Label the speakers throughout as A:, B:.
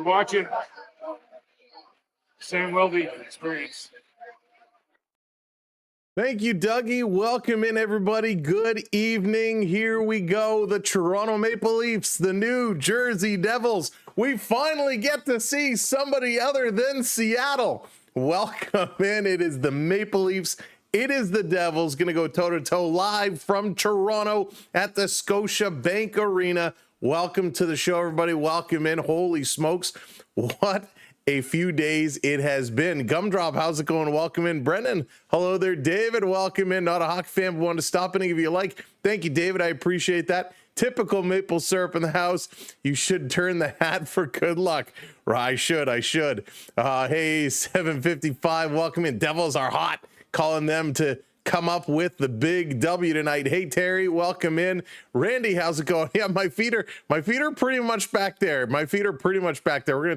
A: You're watching Samwelb12 Experience.
B: Thank you, Dougie. Welcome in, everybody. Good evening. Here we go. The Toronto Maple Leafs, the New Jersey Devils. We finally get to see somebody other than Seattle. Welcome in. It is the Maple Leafs. It is the Devils going to go toe-to-toe live from Toronto at the Scotiabank Arena. Welcome to the show, everybody. Welcome in. Holy smokes. What a few days it has been. Gumdrop, how's it going? Welcome in. Brendan, hello there. David, welcome in. Not a hockey fan, but wanted to stop in and give you a like. Thank you, David. I appreciate that. Typical maple syrup in the house. You should turn the hat for good luck. I should. Hey, 755, welcome in. Devils are hot. Calling them to come up with the big W tonight. Hey, Terry, welcome in. Randy, how's it going? Yeah, my feet are pretty much back there. We're going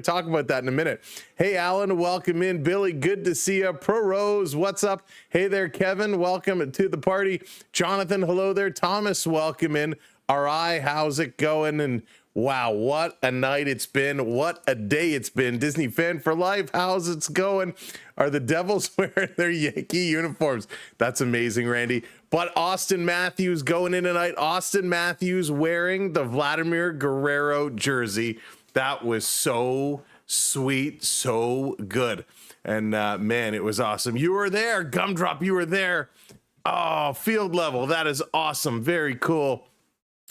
B: to talk about that in a minute. Hey, Alan, welcome in. Billy, good to see you. Pro Rose, what's up? Hey there, Kevin, welcome to the party. Jonathan, hello there. Thomas, welcome in. RI, how's it going? And wow, what a night it's been. What a day it's been. Disney fan for life. How's it going? Are the Devils wearing their Yankee uniforms? That's amazing, Randy. But Austin Matthews going in tonight. Austin Matthews wearing the Vladimir Guerrero jersey. That was so sweet, so good. And man, it was awesome. You were there, Gumdrop, you were there. Oh, field level. That is awesome. Very cool.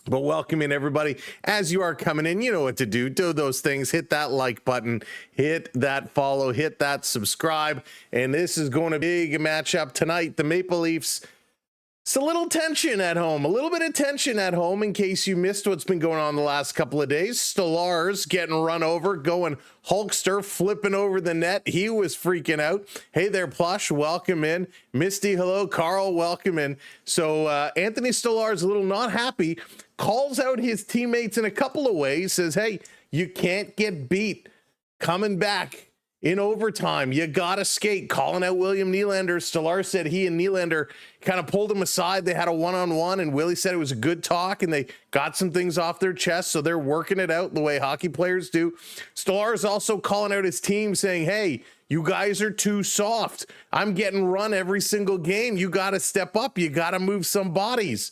B: But welcome in, everybody. As you are coming in, you know what to do. Do those things. Hit that like button. Hit that follow. Hit that subscribe. And this is going to be a big matchup tonight. The Maple Leafs. It's a little tension at home. A little bit of tension at home in case you missed what's been going on the last couple of days. Stallars getting run over, going Hulkster, flipping over the net. He was freaking out. Hey there, Plush. Welcome in. Misty, hello. Carl, welcome in. So Anthony Stallars a little not happy. Calls out his teammates in a couple of ways. Says, hey, you can't get beat coming back in overtime. You got to skate. Calling out William Nylander. Stallars said he and Nylander kind of pulled him aside. They had a one-on-one, and Willie said it was a good talk, and they got some things off their chest, so they're working it out the way hockey players do. Stallars also calling out his team, saying, hey, you guys are too soft. I'm getting run every single game. You got to step up. You got to move some bodies.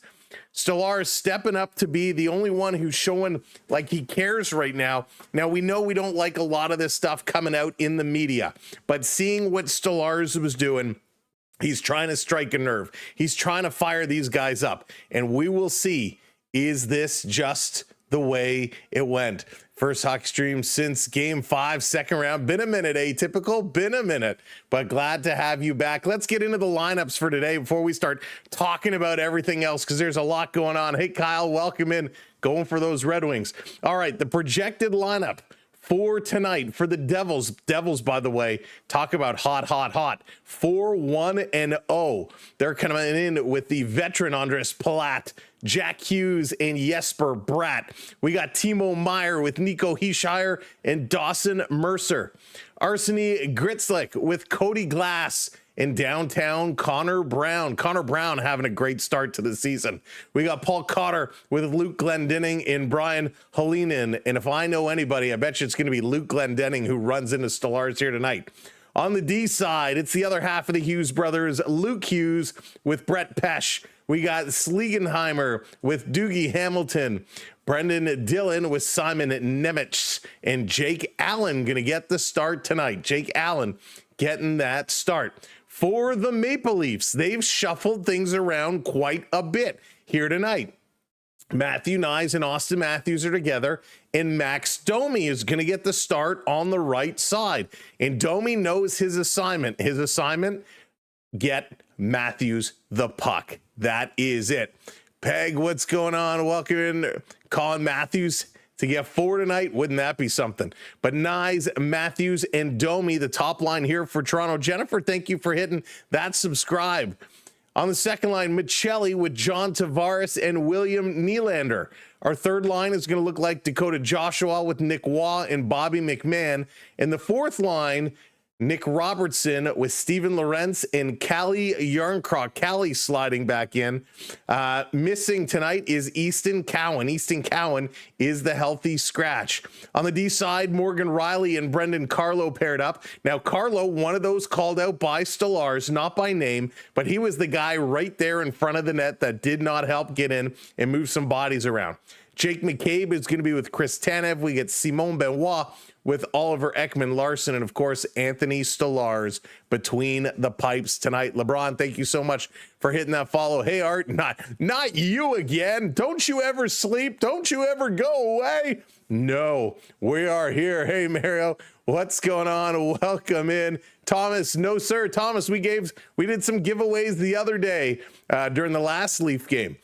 B: Stallars stepping up to be the only one who's showing like he cares right now. Now, we know we don't like a lot of this stuff coming out in the media, but seeing what Stallars was doing, he's trying to strike a nerve. He's trying to fire these guys up, and we will see, is this just the way it went? First hockey stream since game 5, second round. Been a minute, atypical. Been a minute, but glad to have you back. Let's get into the lineups for today before we start talking about everything else, because there's a lot going on. Hey, Kyle, welcome in. Going for those Red Wings. All right, the projected lineup for tonight for the Devils. Devils, by the way, talk about hot. 4-1-0. They're coming in with the veteran Andres Palat, Jack Hughes, and Jesper Bratt. We got Timo Meier with Nico Hischier and Dawson Mercer. Arseny Gritslick with Cody Glass and downtown Connor Brown. Connor Brown having a great start to the season. We got Paul Cotter with Luke Glendening and Brian Helinen. And if I know anybody, I bet you it's going to be Luke Glendening who runs into Stallars here tonight. On the D side, it's the other half of the Hughes brothers, Luke Hughes with Brett Pesce. We got Slegenheimer with Doogie Hamilton, Brendan Dillon with Simon Nemec, and Jake Allen going to get the start tonight. Jake Allen getting that start. For the Maple Leafs, they've shuffled things around quite a bit here tonight. Matthew Nyes and Austin Matthews are together, and Max Domi is going to get the start on the right side. And Domi knows his assignment. His assignment, get Matthews the puck. That is it. Peg, what's going on? Welcome in. Colin Matthews to get 4 tonight. Wouldn't that be something? But Nyes, Matthews, and Domi, the top line here for Toronto. Jennifer, thank you for hitting that subscribe. On the second line, Michelli with John Tavares and William Nylander. Our third line is going to look like Dakota Joshua with Nick Waugh and Bobby McMahon. And the fourth line, Nick Robertson with Steven Lorentz and Callie Yarncroc. Callie sliding back in. Missing tonight is Easton Cowan. Easton Cowan is the healthy scratch. On the D side, Morgan Riley and Brendan Carlo paired up. Now, Carlo, one of those called out by Stolarz, not by name, but he was the guy right there in front of the net that did not help get in and move some bodies around. Jake McCabe is going to be with Chris Tanev. We get Simon Benoit with Oliver Ekman-Larsson, and of course, Anthony Stolarz between the pipes tonight. LeBron, thank you so much for hitting that follow. Hey, Art, not you again. Don't you ever sleep? Don't you ever go away? No, we are here. Hey, Mario, what's going on? Welcome in. Thomas, no, sir. Thomas, we did some giveaways the other day during the last Leaf game.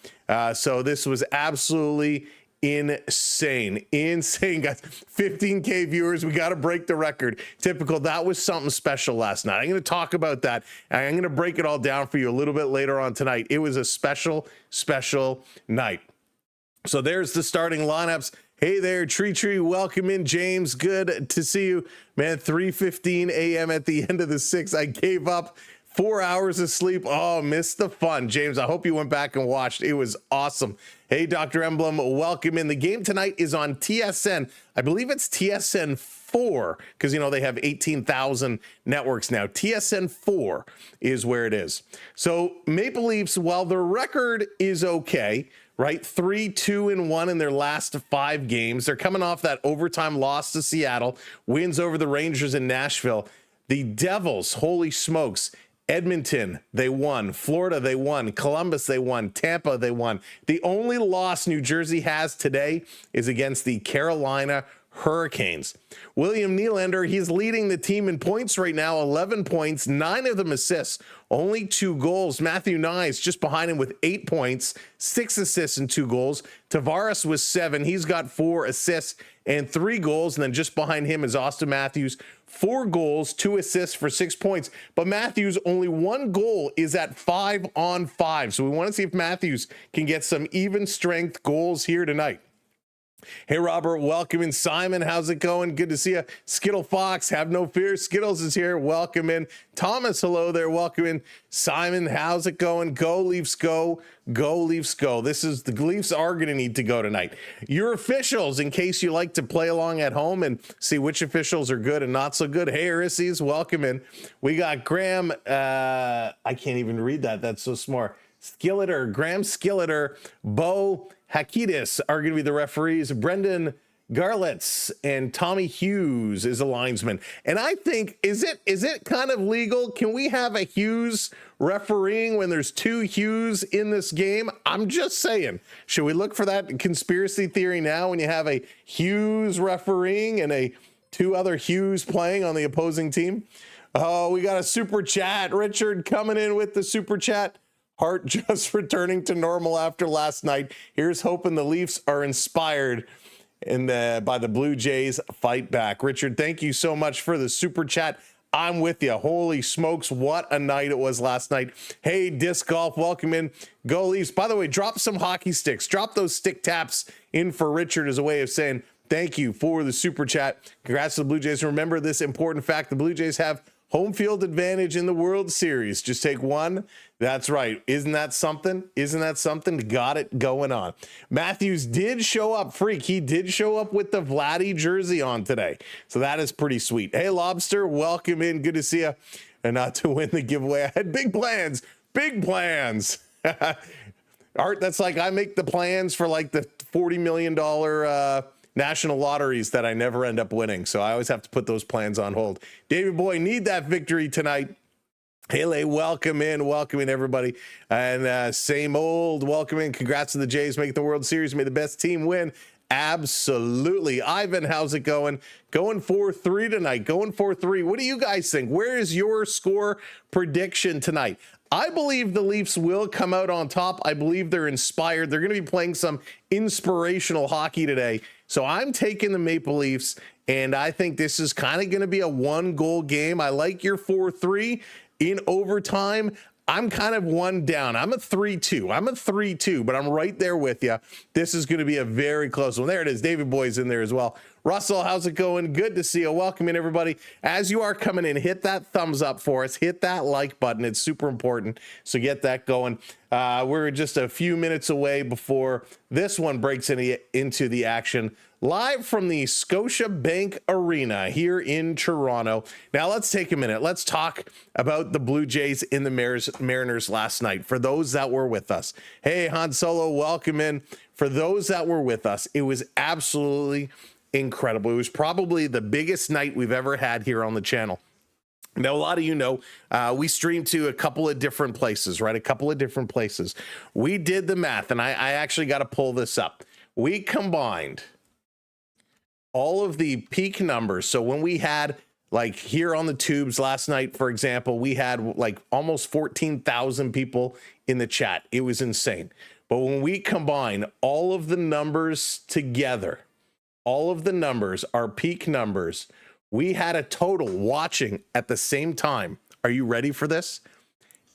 B: So this was absolutely insane guys. 15k viewers. We got to break the record. Typical. That was something special last night. I'm going to talk about that. I'm going to break it all down for you a little bit later on tonight. It was a special night. So there's the starting lineups. Hey there, Tree, welcome in. James, good to see you, man. 3:15 a.m. at the end of the 6th. I gave up 4 hours of sleep. Oh, missed the fun. James, I hope you went back and watched. It was awesome. Hey, Dr. Emblem, welcome in. The game tonight is on TSN. I believe it's TSN 4 because, they have 18,000 networks now. TSN 4 is where it is. So Maple Leafs, while their record is okay, right? 3-2-1 in their last 5 games. They're coming off that overtime loss to Seattle, wins over the Rangers in Nashville. The Devils, holy smokes. Edmonton, they won. Florida, they won. Columbus, they won. Tampa, they won. The only loss New Jersey has today is against the Carolina Hurricanes. William Nylander, he's leading the team in points right now, 11 points, 9 of them assists, only 2 goals. Matthew Nyes just behind him with 8 points, 6 assists and 2 goals. Tavares was 7. He's got 4 assists and 3 goals. And then just behind him is Austin Matthews, 4 goals, 2 assists for 6 points. But Matthews, only 1 goal is at 5-on-5. So we want to see if Matthews can get some even strength goals here tonight. Hey, Robert, welcome in. Simon, how's it going? Good to see you. Skittle Fox, have no fear. Skittles is here. Welcome in. Thomas, hello there. Welcome in. Simon, how's it going? Go Leafs, go. Go Leafs, go. The Leafs are going to need to go tonight. Your officials, in case you like to play along at home and see which officials are good and not so good. Hey, Arises, welcome in. We got Graham. I can't even read that. That's so smart. Graham Skilleter, Bo Hakidis are going to be the referees. Brendan Garlitz and Tommy Hughes is a linesman. And I think, is it kind of legal? Can we have a Hughes refereeing when there's 2 Hughes in this game? I'm just saying. Should we look for that conspiracy theory now when you have a Hughes refereeing and 2 other Hughes playing on the opposing team? Oh, we got a super chat. Richard coming in with the super chat. Hart just returning to normal after last night. Here's hoping the Leafs are inspired by the Blue Jays fight back. Richard, thank you so much for the super chat. I'm with you. Holy smokes, what a night it was last night. Hey, Disc Golf, welcome in. Go Leafs. By the way, drop some hockey sticks. Drop those stick taps in for Richard as a way of saying thank you for the super chat. Congrats to the Blue Jays. Remember this important fact. The Blue Jays have home field advantage in the World Series. Just take one. That's right. Isn't that something? Got it going on. Matthews did show up, freak. He did show up with the Vladdy jersey on today. So that is pretty sweet. Hey, Lobster, welcome in. Good to see you. And not to win the giveaway. I had big plans. Art, that's like I make the plans for like the $40 million national lotteries that I never end up winning. So I always have to put those plans on hold. David Boy, need that victory tonight. Haley, welcome in everybody. And same old, welcome in. Congrats to the Jays, make the World Series, may the best team win. Absolutely. Ivan, how's it going? Going 4-3 tonight, going 4-3. What do you guys think? Where is your score prediction tonight? I believe the Leafs will come out on top. I believe they're inspired. They're going to be playing some inspirational hockey today. So I'm taking the Maple Leafs, and I think this is kind of going to be a 1-goal game. I like your 4-3 in overtime. I'm kind of 1 down. I'm a 3-2. But I'm right there with you. This is going to be a very close one. There it is. David Boy's in there as well. Russell, how's it going? Good to see you. Welcome in, everybody. As you are coming in, hit that thumbs up for us. Hit that like button. It's super important. So get that going. We're just a few minutes away before this one breaks into the action. Live from the Scotiabank Arena here in Toronto. Now let's take a minute. Let's talk about the Blue Jays in the Mariners last night. For those that were with us. Hey, Han Solo, welcome in. For those that were with us, it was absolutely incredible. It was probably the biggest night we've ever had here on the channel. Now, a lot of you know, we stream to a couple of different places, right? A couple of different places. We did the math, and I actually got to pull this up. We combined all of the peak numbers. So when we had, like here on the tubes last night, for example, we had like almost 14,000 people in the chat. It was insane. But when we combine all of the numbers together, all of the numbers, our peak numbers, we had a total watching at the same time. Are you ready for this?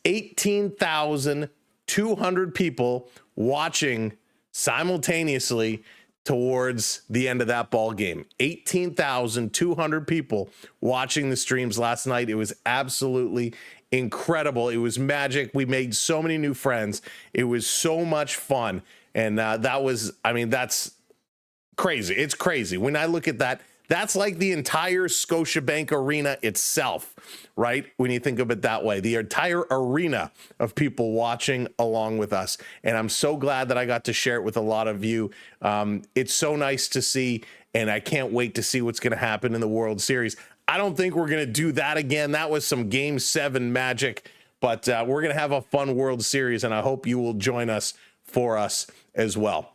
B: 18,200 people watching simultaneously towards the end of that ball game. 18,200 people watching the streams last night. It was absolutely incredible. It was magic. We made so many new friends. It was so much fun. And that was, I mean, that's crazy. It's crazy. When I look at that, that's like the entire Scotiabank Arena itself, right? When you think of it that way, the entire arena of people watching along with us. And I'm so glad that I got to share it with a lot of you. It's so nice to see, and I can't wait to see what's going to happen in the World Series. I don't think we're going to do that again. That was some Game 7 magic, but we're going to have a fun World Series, and I hope you will join us for us as well.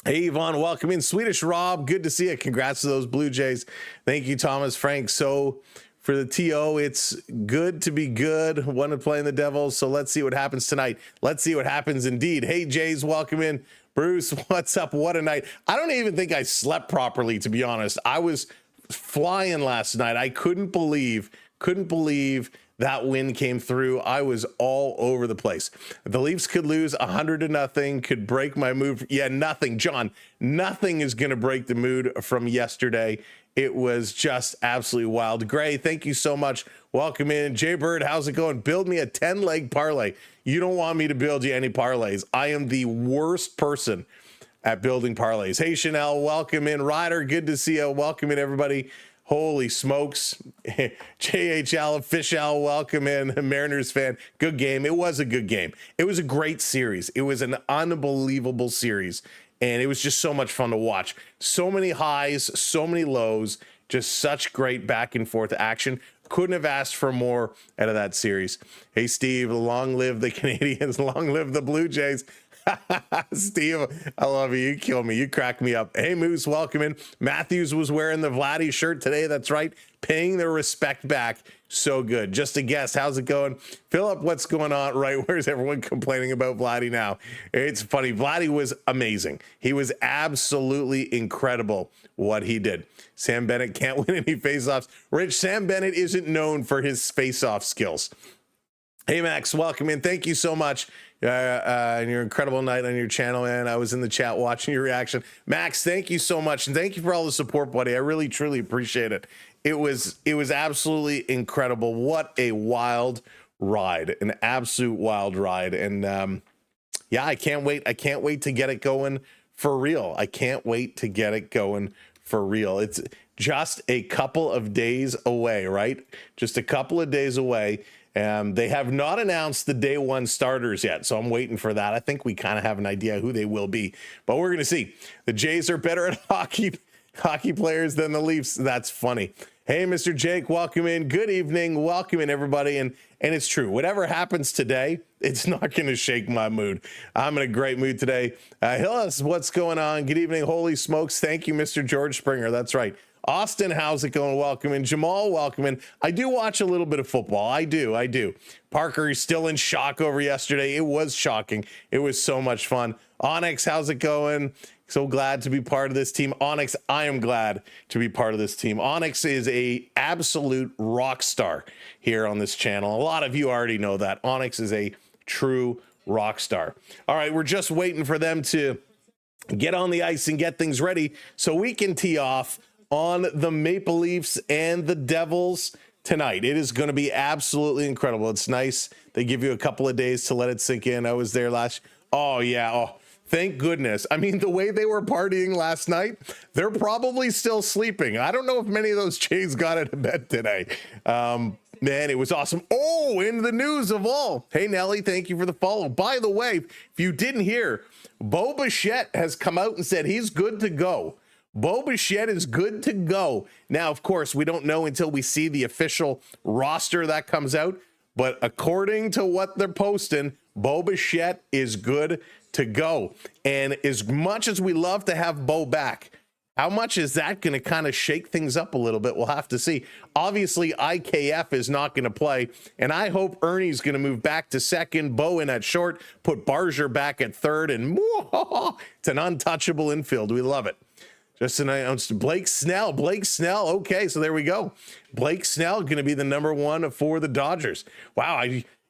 B: Hey, Yvonne, welcome in. Swedish Rob, good to see you. Congrats to those Blue Jays. Thank you, Thomas Frank. So for the TO, it's good to be good. Want to play in the Devils, so let's see what happens tonight. Let's see what happens indeed. Hey, Jays, welcome in. Bruce, what's up? What a night. I don't even think I slept properly, to be honest. I was flying last night. I couldn't believe that win came through. I was all over the place. The Leafs could lose 100-0, could break my mood. Yeah, nothing, John. Nothing is going to break the mood from yesterday. It was just absolutely wild. Gray, thank you so much. Welcome in. Jay Bird, how's it going? Build me a 10-leg parlay. You don't want me to build you any parlays. I am the worst person at building parlays. Hey, Chanel, welcome in. Ryder, good to see you. Welcome in, everybody. Holy smokes. JHL official, welcome in. Mariners fan, good game. It was a good game. It was a great series. It was an unbelievable series, and it was just so much fun to watch. So many highs, so many lows, just such great back and forth action. Couldn't have asked for more out of that series. Hey, Steve, long live the Canadians, long live the Blue Jays. Steve, I love you. You kill me. You crack me up. Hey, Moose, welcome in. Matthews was wearing the Vladdy shirt today. That's right. Paying their respect back. So good. Just a guess. How's it going? Philip, what's going on? Right. Where's everyone complaining about Vladdy now? It's funny. Vladdy was amazing. He was absolutely incredible what he did. Sam Bennett can't win any faceoffs. Rich, Sam Bennett isn't known for his faceoff skills. Hey, Max, welcome in. Thank you so much. And your incredible night on your channel, man. I was in the chat watching your reaction. Max, thank you so much. And thank you for all the support, buddy. I really, truly appreciate it. It was absolutely incredible. What a wild ride, an absolute wild ride. And yeah, I can't wait. I can't wait to get it going for real. I can't wait to get it going for real. It's just a couple of days away, right? Just a couple of days away. They have not announced the day one starters yet, so I'm waiting for that. I think we kind of have an idea who they will be, but we're going to see. The Jays are better at hockey players than the Leafs. That's funny. Hey, Mr. Jake, welcome in. Good evening. Welcome in, everybody. And it's true. Whatever happens today, it's not going to shake my mood. I'm in a great mood today. Hillis, what's going on? Good evening. Holy smokes. Thank you, Mr. George Springer. That's right. Austin, how's it going? Welcome in. Jamal, welcome in. I do watch a little bit of football. I do. Parker is still in shock over yesterday. It was shocking. It was so much fun. Onyx, how's it going? So glad to be part of this team. Onyx, I am glad to be part of this team. Onyx is a absolute rock star here on this channel. A lot of you already know that. Onyx is a true rock star. All right, we're just waiting for them to get on the ice and get things ready so we can tee off on the Maple Leafs and the Devils tonight. It is going to be absolutely incredible. It's nice. They give you a couple of days to let it sink in. I was there last. Oh, yeah. Oh, thank goodness. I mean, the way they were partying last night, they're probably still sleeping. I don't know if many of those Jays got out of bed today. Man, it was awesome. Oh, in the news of all. Hey, Nelly, thank you for the follow. By the way, if you didn't hear, Bo Bichette has come out and said he's good to go. Bo Bichette is good to go. Now, of course, we don't know until we see the official roster that comes out. But according to what they're posting, Bo Bichette is good to go. And as much as we love to have Bo back, how much is that going to kind of shake things up a little bit? We'll have to see. Obviously, IKF is not going to play, and I hope Ernie's going to move back to second, Bo in at short, put Barger back at third, and it's an untouchable infield. We love it. Just announced Blake Snell. Okay, so there we go. Blake Snell going to be the number one for the Dodgers. Wow,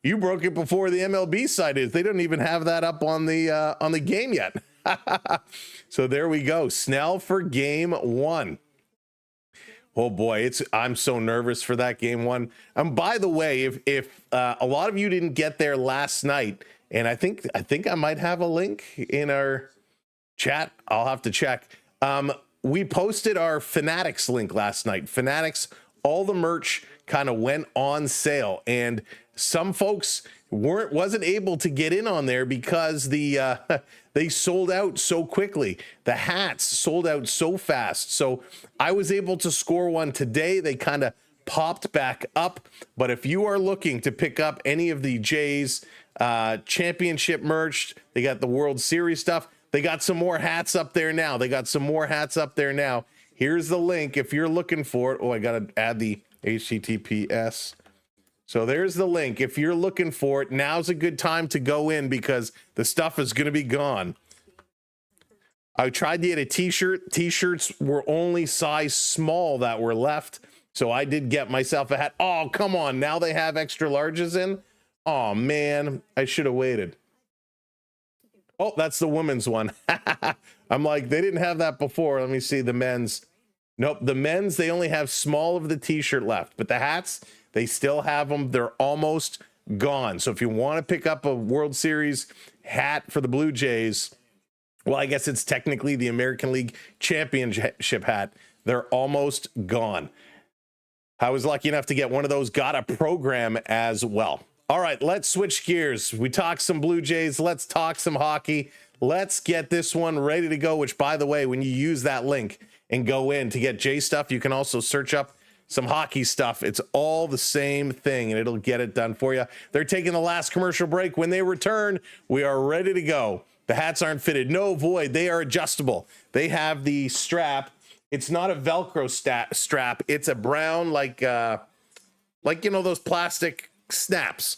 B: you broke it before the MLB side is. They don't even have that up on the game yet. So there we go. Snell for game one. Oh boy, I'm so nervous for that game one. By the way, if a lot of you didn't get there last night, and I think I might have a link in our chat. I'll have to check. We posted our Fanatics link last night. Fanatics, all the merch kind of went on sale, and some folks wasn't able to get in on there because they sold out so quickly. The hats sold out so fast. So I was able to score one today. They kind of popped back up. But if you are looking to pick up any of the Jays championship merch, they got the World Series stuff. They got some more hats up there now. Here's the link if you're looking for it. Oh, I got to add the HTTPS. So there's the link. If you're looking for it, now's a good time to go in because the stuff is going to be gone. I tried to get a t-shirt. T-shirts were only size small that were left. So I did get myself a hat. Oh, come on. Now they have extra larges in. Oh, man. I should have waited. Oh, that's the women's one. I'm like, they didn't have that before. Let me see the men's. Nope, the men's, they only have small of the t-shirt left. But the hats, they still have them. They're almost gone. So if you want to pick up a World Series hat for the Blue Jays, well, I guess it's technically the American League Championship hat. They're almost gone. I was lucky enough to get one of those, got a program as well. All right, let's switch gears. We talked some Blue Jays. Let's talk some hockey. Let's get this one ready to go, which, by the way, when you use that link and go in to get Jay stuff, you can also search up some hockey stuff. It's all the same thing, and it'll get it done for you. They're taking the last commercial break. When they return, we are ready to go. The hats aren't fitted. No void. They are adjustable. They have the strap. It's not a Velcro strap. It's a brown, like those plastic snaps.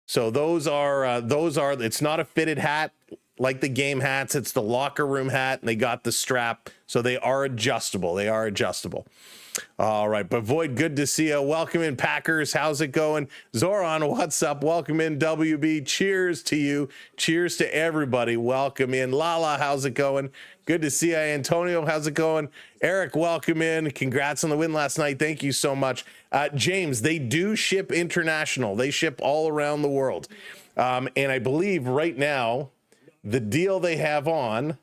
B: So those are it's not a fitted hat like the game hats. It's the locker room hat, and they got the strap. So they are adjustable. All right, but Void, good to see you. Welcome in, Packers. How's it going? Zoran, what's up? Welcome in, WB. Cheers to you. Cheers to everybody. Welcome in. Lala, how's it going? Good to see you. Antonio, how's it going? Eric, welcome in. Congrats on the win last night. Thank you so much. James, they do ship international. They ship all around the world. And I believe right now, the deal they have on,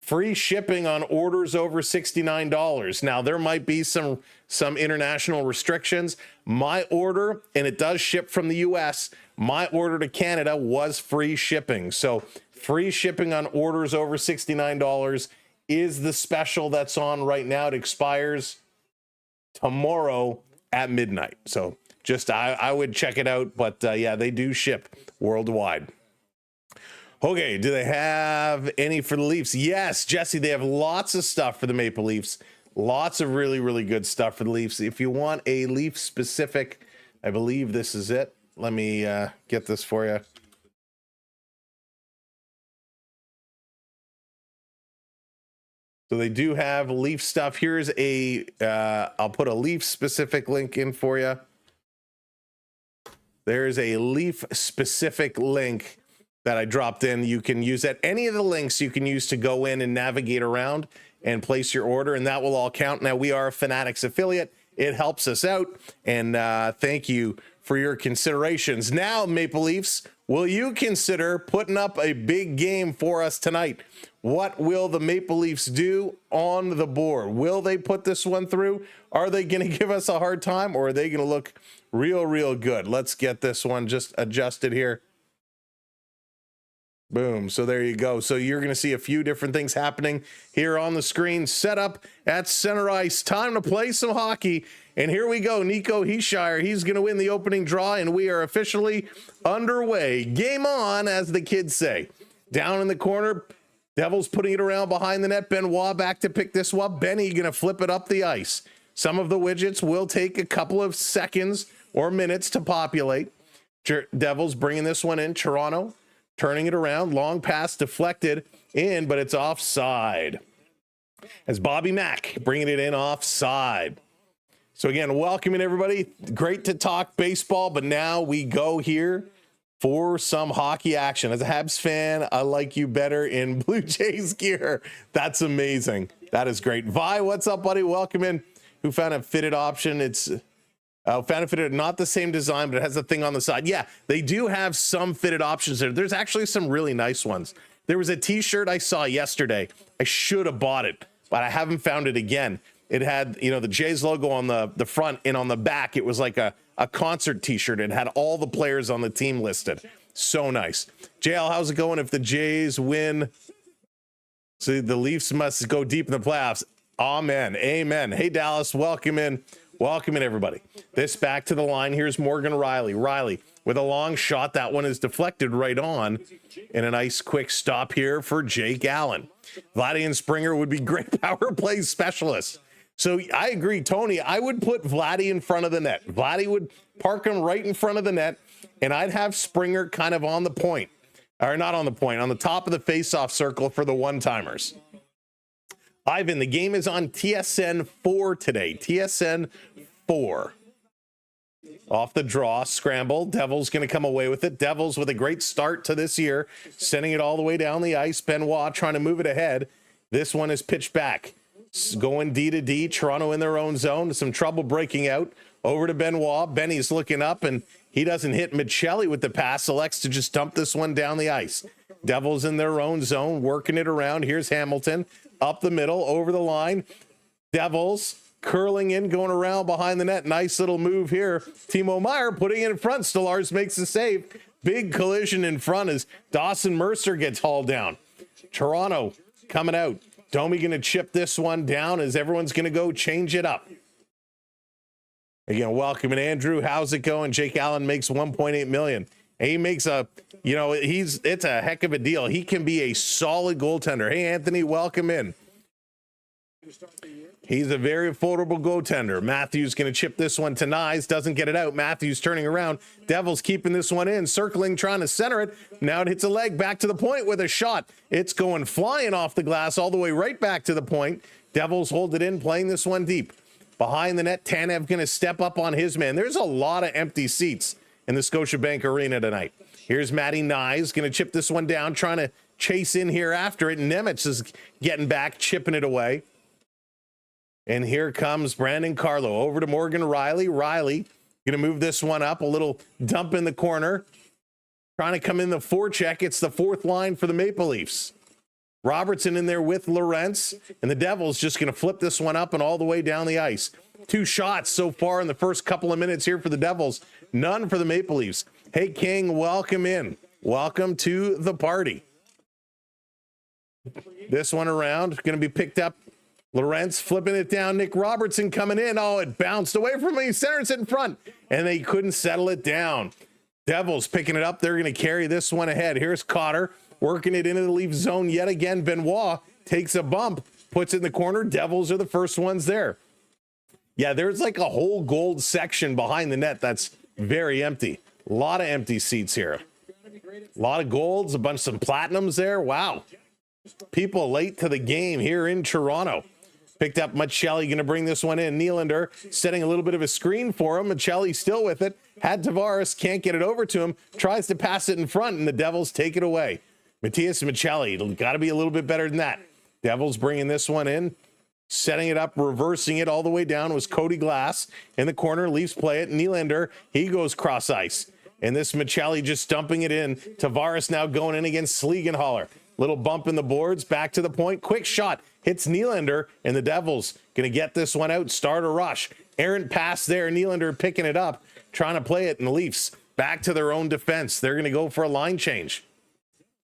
B: free shipping on orders over $69. Now, there might be some international restrictions. My order, and it does ship from the U.S., my order to Canada was free shipping. So free shipping on orders over $69 is the special that's on right now. It expires tomorrow at midnight. So just I would check it out. But yeah, they do ship worldwide. Okay, do they have any for the Leafs? Yes, Jesse, they have lots of stuff for the Maple Leafs. Lots of really, really good stuff for the Leafs. If you want a Leaf specific, I believe this is it. Let me get this for you. So they do have Leaf stuff. Here's I'll put a Leaf specific link in for you. There's a Leaf specific link that I dropped in. You can use that. Any of the links you can use to go in and navigate around and place your order, and that will all count. Now, we are a Fanatics affiliate. It helps us out, and thank you for your considerations. Now, Maple Leafs, will you consider putting up a big game for us tonight? What will the Maple Leafs do on the board? Will they put this one through? Are they going to give us a hard time, or are they going to look real good? Let's get this one just adjusted here. Boom. So there you go. So you're going to see a few different things happening here on the screen. Set up at center ice. Time to play some hockey. And here we go. Nico Heishire. He's going to win the opening draw, and we are officially underway. Game on, as the kids say. Down in the corner, Devils putting it around behind the net. Benoit back to pick this up. Benny going to flip it up the ice. Some of the widgets will take a couple of seconds or minutes to populate. Devils bringing this one in. Toronto turning it around. Long pass deflected in, but it's offside. As Bobby Mack bringing it in offside. So again, welcoming everybody. Great to talk baseball, but now we go here for some hockey action. As a Habs fan, I like you better in Blue Jays gear. That's amazing. That is great. Vi, what's up, buddy? Welcome in. Who found a fitted option? It's found a fitted, not the same design, but it has a thing on the side. Yeah, they do have some fitted options there. There's actually some really nice ones. There was a t-shirt I saw yesterday. I should have bought it, but I haven't found it again. It had, the Jays logo on the front, and on the back, it was like a concert t-shirt. It had all the players on the team listed. So nice. JL, how's it going if the Jays win? So the Leafs must go deep in the playoffs. Amen. Amen. Hey, Dallas, welcome in. Welcome in, everybody. This back to the line. Here's Morgan Riley. Riley with a long shot. That one is deflected right on. And a nice quick stop here for Jake Allen. Vladdy and Springer would be great power play specialists. So I agree, Tony. I would put Vladdy in front of the net. Vladdy would park him right in front of the net, and I'd have Springer kind of on the point. Or not on the point, on the top of the face-off circle for the one-timers. Ivan, the game is on TSN 4 today. TSN 4. Off the draw, scramble. Devils going to come away with it. Devils with a great start to this year, sending it all the way down the ice. Benoit trying to move it ahead. This one is pitched back. Going D to D. Toronto in their own zone. Some trouble breaking out. Over to Benoit. Benny's looking up, and he doesn't hit Michelli with the pass. Selects to just dump this one down the ice. Devils in their own zone, working it around. Here's Hamilton. Up the middle, over the line. Devils curling in, going around behind the net. Nice little move here. Timo Meier putting it in front. Stolarz makes the save. Big collision in front as Dawson Mercer gets hauled down. Toronto coming out. Domi going to chip this one down as everyone's going to go change it up. Again, welcome. And Andrew, how's it going? Jake Allen makes $1.8 million. And he makes it's a heck of a deal. He can be a solid goaltender. Hey, Anthony, welcome in. He's a very affordable goaltender. Matthews going to chip this one to Nyes. Doesn't get it out. Matthews turning around. Devils keeping this one in. Circling, trying to center it. Now it hits a leg back to the point with a shot. It's going flying off the glass all the way right back to the point. Devils hold it in, playing this one deep. Behind the net, Tanev going to step up on his man. There's a lot of empty seats in the Scotiabank Arena tonight. Here's Matty Nyes going to chip this one down, trying to chase in here after it. Nemitz is getting back, chipping it away. And here comes Brandon Carlo over to Morgan Riley. Riley going to move this one up, a little dump in the corner. Trying to come in the forecheck. It's the fourth line for the Maple Leafs. Robertson in there with Lorentz, and the Devils just going to flip this one up and all the way down the ice. 2 shots so far in the first couple of minutes here for the Devils. None for the Maple Leafs. Hey, King, welcome in. Welcome to the party. This one around, going to be picked up. Lorentz flipping it down. Nick Robertson coming in. Oh, it bounced away from me. Centers it in front, and they couldn't settle it down. Devils picking it up. They're going to carry this one ahead. Here's Cotter working it into the Leaf zone yet again. Benoit takes a bump, puts it in the corner. Devils are the first ones there. Yeah, there's like a whole gold section behind the net that's very empty. A lot of empty seats here. A lot of golds, a bunch of some platinums there. Wow. People late to the game here in Toronto. Picked up Michelli, going to bring this one in. Nylander setting a little bit of a screen for him. Michelli still with it. Had Tavares, can't get it over to him. Tries to pass it in front, and the Devils take it away. Matthias Michelli, got to be a little bit better than that. Devils bringing this one in, setting it up, reversing it all the way down was Cody Glass in the corner. Leafs play it. Nylander, he goes cross ice. And this Michelli just dumping it in. Tavares now going in against Slegenhaller. Little bump in the boards, back to the point. Quick shot, hits Nylander, and the Devils going to get this one out, start a rush. Errant pass there, Nylander picking it up, trying to play it, and the Leafs back to their own defense. They're going to go for a line change.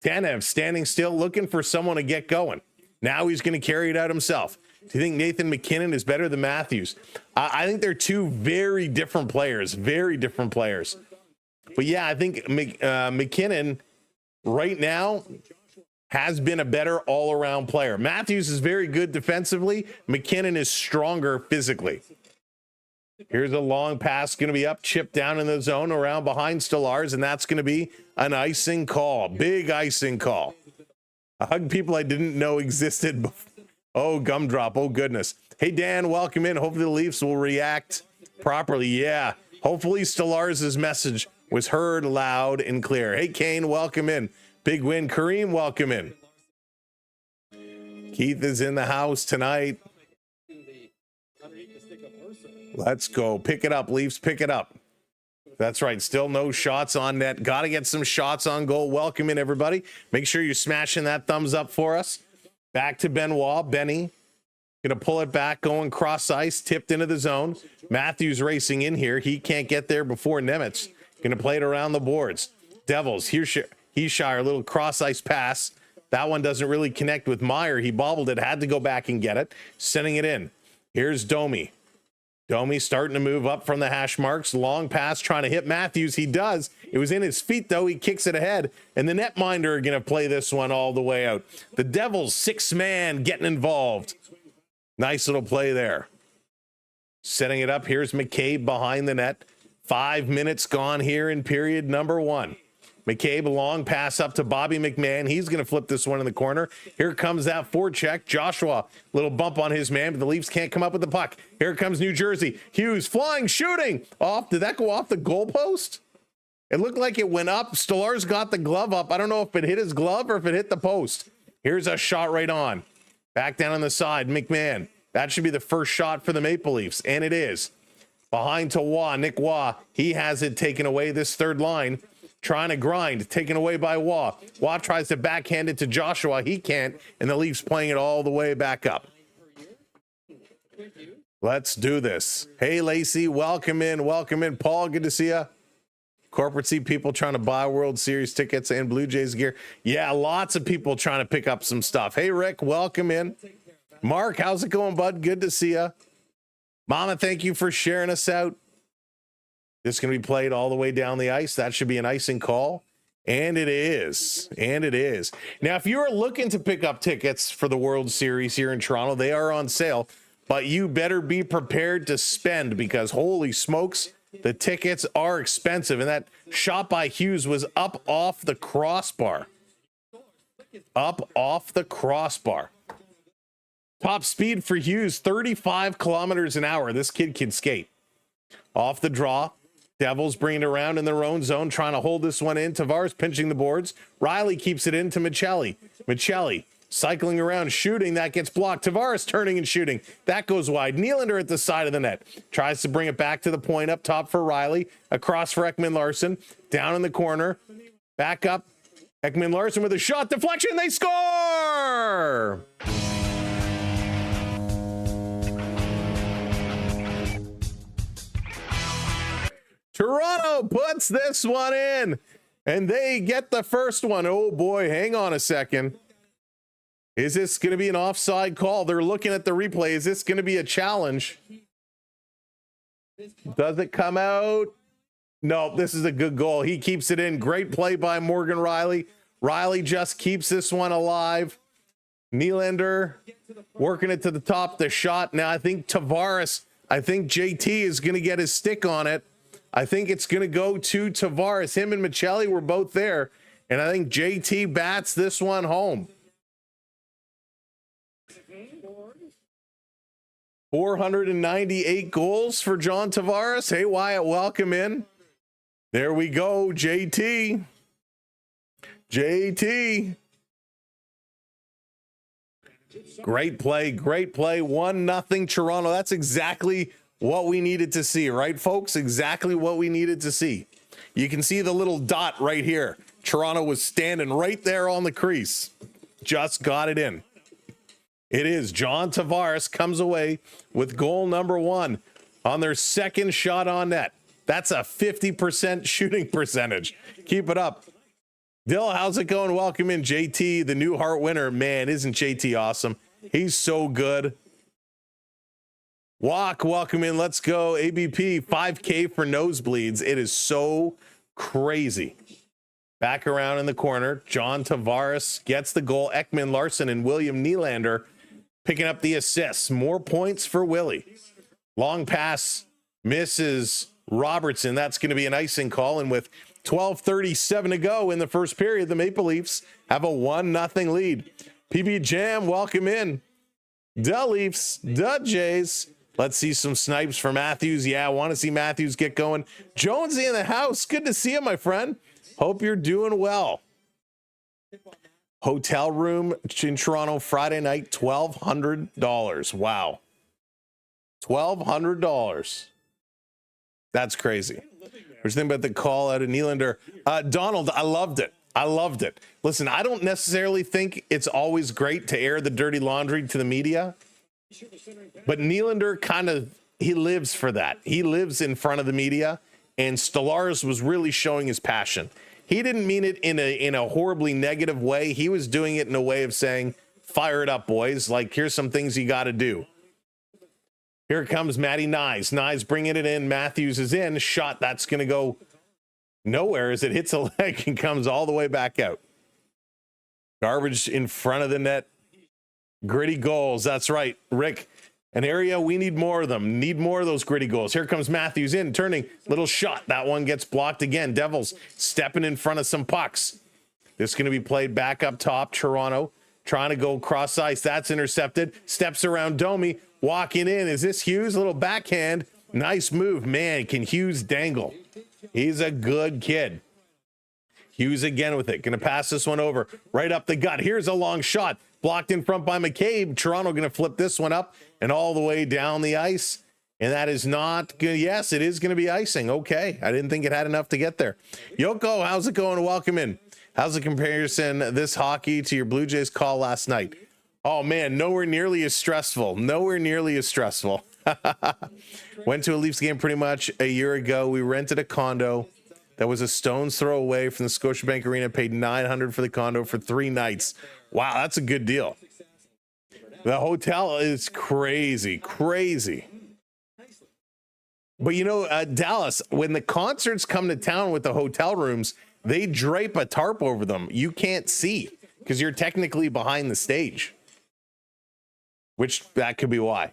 B: Tanev standing still, looking for someone to get going. Now he's going to carry it out himself. Do you think Nathan McKinnon is better than Matthews? I think they're two very different players, But yeah, I think McKinnon right now has been a better all-around player. Matthews is very good defensively. McKinnon is stronger physically. Here's a long pass, going to be up, chipped down in the zone around behind Stolarz, and that's going to be an icing call. Big icing call. I hug people I didn't know existed before. Oh, gumdrop. Oh, goodness. Hey, Dan, welcome in. Hopefully the Leafs will react properly. Yeah. Hopefully Stolarz' message was heard loud and clear. Hey, Kane, welcome in. Big win. Kareem, welcome in. Keith is in the house tonight. Let's go. Pick it up, Leafs. Pick it up. That's right. Still no shots on net. Got to get some shots on goal. Welcome in, everybody. Make sure you're smashing that thumbs up for us. Back to Benoit. Benny going to pull it back, going cross ice, tipped into the zone. Matthews racing in here. He can't get there before Nemitz. Going to play it around the boards. Devils. Here's Heeshire, a little cross ice pass. That one doesn't really connect with Meyer. He bobbled it, had to go back and get it. Sending it in. Here's Domi. Domi starting to move up from the hash marks. Long pass trying to hit Matthews. He does. It was in his feet, though. He kicks it ahead. And the netminder are going to play this one all the way out. The Devils, 6-man getting involved. Nice little play there. Setting it up. Here's McCabe behind the net. 5 minutes gone here in period number 1. McCabe, a long pass up to Bobby McMahon. He's going to flip this one in the corner. Here comes that forecheck. Joshua, little bump on his man, but the Leafs can't come up with the puck. Here comes New Jersey. Hughes flying, shooting. Off. Did that go off the goalpost? It looked like it went up. Stolarz got the glove up. I don't know if it hit his glove or if it hit the post. Here's a shot right on. Back down on the side, McMahon. That should be the first shot for the Maple Leafs, and it is. Behind to Waugh. Nick Waugh, he has it taken away. This third line trying to grind, taken away by Waugh. Waugh tries to backhand it to Joshua. He can't, and the Leafs playing it all the way back up. Let's do this. Hey, Lacey, welcome in. Welcome in. Paul, good to see you. Corporate C people trying to buy World Series tickets and Blue Jays gear. Yeah, lots of people trying to pick up some stuff. Hey, Rick, welcome in. Mark, how's it going, bud? Good to see you. Mama, thank you for sharing us out. This is going to be played all the way down the ice. That should be an icing call. And it is. And it is. Now, if you're looking to pick up tickets for the World Series here in Toronto, they are on sale. But you better be prepared to spend because, holy smokes, the tickets are expensive. And that shot by Hughes was up off the crossbar. Up off the crossbar. Top speed for Hughes, 35 kilometers an hour. This kid can skate. Off the draw. Devils bring it around in their own zone, trying to hold this one in. Tavares pinching the boards. Riley keeps it in to Michelli. Michelli cycling around, shooting. That gets blocked. Tavares turning and shooting. That goes wide. Nylander at the side of the net. Tries to bring it back to the point up top for Riley. Across for Ekman-Larsson. Down in the corner. Back up. Ekman-Larsson with a shot. Deflection. They score! Toronto puts this one in, and they get the first one. Oh, boy, hang on a second. Is this going to be an offside call? They're looking at the replay. Is this going to be a challenge? Does it come out? No, this is a good goal. He keeps it in. Great play by Morgan Riley. Riley just keeps this one alive. Nylander working it to the top, the shot. Now, I think Tavares, I think JT is going to get his stick on it. I think it's going to go to Tavares. Him and Michelli were both there, and I think JT bats this one home. 498 goals for John Tavares. Hey, Wyatt, welcome in. There we go, JT. JT. Great play, great play. 1-0 Toronto. That's exactly what we needed to see, right, folks? Exactly what we needed to see. You can see the little dot right here. Toronto was standing right there on the crease. Just got it in. It is John Tavares comes away with goal number 1 on their second shot on net. That's a 50% shooting percentage. Keep it up. Dill, how's it going? Welcome in, JT, the new Hart winner. Man, isn't JT awesome? He's so good. Walk, welcome in. Let's go. ABP, 5K for nosebleeds. It is so crazy. Back around in the corner. John Tavares gets the goal. Ekman Larson and William Nylander picking up the assists. More points for Willie. Long pass misses Robertson. That's going to be an icing call. And with 12:37 to go in the first period, the Maple Leafs have a 1-0 lead. PB Jam, welcome in. Da Leafs, da Jays. Let's see some snipes for Matthews. Yeah, I want to see Matthews get going. Jonesy in the house. Good to see you, my friend. Hope you're doing well. Hotel room in Toronto Friday night, $1,200. Wow. $1,200. That's crazy. There's nothing about the call out of Nylander. Donald, I loved it. I loved it. Listen, I don't necessarily think it's always great to air the dirty laundry to the media, but Nylander he lives for that. He lives in front of the media, and Stellaris was really showing his passion. He didn't mean it in a horribly negative way. He was doing it in a way of saying, fire it up, boys. Like, here's some things you got to do. Here comes Matty Nyes. Nyes bringing it in. Matthews is in. Shot. That's going to go nowhere as it hits a leg and comes all the way back out. Garbage in front of the net. Gritty goals. That's right, Rick. An area we need more of them. Need more of those gritty goals. Here comes Matthews in, turning. Little shot. That one gets blocked again. Devils stepping in front of some pucks. This is going to be played back up top. Toronto trying to go cross ice. That's intercepted. Steps around Domi. Walking in. Is this Hughes? A little backhand. Nice move. Man, can Hughes dangle? He's a good kid. Hughes again with it. Going to pass this one over. Right up the gut. Here's a long shot. Blocked in front by McCabe. Toronto going to flip this one up and all the way down the ice. And that is not good. Yes, it is going to be icing. Okay. I didn't think it had enough to get there. Yoko, how's it going? Welcome in. How's the comparison this hockey to your Blue Jays call last night? Oh, man, nowhere nearly as stressful. Nowhere nearly as stressful. Went to a Leafs game pretty much a year ago. We rented a condo that was a stone's throw away from the Scotiabank Arena. Paid $900 for the condo for 3 nights. Wow, that's a good deal. The hotel is crazy, crazy. But, you know, Dallas, when the concerts come to town with the hotel rooms, they drape a tarp over them. You can't see because you're technically behind the stage. Which that could be why.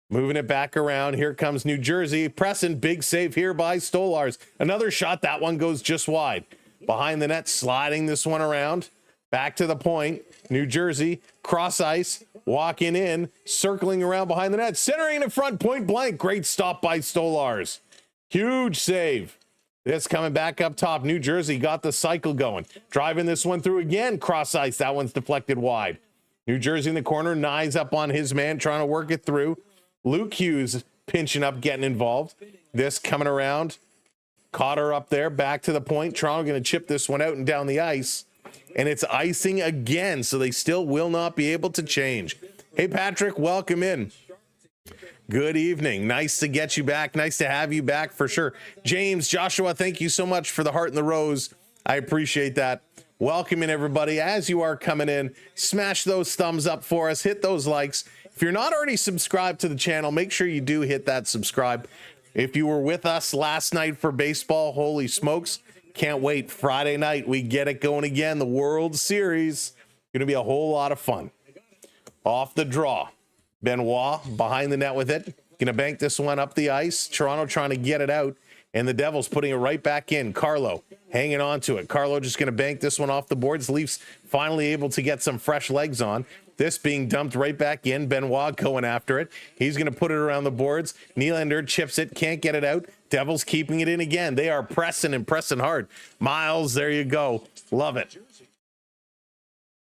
B: Moving it back around. Here comes New Jersey. Pressing. Big save here by Stolarz. Another shot. That one goes just wide. Behind the net. Sliding this one around. Back to the point. New Jersey. Cross ice. Walking in. Circling around behind the net. Centering in front. Point blank. Great stop by Stolarz. Huge save. This coming back up top. New Jersey got the cycle going. Driving this one through again. Cross ice. That one's deflected wide. New Jersey in the corner, Nyes up on his man, trying to work it through. Luke Hughes pinching up, getting involved. This coming around. Caught her up there, back to the point. Toronto going to chip this one out and down the ice. And it's icing again, so they still will not be able to change. Hey, Patrick, welcome in. Good evening. Nice to get you back. Nice to have you back for sure. James, Joshua, thank you so much for the heart and the rose. I appreciate that. Welcome in, everybody. As you are coming in, smash those thumbs up for us. Hit those likes. If you're not already subscribed to the channel, make sure you do hit that subscribe. If you were with us last night for baseball, holy smokes, can't wait. Friday night, we get it going again. The World Series. Going to be a whole lot of fun. Off the draw. Benoit behind the net with it. Going to bank this one up the ice. Toronto trying to get it out. And the Devils putting it right back in. Carlo hanging on to it. Carlo just going to bank this one off the boards. Leafs finally able to get some fresh legs on. This being dumped right back in. Benoit going after it. He's going to put it around the boards. Nylander chips it. Can't get it out. Devils keeping it in again. They are pressing and pressing hard. Miles, there you go. Love it.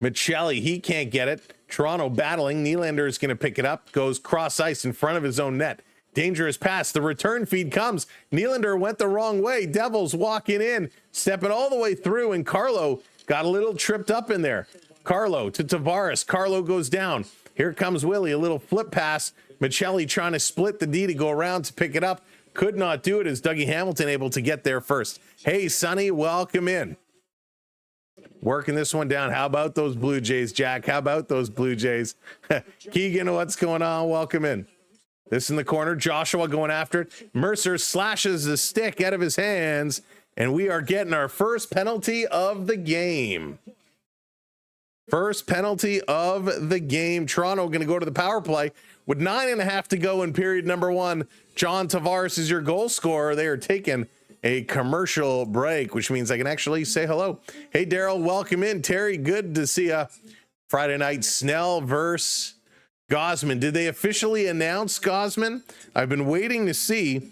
B: Michelli, he can't get it. Toronto battling. Nylander is going to pick it up. Goes cross ice in front of his own net. Dangerous pass. The return feed comes. Nylander went the wrong way. Devils walking in, stepping all the way through, and Carlo got a little tripped up in there. Carlo to Tavares. Carlo goes down. Here comes Willie. A little flip pass. Michelli trying to split the D to go around to pick it up. Could not do it as Dougie Hamilton able to get there first. Hey, Sonny, welcome in. Working this one down. How about those Blue Jays, Jack? How about those Blue Jays? Keegan, what's going on? Welcome in. This in the corner. Joshua going after it. Mercer slashes the stick out of his hands, and we are getting our first penalty of the game. First penalty of the game. Toronto going to go to the power play with 9.5 to go in period number 1. John Tavares is your goal scorer. They are taking a commercial break, which means I can actually say hello. Hey, Daryl, welcome in. Terry, good to see you. Friday night, Snell versus Gosman. Did they officially announce Gosman? I've been waiting to see,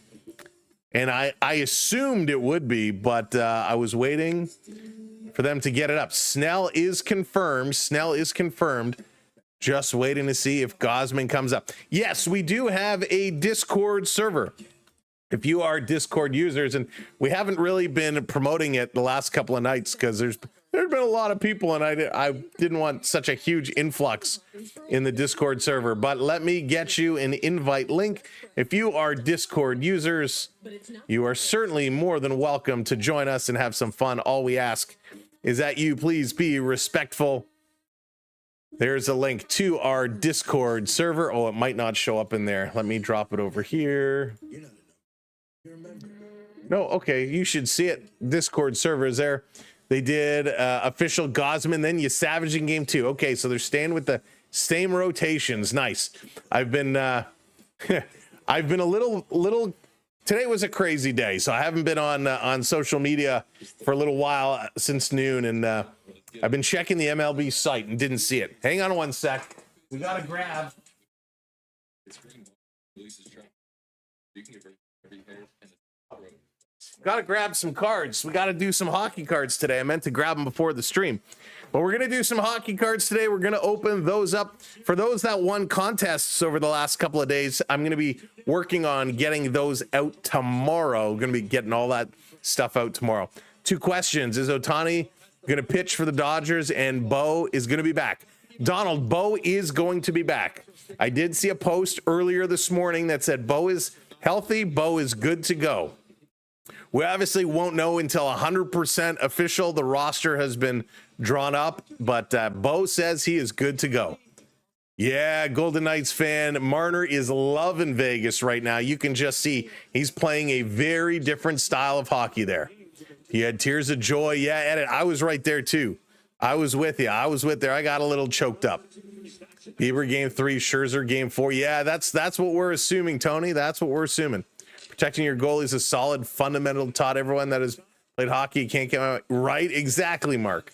B: and I assumed it would be, but I was waiting for them to get it up. Snell is confirmed. Snell is confirmed. Just waiting to see if Gosman comes up. Yes, we do have a Discord server. If you are Discord users, and we haven't really been promoting it the last couple of nights because there's been a lot of people, and I didn't want such a huge influx in the Discord server. But let me get you an invite link. If you are Discord users, you are certainly more than welcome to join us and have some fun. All we ask is that you please be respectful. There's a link to our Discord server. Oh, it might not show up in there. Let me drop it over here. No, okay, you should see it. Discord server is there. They did official Gosman, then you Savage in game 2. Okay, so they're staying with the same rotations. Nice. I've been I've been a little today was a crazy day, so I haven't been on social media for a little while since noon, and I've been checking the MLB site and didn't see it. Hang on one sec. We gotta grab. Gotta grab some cards. We gotta do some hockey cards today. I meant to grab them before the stream, but we're gonna do some hockey cards today. We're gonna open those up for those that won contests over the last couple of days. I'm gonna be working on getting those out tomorrow. Gonna be getting all that stuff out tomorrow. 2 questions. Is Ohtani gonna pitch for the Dodgers, and Bo is gonna be back? Donald, Bo is going to be back. I did see a post earlier this morning that said Bo is healthy. Bo is good to go. We obviously won't know until 100% official. The roster has been drawn up, but Bo says he is good to go. Yeah, Golden Knights fan. Marner is loving Vegas right now. You can just see he's playing a very different style of hockey there. He had tears of joy. Yeah, Edit, I was right there too. I was with you. I was with there. I got a little choked up. Bieber game 3, Scherzer game 4. Yeah, that's what we're assuming, Tony. That's what we're assuming. Protecting your goalie is a solid fundamental taught everyone that has played hockey can't get out. Right, exactly, Mark.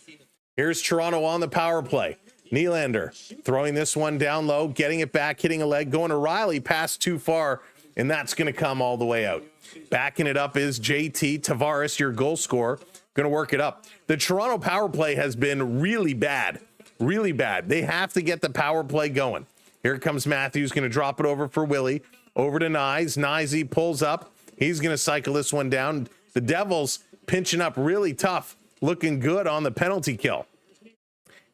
B: Here's Toronto on the power play. Nylander throwing this one down low, getting it back, hitting a leg, going to Riley, pass too far, and that's going to come all the way out. Backing it up is JT Tavares, your goal scorer, going to work it up. The Toronto power play has been really bad, really bad. They have to get the power play going. Here comes Matthews, going to drop it over for Willie. Over to Nyes. Nyes pulls up. He's going to cycle this one down. The Devils pinching up really tough, looking good on the penalty kill.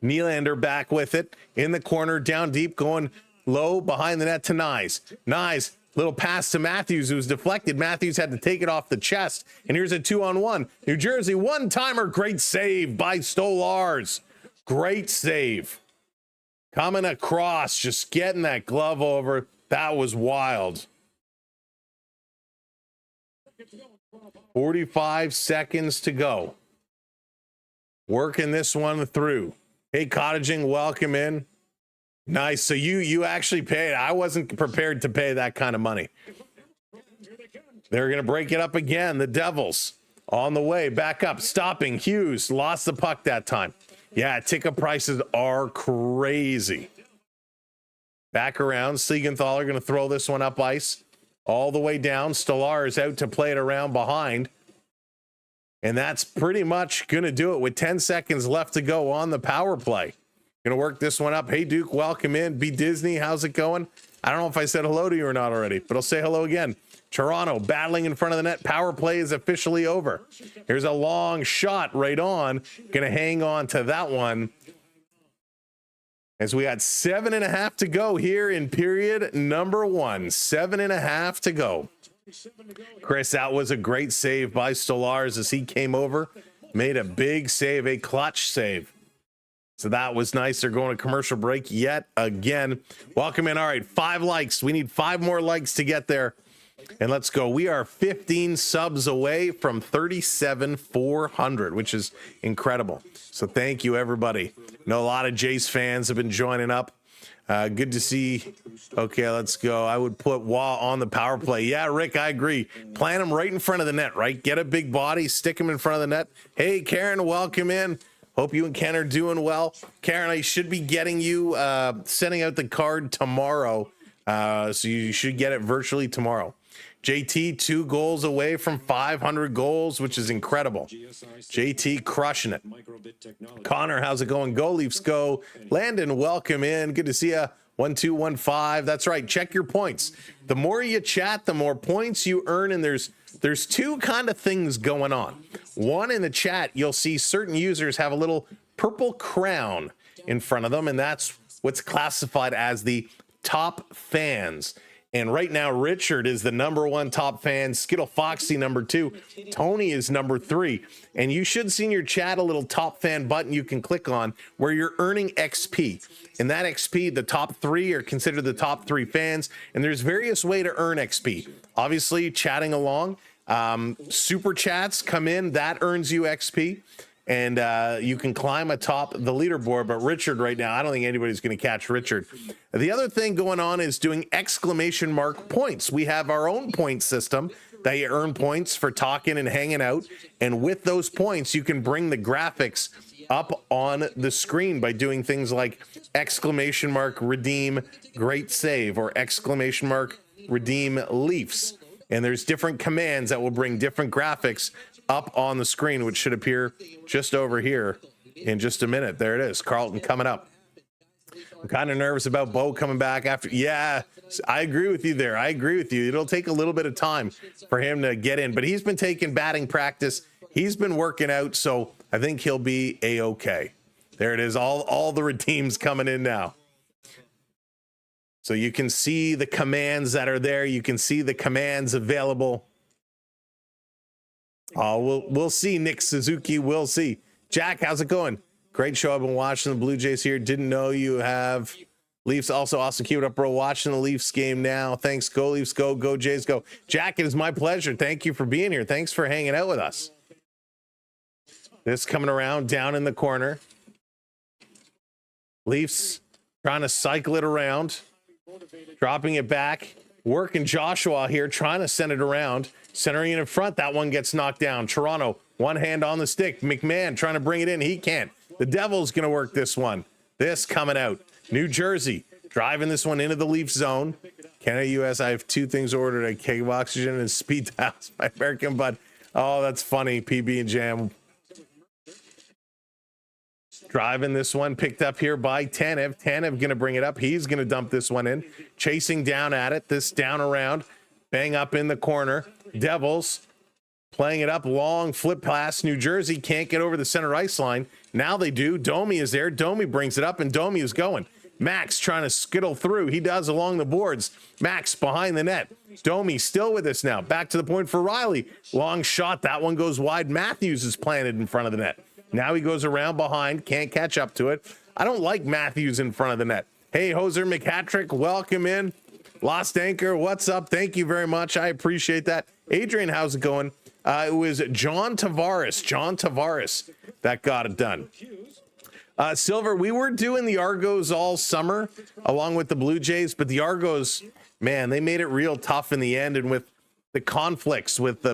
B: Nylander back with it in the corner, down deep, going low behind the net to Nyes. Nyes, little pass to Matthews, who was deflected. Matthews had to take it off the chest. And here's a 2-on-1. New Jersey one-timer. Great save by Stolars. Great save. Coming across, just getting that glove over. That was wild. 45 seconds to go. Working this one through. Hey, Cottaging, welcome in. Nice. So you actually paid. I wasn't prepared to pay that kind of money. They're going to break it up again. The Devils on the way back up, stopping. Hughes lost the puck that time. Yeah, ticket prices are crazy. Back around. Siegenthaler going to throw this one up ice. All the way down. Stolar is out to play it around behind. And that's pretty much going to do it with 10 seconds left to go on the power play. Gonna work this one up. Hey, Duke, welcome in. B Disney, how's it going? I don't know if I said hello to you or not already, but I'll say hello again. Toronto battling in front of the net. Power play is officially over. Here's a long shot right on. Gonna hang on to that one. As we got 7.5 to go here in period number 1. 7.5 to go. Chris, that was a great save by Stolarz as he came over. Made a big save, a clutch save. So that was nice. They're going to commercial break yet again. Welcome in. All right, 5 likes. We need 5 more likes to get there. And let's go. We are 15 subs away from 37,400, which is incredible. So thank you, everybody. I know a lot of Jace fans have been joining up. Good to see. Okay, let's go. I would put Wah on the power play. Yeah, Rick, I agree. Plant him right in front of the net, right? Get a big body, stick him in front of the net. Hey, Karen, welcome in. Hope you and Ken are doing well. Karen, I should be getting you, sending out the card tomorrow. So you should get it virtually tomorrow. JT, 2 goals away from 500 goals, which is incredible. JT crushing it. Connor, how's it going? Go Leafs, go. Landon, welcome in. Good to see you. 1215. That's right. Check your points. The more you chat, the more points you earn. And there's 2 kind of things going on. One, in the chat, you'll see certain users have a little purple crown in front of them, and that's what's classified as the top fans. And right now, Richard is the #1 top fan. Skittle Foxy, #2. Tony is #3. And you should see in your chat a little top fan button you can click on where you're earning XP. And that XP, the top 3 are considered the top 3 fans. And there's various ways to earn XP. Obviously, chatting along. Super chats come in. That earns you XP. And you can climb atop the leaderboard. But Richard right now, I don't think anybody's going to catch Richard. The other thing going on is doing exclamation mark points. We have our own point system that you earn points for talking and hanging out. And with those points, you can bring the graphics up on the screen by doing things like exclamation mark redeem great save or exclamation mark redeem Leafs. And there's different commands that will bring different graphics up on the screen, which should appear just over here in just a minute. There it is. Carlton coming up. I'm kind of nervous about Bo coming back after. Yeah, I agree with you there. I agree with you. It'll take a little bit of time for him to get in, but he's been taking batting practice. He's been working out, so I think he'll be A-okay. There it is. All the redeems coming in now. So you can see the commands that are there. You can see the commands available. Oh, we'll see, Nick Suzuki. We'll see. Jack, how's it going? Great show. I've been watching the Blue Jays here. Didn't know you have Leafs. Also, awesome. Keep it up, bro. Watching the Leafs game now. Thanks. Go Leafs, go. Go Jays, go. Jack, it is my pleasure. Thank you for being here. Thanks for hanging out with us. This coming around down in the corner. Leafs trying to cycle it around. Dropping it back. Working Joshua here, trying to send it around. Centering it in front. That one gets knocked down. Toronto, one hand on the stick. McMahon trying to bring it in. He can't. The Devils going to work this one. This coming out. New Jersey driving this one into the Leaf zone. Canada, US, I have 2 things ordered. A keg of oxygen and speed dials by American Bud. Oh, that's funny. PB and Jam. Driving this one, picked up here by Tanev. Tanev going to bring it up. He's going to dump this one in. Chasing down at it. This down around. Bang up in the corner. Devils playing it up. Long flip pass. New Jersey can't get over the center ice line. Now they do. Domi is there. Domi brings it up, and Domi is going. Max trying to skittle through. He does along the boards. Max behind the net. Domi still with us now. Back to the point for Riley. Long shot. That one goes wide. Matthews is planted in front of the net. Now he goes around behind. Can't catch up to it. I don't like Matthews in front of the net. Hey, Hoser McHattrick, welcome in. Lost Anchor, what's up? Thank you very much. I appreciate that. Adrian, how's it going? It was John Tavares that got it done. Silver, we were doing the Argos all summer along with the Blue Jays, but the Argos, man, they made it real tough in the end. And with the conflicts with the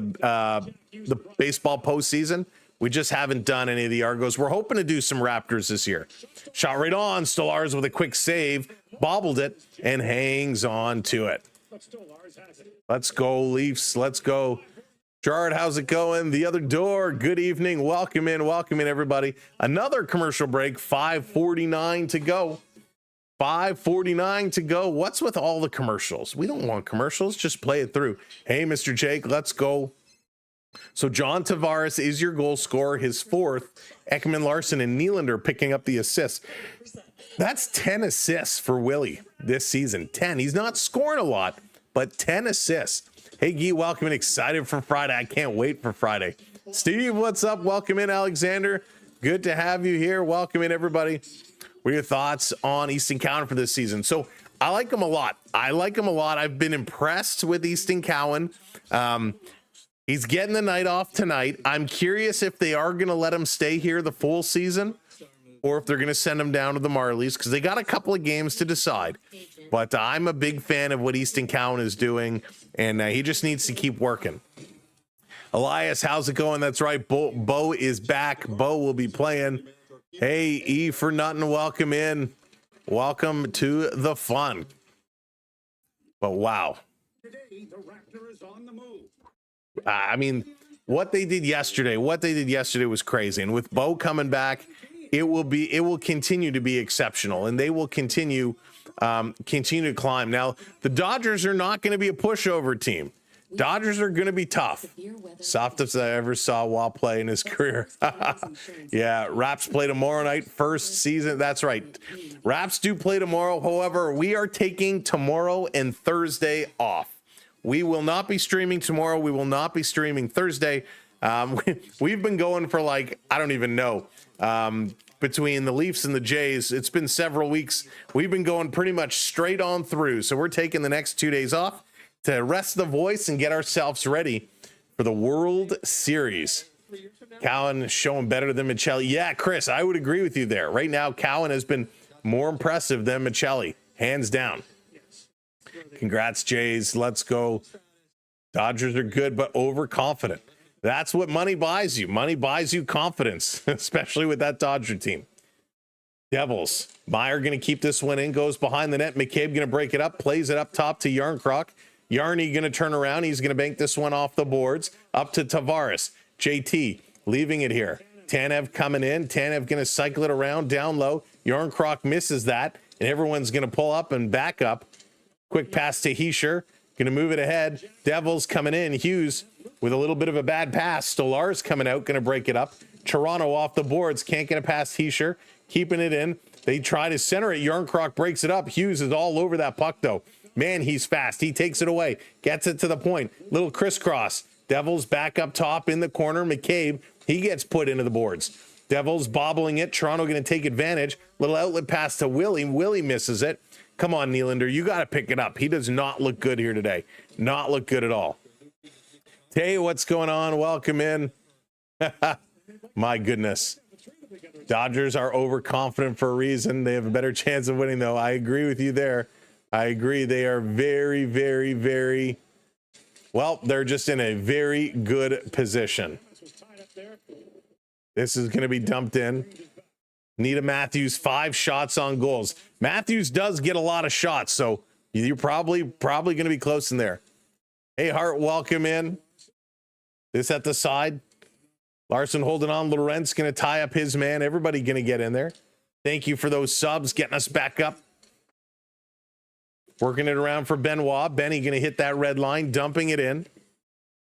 B: baseball postseason, we just haven't done any of the Argos. We're hoping to do some Raptors this year. Shot right on. Stolarz with a quick save. Bobbled it and hangs on to it. Let's go, Leafs. Let's go. Gerard, how's it going? The other door, good evening. Welcome in, everybody. Another commercial break, 5:49 to go. 5:49 to go. What's with all the commercials? We don't want commercials, just play it through. Hey, Mr. Jake, let's go. So John Tavares is your goal scorer, his fourth. Ekman Larson and Nylander picking up the assists. That's 10 assists for Willie this season. 10. He's not scoring a lot, but 10 assists. Hey, Guy, welcome in. Excited for Friday. I can't wait for Friday. Steve, what's up? Welcome in, Alexander. Good to have you here. Welcome in, everybody. What are your thoughts on Easton Cowan for this season? So I like him a lot. I've been impressed with Easton Cowan. He's getting the night off tonight. I'm curious if they are going to let him stay here the full season or if they're going to send him down to the Marlies because they got a couple of games to decide. But I'm a big fan of what Easton Cowan is doing, and he just needs to keep working. Elias, how's it going? That's right. Bo is back. Bo will be playing. Hey, E for nothing. Welcome in. Welcome to the fun. But wow.
A: Today, the Raptor is on the move.
B: I mean, what they did yesterday was crazy. And with Bo coming back, it will continue to be exceptional, and they will continue to climb. Now, the Dodgers are not going to be a pushover team. Dodgers are going to be tough. Softest I ever saw while playing his career. Yeah, Raps play tomorrow night, first season. That's right. Raps do play tomorrow. However, we are taking tomorrow and Thursday off. We will not be streaming tomorrow. We will not be streaming Thursday. We've been going for I don't even know. Between the Leafs and the Jays, it's been several weeks. We've been going pretty much straight on through. So we're taking the next 2 days off to rest the voice and get ourselves ready for the World Series. Cowan showing better than Michelli. Yeah, Chris, I would agree with you there. Right now, Cowan has been more impressive than Michelli, hands down. Congrats, Jays. Let's go. Dodgers are good, but overconfident. That's what money buys you. Money buys you confidence, especially with that Dodger team. Devils. Meyer going to keep this one in, goes behind the net. McCabe going to break it up, plays it up top to Yarncroc. Yarny going to turn around. He's going to bank this one off the boards. Up to Tavares. JT leaving it here. Tanev coming in. Tanev going to cycle it around down low. Yarncroc misses that, and everyone's going to pull up and back up. Quick pass to Heischer. Going to move it ahead. Devils coming in. Hughes with a little bit of a bad pass. Stolar's coming out. Going to break it up. Toronto off the boards. Can't get it past Heischer. Keeping it in. They try to center it. Yarncroc breaks it up. Hughes is all over that puck, though. Man, he's fast. He takes it away. Gets it to the point. Little crisscross. Devils back up top in the corner. McCabe, he gets put into the boards. Devils bobbling it. Toronto going to take advantage. Little outlet pass to Willie. Willie misses it. Come on, Nylander. You got to pick it up. He does not look good here today. Not look good at all. Hey, what's going on? Welcome in. My goodness. Dodgers are overconfident for a reason. They have a better chance of winning, though. I agree with you there. I agree. They are very, very, very, well, they're just in a very good position. This is going to be dumped in. Nita Matthews, 5 shots on goals. Matthews does get a lot of shots, so you're probably going to be close in there. Hey, Hart, welcome in. This at the side. Larson holding on. Lorentz going to tie up his man. Everybody going to get in there. Thank you for those subs, getting us back up. Working it around for Benoit. Benny going to hit that red line, dumping it in.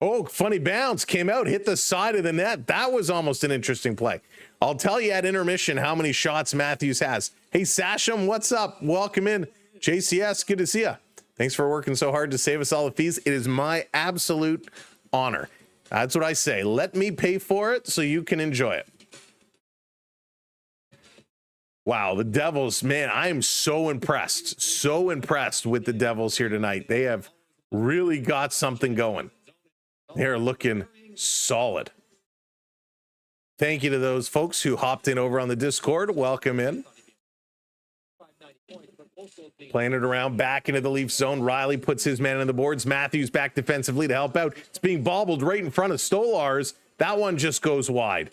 B: Oh, funny bounce. Came out, hit the side of the net. That was almost an interesting play. I'll tell you at intermission how many shots Matthews has. Hey, Sasham, what's up? Welcome in. JCS, good to see you. Thanks for working so hard to save us all the fees. It is my absolute honor. That's what I say. Let me pay for it so you can enjoy it. Wow, the Devils, man, I am so impressed with the Devils here tonight. They have really got something going. They're looking solid. Thank you to those folks who hopped in over on the Discord. Welcome in. Playing it around back into the Leaf zone. Riley puts his man on the boards. Matthews back defensively to help out. It's being bobbled right in front of Stolarz. That one just goes wide.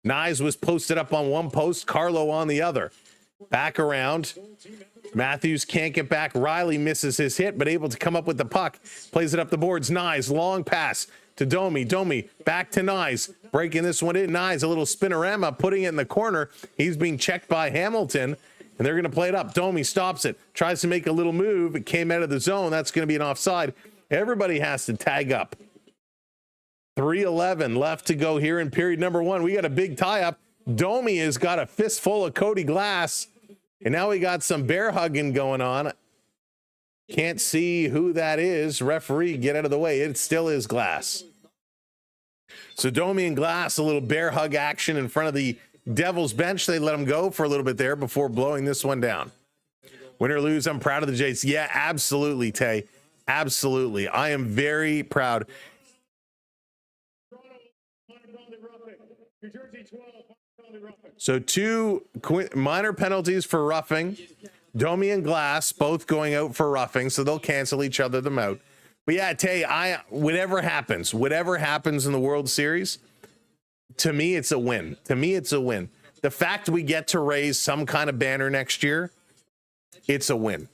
B: Nyes was posted up on one post, Carlo on the other. Back around. Matthews can't get back. Riley misses his hit, but able to come up with the puck. Plays it up the boards. Nyes, long pass. to Domi. Domi back to Nyes, breaking this one in. Nyes, a little spinorama, putting it in the corner. He's being checked by Hamilton, and they're going to play it up. Domi stops it, tries to make a little move. It came out of the zone. That's going to be an offside. Everybody has to tag up. 3:11 left to go here in period number 1. We got a big tie-up. Domi has got a fistful of Cody Glass, and now we got some bear hugging going on. Can't see who that is. Referee, get out of the way. It still is Glass. So Domi and Glass, a little bear hug action in front of the Devils bench. They let him go for a little bit there before blowing this one down. Win or lose, I'm proud of the Jays. Yeah, absolutely, Tay. Absolutely. I am very proud. So 2 minor penalties for roughing. Domi and Glass both going out for roughing, so they'll cancel each other them out. But yeah, Tay, whatever happens in the World Series, to me, it's a win. To me, it's a win. The fact we get to raise some kind of banner next year, it's a win.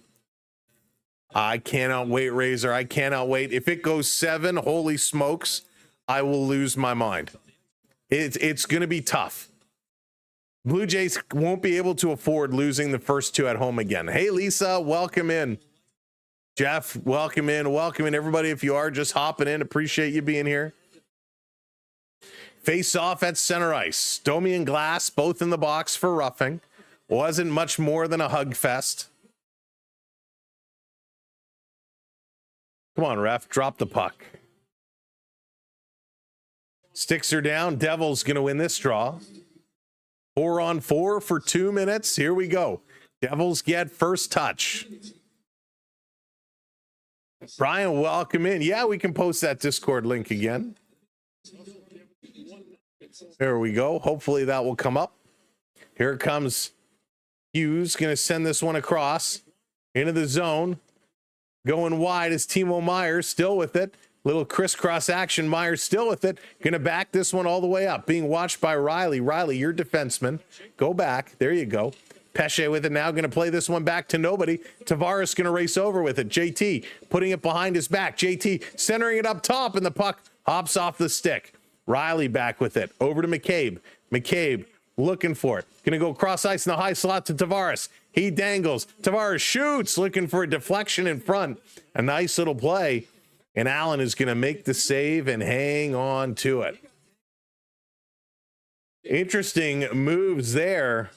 B: I cannot wait, Razor. I cannot wait. If it goes 7, holy smokes, I will lose my mind. It's going to be tough. Blue Jays won't be able to afford losing the first 2 at home again. Hey, Lisa, welcome in. Jeff, welcome in. Welcome in, everybody. If you are just hopping in, appreciate you being here. Face off at center ice. Domi and Glass both in the box for roughing. Wasn't much more than a hug fest. Come on, ref. Drop the puck. Sticks her down. Devils going to win this draw. 4-on-4 for 2 minutes. Here we go. Devils get first touch. Brian, welcome in. Yeah, we can post that Discord link again. There we go. Hopefully that will come up. Here comes Hughes. Going to send this one across into the zone. Going wide is Timo Myers, still with it. Little crisscross action. Myers still with it. Going to back this one all the way up. Being watched by Riley. Riley, your defenseman. Go back. There you go. Pesce with it now. Going to play this one back to nobody. Tavares going to race over with it. JT putting it behind his back. JT centering it up top, and the puck hops off the stick. Riley back with it. Over to McCabe. McCabe looking for it. Going to go cross ice in the high slot to Tavares. He dangles. Tavares shoots, looking for a deflection in front. A nice little play. And Allen is going to make the save and hang on to it. Interesting moves there.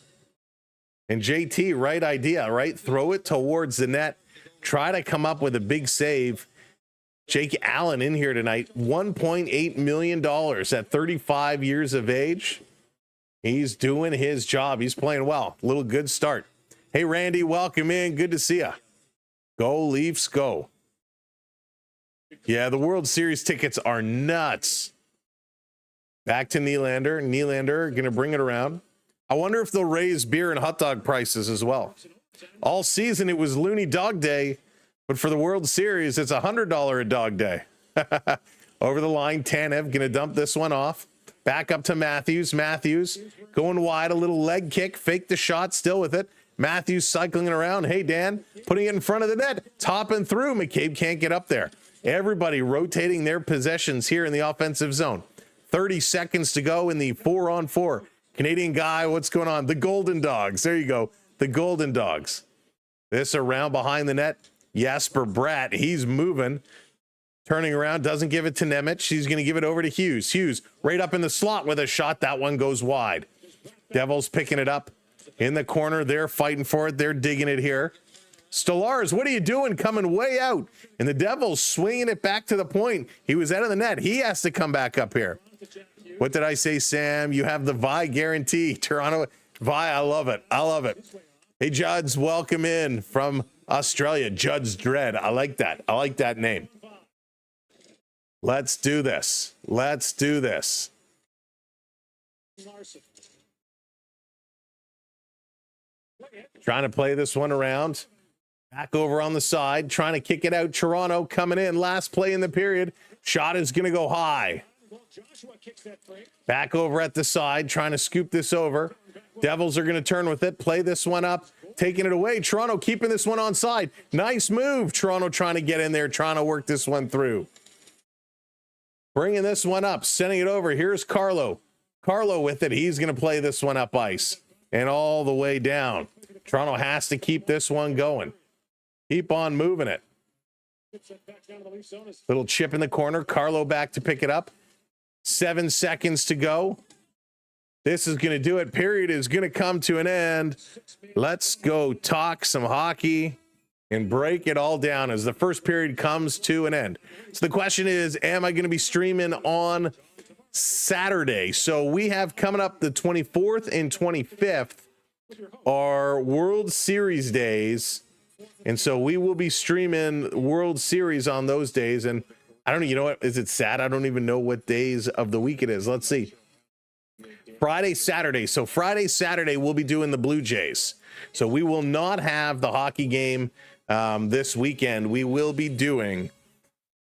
B: And JT, right idea, right? Throw it towards the net. Try to come up with a big save. Jake Allen in here tonight. $1.8 million at 35 years of age. He's doing his job. He's playing well. Little good start. Hey, Randy, welcome in. Good to see you. Go Leafs, go. Yeah, the World Series tickets are nuts. Back to Nylander. Nylander going to bring it around. I wonder if they'll raise beer and hot dog prices as well. All season, it was Looney Dog Day, but for the World Series, it's $100 a dog day. Over the line, Tanev going to dump this one off. Back up to Matthews. Matthews going wide, a little leg kick, fake the shot, still with it. Matthews cycling it around. Hey, Dan, putting it in front of the net, topping through. McCabe can't get up there. Everybody rotating their possessions here in the offensive zone. 30 seconds to go in the 4-on-4. Canadian guy, what's going on? The Golden Dogs. There you go. The Golden Dogs. This around behind the net. Jesper Bratt, he's moving. Turning around, doesn't give it to Nemec. She's going to give it over to Hughes. Hughes right up in the slot with a shot. That one goes wide. Devils picking it up in the corner. They're fighting for it. They're digging it here. Stolarz, what are you doing coming way out? And the Devils swinging it back to the point. He was out of the net. He has to come back up here. What did I say, Sam? You have the Vi guarantee. Toronto, Vi, I love it. I love it. Hey, Juds, welcome in from Australia. Juds Dread. I like that. I like that name. Let's do this. Let's do this. Trying to play this one around. Back over on the side, trying to kick it out. Toronto coming in. Last play in the period. Shot is going to go high. Back over at the side, trying to scoop this over. Devils are going to turn with it. Play this one up. Taking it away. Toronto keeping this one on side. Nice move. Toronto trying to get in there, trying to work this one through. Bringing this one up, sending it over. Here's Carlo. Carlo with it. He's going to play this one up ice and all the way down. Toronto has to keep this one going. Keep on moving it. Little chip in the corner. Carlo back to pick it up. 7 seconds to go. This is going to do it. Period is going to come to an end. Let's go talk some hockey and break it all down as the first period comes to an end. So the question is, am I going to be streaming on Saturday? So we have coming up the 24th and 25th are World Series days. And so we will be streaming World Series on those days. And I don't know, you know what? Is it sad? I don't even know what days of the week it is. Let's see. Friday, Saturday. So Friday, Saturday, we'll be doing the Blue Jays. So we will not have the hockey game this weekend. We will be doing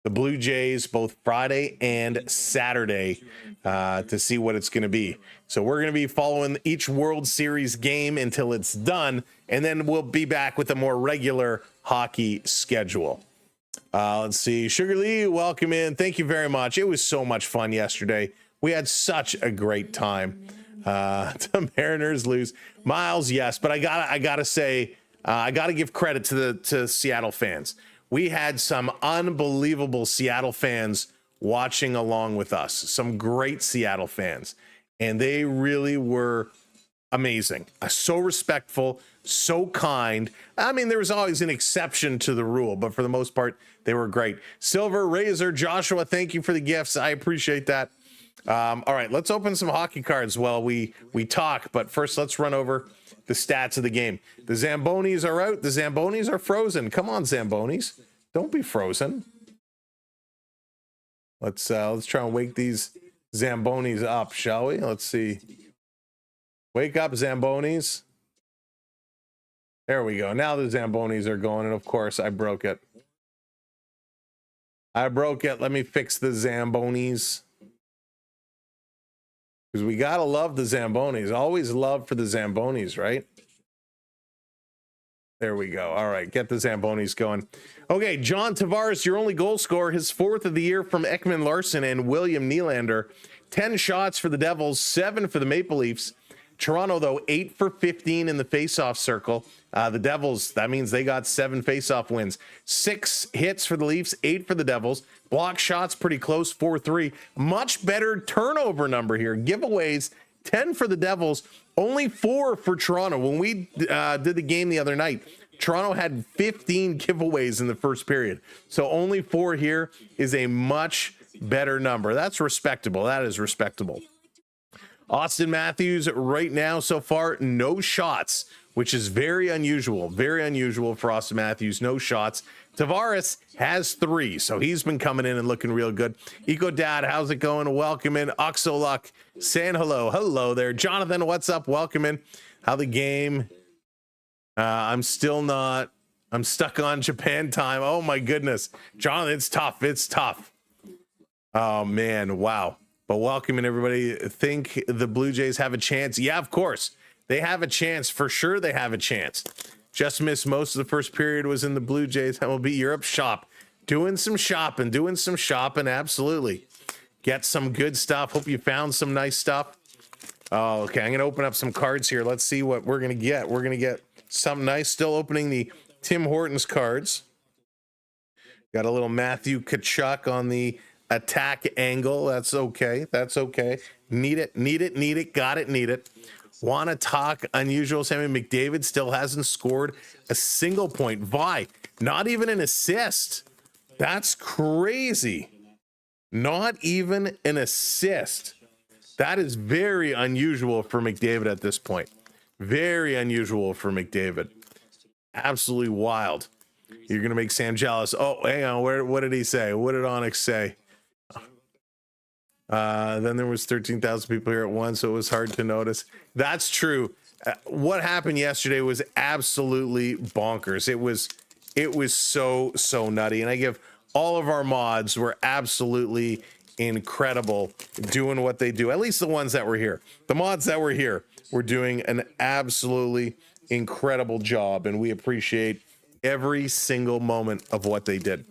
B: the Blue Jays both Friday and Saturday to see what it's going to be. So we're going to be following each World Series game until it's done, and then we'll be back with a more regular hockey schedule. Let's see. Sugar Lee, welcome in. Thank you very much. It was so much fun yesterday. We had such a great time. The Mariners lose. Miles, yes, but I gotta say, I gotta give credit to Seattle fans. We had some unbelievable Seattle fans watching along with us. Some great Seattle fans, and they really were amazing. So respectful, so kind. I mean, there was always an exception to the rule, but for the most part, they were great. Silver Razor, Joshua, thank you for the gifts. I appreciate that. All right, let's open some hockey cards while we talk. But first, let's run over the stats of the game. The Zambonis are out. The Zambonis are frozen. Come on, Zambonis. Don't be frozen. Let's try and wake these Zambonis up, shall we? Let's see. Wake up, Zambonis. There we go. Now the Zambonis are going, and of course, I broke it. Let me fix the Zambonis. Because we got to love the Zambonis. Always love for the Zambonis, right? There we go. All right, get the Zambonis going. Okay, John Tavares, your only goal scorer, his 4th of the year from Ekman Larson and William Nylander. 10 shots for the Devils, 7 for the Maple Leafs. Toronto, though, 8 for 15 in the faceoff circle. The Devils, that means they got 7 faceoff wins. 6 hits for the Leafs, 8 for the Devils. Block shots pretty close, 4-3. Much better turnover number here. Giveaways, 10 for the Devils, only 4 for Toronto. When we did the game the other night, Toronto had 15 giveaways in the first period. So only 4 here is a much better number. That's respectable. That is respectable. Austin Matthews right now so far, no shots, which is very unusual for Austin Matthews. No shots. Tavares has 3, so he's been coming in and looking real good. Eco Dad, how's it going? Welcome in. Oxoluck saying hello. Hello there. Jonathan, what's up? Welcome in. How the game? I'm stuck on Japan time. Oh my goodness. Jonathan, it's tough. It's tough. Oh man, wow. But welcome in, everybody. Think the Blue Jays have a chance? Yeah, of course. They have a chance. For sure they have a chance. Just missed most of the first period was in the Blue Jays MLB Europe shop. Doing some shopping. Absolutely. Get some good stuff. Hope you found some nice stuff. Oh, okay. I'm going to open up some cards here. Let's see what we're going to get. We're going to get something nice. Still opening the Tim Hortons cards. Got a little Matthew Tkachuk on the attack angle. That's okay. Need it. Got it. Need it. Want to talk unusual? Sammy McDavid still hasn't scored a single point. Why? Not even an assist. That's crazy. Not even an assist. That is very unusual for McDavid at this point. Very unusual for McDavid. Absolutely wild. You're going to make Sam jealous. Oh, hang on. What did he say? What did Onyx say? Then there was 13,000 people here at once, so it was hard to notice. That's true. What happened yesterday was absolutely bonkers. It was so nutty, and I give all of our mods were absolutely incredible doing what they do. At least the ones that were here. The mods that were here were doing an absolutely incredible job, and we appreciate every single moment of what they did.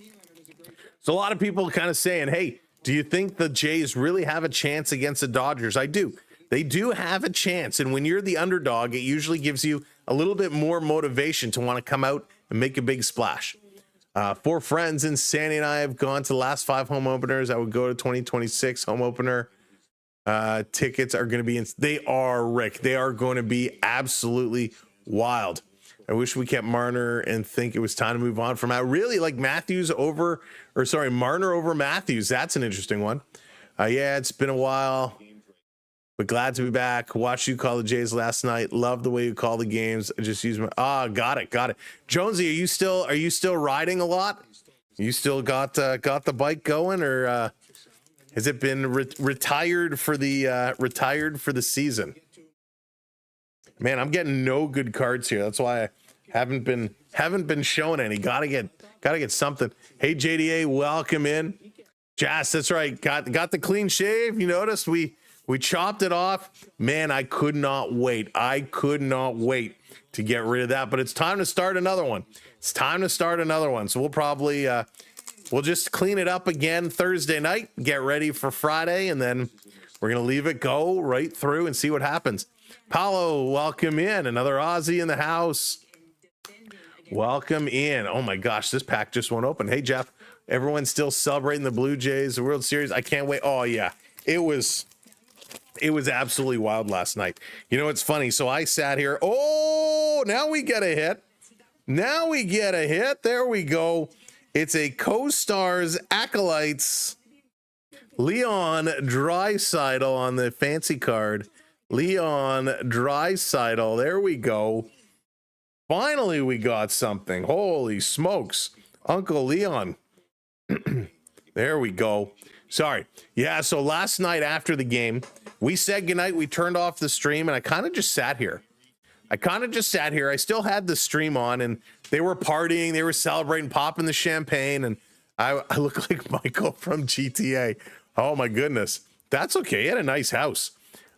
B: So a lot of people kind of saying, hey, Do you think the Jays really have a chance against the Dodgers? I do. They do have a chance. And when you're the underdog, it usually gives you a little bit more motivation to want to come out and make a big splash. 4 friends and Sandy and I have gone to the last 5 home openers. I would go to 2026 home opener. Tickets are going to be they are, Rick. They are going to be absolutely wild. I wish we kept Marner and think it was time to move on from out. Really, like Marner over Matthews. That's an interesting one. Yeah, it's been a while, but glad to be back. Watched you call the Jays last night. Love the way you call the games. I just use my got it. Jonesy, are you still riding a lot? You still got the bike going, or has it been retired for the season? Man, I'm getting no good cards here. That's why I haven't been showing any. Gotta get something. Hey JDA, welcome in. Jazz, that's right. Got the clean shave. You noticed we chopped it off. Man, I could not wait to get rid of that. But it's time to start another one. So we'll probably we'll just clean it up again Thursday night. Get ready for Friday, and then we're gonna leave it go right through and see what happens. Paulo, welcome in. Another Aussie in the house. Welcome in. Oh my gosh, this pack just went open. Hey Jeff, everyone's still celebrating the Blue Jays, the World Series. I can't wait. Oh yeah, it was absolutely wild last night. You know, it's funny. So I sat here. Oh, now we get a hit. There we go. It's a Co-Stars Acolytes Leon Draisaitl on the fancy card. Leon Draisaitl. There we go. Finally, we got something. Holy smokes. Uncle Leon. There we go. Sorry. Yeah, so last night after the game, we said goodnight. We turned off the stream, and I kind of just sat here. I still had the stream on, and they were partying. They were celebrating, popping the champagne, and I look like Michael from GTA. Oh, my goodness. That's okay. He had a nice house.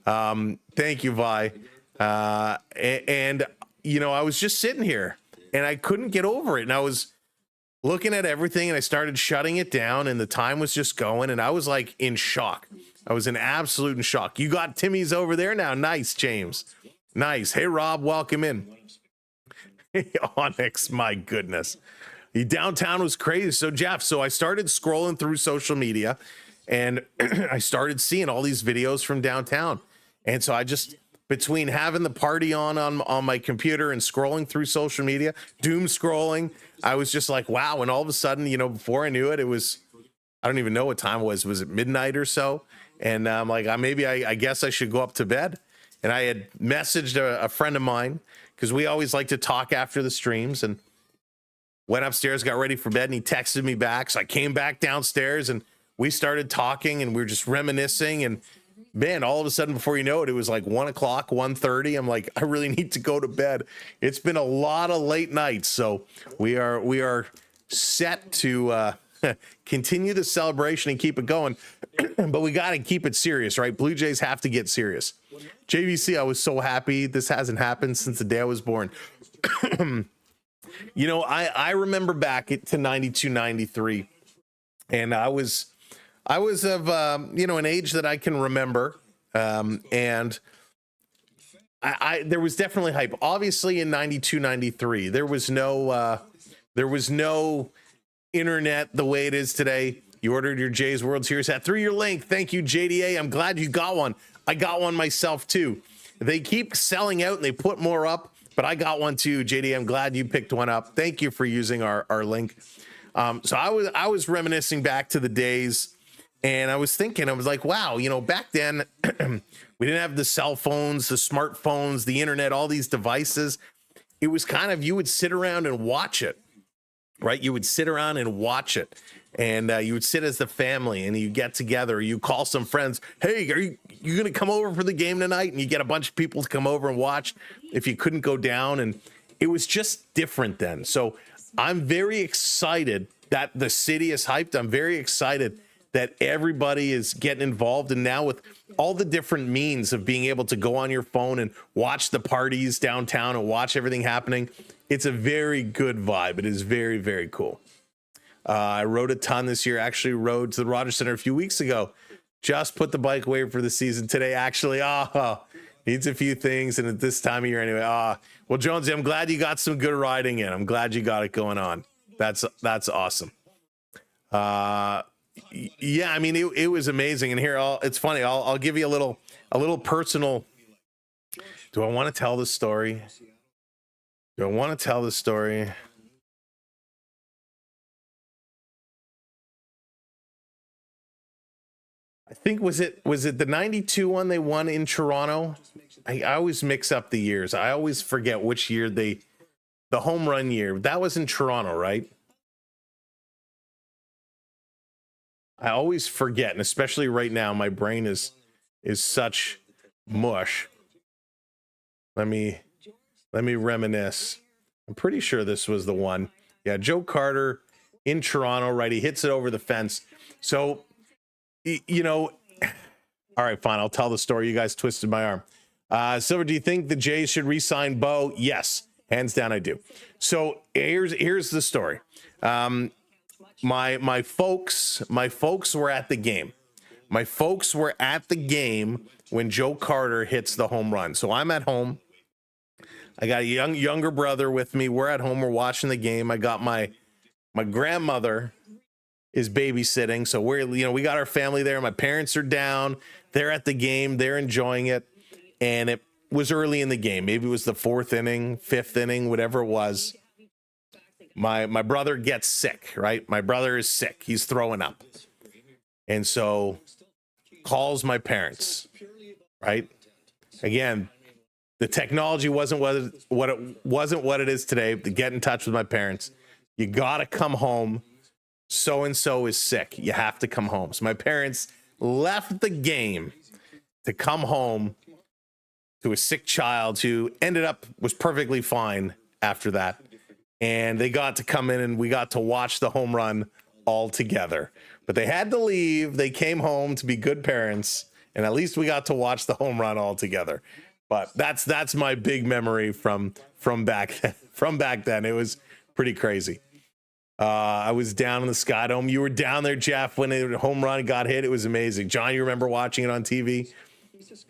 B: Thank you, Vi. And you know, I was just sitting here and I couldn't get over it. And I was looking at everything and I started shutting it down, and the time was just going, and I was like in shock. I was in absolute shock. You got Timmy's over there now. Nice, James. Nice. Hey, Rob, welcome in. Onyx, my goodness. The downtown was crazy. So Jeff, I started scrolling through social media, and I started seeing all these videos from downtown. And so I just, between having the party on my computer and scrolling through social media, doom scrolling, I was just like, wow. And all of a sudden, you know, before I knew it, it was, I don't even know what time it was. Was it midnight or so? And I'm like, I guess I should go up to bed. And I had messaged a friend of mine, because we always like to talk after the streams, and went upstairs, got ready for bed, and he texted me back. So I came back downstairs and we started talking, and we were just reminiscing, and man, all of a sudden, before you know it, it was like 1 o'clock, 1:30. I'm like, I really need to go to bed. It's been a lot of late nights. So we are set to continue the celebration and keep it going. But we got to keep it serious, right? Blue Jays have to get serious. JVC, I was so happy. This hasn't happened since the day I was born. You know, I remember back to 92, 93, and I was of, you know, an age that I can remember. And there was definitely hype. Obviously in 92, 93, there was no internet the way it is today. You ordered your Jays World Series hat through your link. Thank you, JDA. I'm glad you got one. I got one myself too. They keep selling out and they put more up, but I got one too, JDA. I'm glad you picked one up. Thank you for using our link. So I was reminiscing back to the days, and I was thinking, I was like, wow, you know, back then we didn't have the cell phones, the smartphones, the internet, all these devices. It was kind of, you would sit around and watch it, right? You would sit around and watch it, and you would sit as the family, and you get together, you call some friends. Hey, are you going to come over for the game tonight? And you get a bunch of people to come over and watch if you couldn't go down. And it was just different then. So I'm very excited that the city is hyped. I'm very excited that everybody is getting involved. And now with all the different means of being able to go on your phone and watch the parties downtown and watch everything happening, it's a very good vibe. It is very, very cool. I rode a ton this year. Actually rode to the Rogers Center a few weeks ago. Just put the bike away for the season today. Actually, needs a few things, and at this time of year anyway. Well, Jonesy, I'm glad you got some good riding in. I'm glad you got it going on. That's awesome. Yeah, I mean, it was amazing. And here, it's funny. I'll give you a little personal. Do I want to tell the story? Do I want to tell the story? I think was it the 92 one they won in Toronto? I always mix up the years. I always forget which year the home run year. That was in Toronto, right? I always forget, and especially right now, my brain is such mush. Let me reminisce. I'm pretty sure this was the one. Yeah, Joe Carter in Toronto, right? He hits it over the fence. So, you know, all right, fine. I'll tell the story. You guys twisted my arm. Silver, do you think the Jays should re-sign Bo? Yes, hands down, I do. So here's the story. My folks were at the game. My folks were at the game when Joe Carter hits the home run. So I'm at home. I got a younger brother with me. We're at home. We're watching the game. I got my grandmother is babysitting. So we got our family there. My parents are down. They're at the game. They're enjoying it. And it was early in the game. Maybe it was the 4th inning, 5th inning, whatever it was. My brother gets sick, right? My brother is sick. He's throwing up. And so calls my parents, right? Again, the technology wasn't what it is today to get in touch with my parents. You got to come home. So-and-so is sick. You have to come home. So my parents left the game to come home to a sick child who was perfectly fine after that. And they got to come in and we got to watch the home run all together. But they had to leave. They came home to be good parents. And at least we got to watch the home run all together. But that's my big memory from back then. It was pretty crazy. I was down in the Skydome. You were down there, Jeff, when the home run got hit. It was amazing. John, you remember watching it on TV?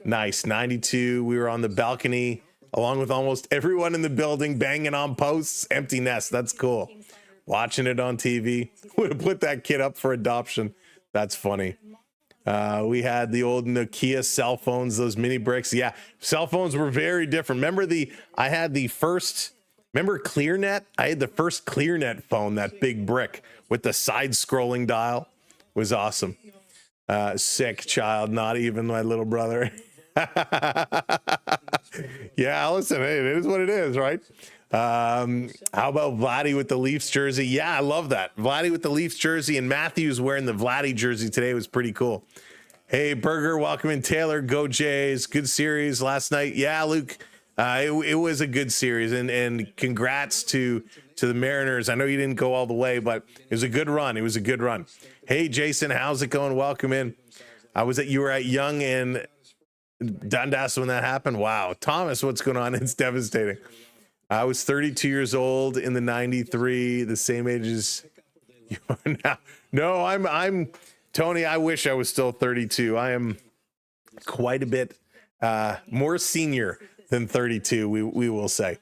B: Nice. 92. We were on the balcony along with almost everyone in the building, banging on posts, empty nest. That's cool. Watching it on TV. Would have put that kid up for adoption. That's funny. We had the old Nokia cell phones, those mini bricks. Yeah, cell phones were very different. Remember ClearNet? I had the first ClearNet phone, that big brick with the side-scrolling dial. It was awesome. Sick child, not even my little brother. Yeah, listen, it is what it is, right? How about Vladdy with the Leafs jersey? Yeah, I love that. Vladdy with the Leafs jersey, and Matthews wearing the Vladdy jersey today was pretty cool. Hey, Burger, welcome in. Taylor, go Jays. Good series last night. Yeah, Luke, it was a good series, and congrats to the Mariners. I know you didn't go all the way, but it was a good run. Hey, Jason, how's it going? Welcome in. You were at Young and Dundas when that happened. Wow. Thomas, what's going on? It's devastating. I was 32 years old in the 93, the same age as you are now. No, I'm Tony. I wish I was still 32. I am quite a bit more senior than 32. We will say.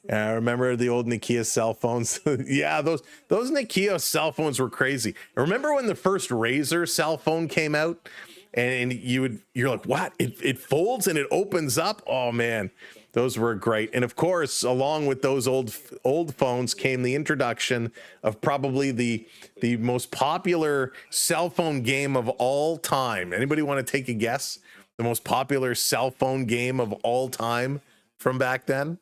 B: Remember the old Nokia cell phones? Yeah, those Nokia cell phones were crazy. Remember when the first Razr cell phone came out, and you're like, what? It folds and it opens up. Oh man, those were great. And of course, along with those old phones came the introduction of probably the most popular cell phone game of all time. Anybody want to take a guess? The most popular cell phone game of all time from back then?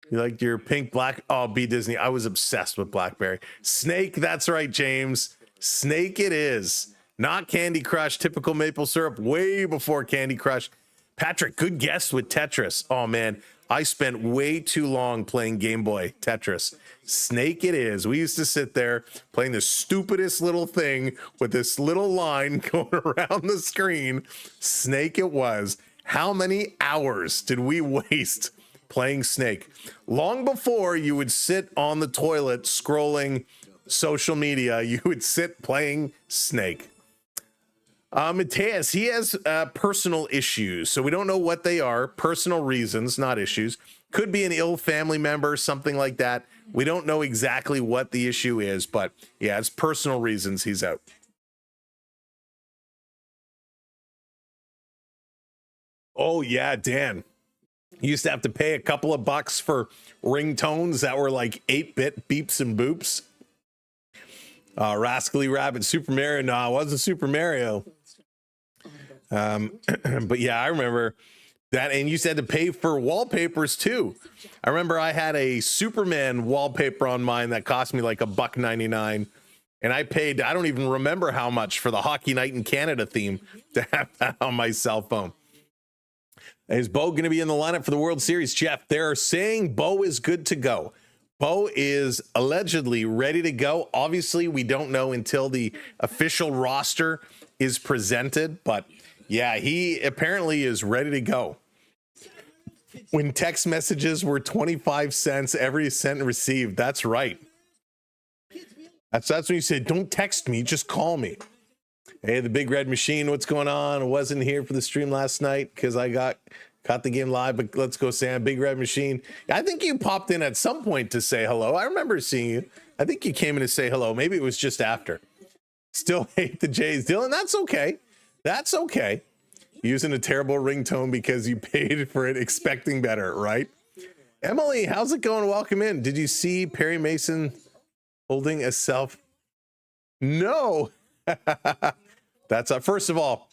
B: You liked your pink black? Oh, B Disney. I was obsessed with BlackBerry. Snake, that's right, James. Snake it is. Not Candy Crush, typical maple syrup, way before Candy Crush. Patrick, good guess with Tetris. Oh, man, I spent way too long playing Game Boy Tetris. Snake it is. We used to sit there playing the stupidest little thing with this little line going around the screen. Snake it was. How many hours did we waste playing Snake. Long before you would sit on the toilet scrolling social media, you would sit playing Snake. Mateus, he has personal issues, so we don't know what they are. Personal reasons, not issues. Could be an ill family member, something like that. We don't know exactly what the issue is, but yeah, it's personal reasons he's out. Oh, yeah, Dan. You used to have to pay a couple of bucks for ringtones that were like 8-bit beeps and boops. Rascally Rabbit, Super Mario. No, it wasn't Super Mario. But yeah, I remember that. And you used to have to pay for wallpapers too. I remember I had a Superman wallpaper on mine that cost me like $1.99. And I paid, I don't even remember how much for the Hockey Night in Canada theme to have that on my cell phone. Is Bo going to be in the lineup for the World Series? Jeff, they're saying Bo is good to go. Bo is allegedly ready to go. Obviously, we don't know until the official roster is presented. But yeah, he apparently is ready to go. When text messages were 25 cents every cent received. That's right. That's when you said, don't text me, just call me. Hey, the Big Red Machine, what's going on? I wasn't here for the stream last night because I caught the game live, but let's go, Sam. Big Red Machine. I think you popped in at some point to say hello. I remember seeing you. I think you came in to say hello. Maybe it was just after. Still hate the Jays, Dylan. That's okay. That's okay. Using a terrible ringtone because you paid for it expecting better, right? Emily, how's it going? Welcome in. Did you see Perry Mason holding a self? No. That's first of all,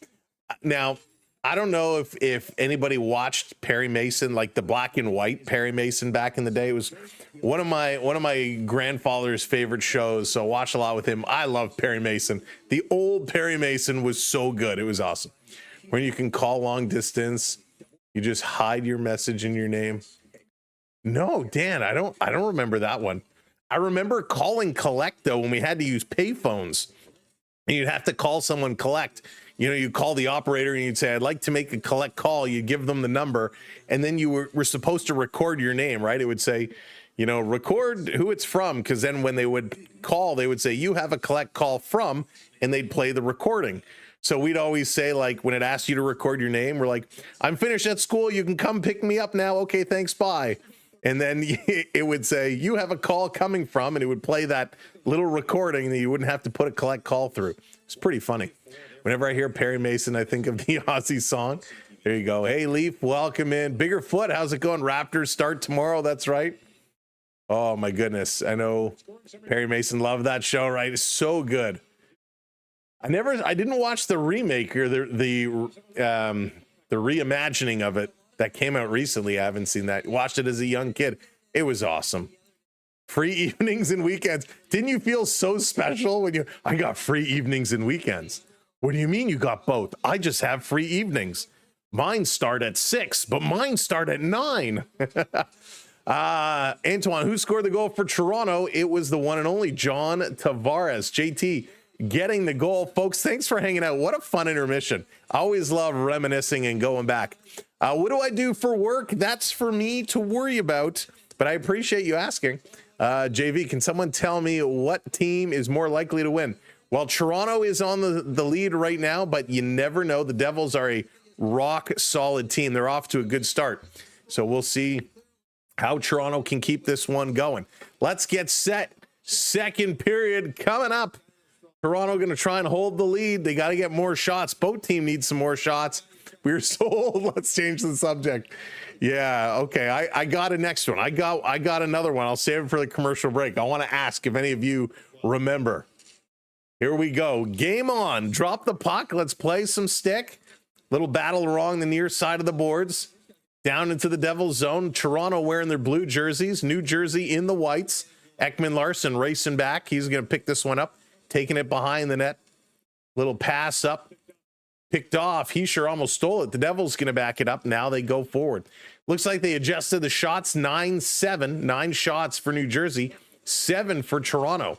B: now I don't know if anybody watched Perry Mason, like the black and white Perry Mason back in the day. It was one of my grandfather's favorite shows, so I watched a lot with him. I love Perry Mason. The old Perry Mason was so good. It was awesome. When you can call long distance, you just hide your message in your name. No, Dan, I don't remember that one. I remember calling collect though when we had to use payphones. And you'd have to call someone collect. You know, you call the operator and you'd say, I'd like to make a collect call. You give them the number, and then you were supposed to record your name, right? It would say, you know, record who it's from, because then when they would call, they would say, you have a collect call from, and they'd play the recording. So we'd always say, like, when it asked you to record your name, we're like, I'm finished at school. You can come pick me up now. Okay, thanks, bye. And then it would say, you have a call coming from, and it would play that little recording that you wouldn't have to put a collect call through. It's pretty funny. Whenever I hear Perry Mason, I think of the Aussie song. There you go. Hey, Leaf, welcome in. Bigger Foot, how's it going? Raptors start tomorrow. That's right. Oh, my goodness. I know Perry Mason loved that show, right? It's so good. I didn't watch the remake or the reimagining of it that came out recently. I haven't seen that. Watched it as a young kid. It was awesome. Free evenings and weekends. Didn't you feel so special when I got free evenings and weekends? What do you mean you got both? I just have free evenings. Mine start at 6, but mine start at 9. Antoine, who scored the goal for Toronto? It was the one and only John Tavares. JT getting the goal. Folks, thanks for hanging out. What a fun intermission. I always love reminiscing and going back. What do I do for work? That's for me to worry about, but I appreciate you asking. JV, can someone tell me what team is more likely to win? Well, Toronto is on the lead right now, but you never know. The Devils are a rock-solid team. They're off to a good start. So we'll see how Toronto can keep this one going. Let's get set. Second period coming up. Toronto going to try and hold the lead. They got to get more shots. Both team needs some more shots. We're sold. Let's change the subject. Yeah, okay. I got a next one. I got another one. I'll save it for the commercial break. I want to ask if any of you remember. Here we go. Game on. Drop the puck. Let's play some stick. Little battle along the near side of the boards. Down into the Devils zone. Toronto wearing their blue jerseys. New Jersey in the whites. Ekman Larson racing back. He's going to pick this one up. Taking it behind the net. Little pass up. Picked off. He sure almost stole it. The Devils going to back it up. Now they go forward. Looks like they adjusted the shots. 9-7. 9 shots for New Jersey. 7 for Toronto.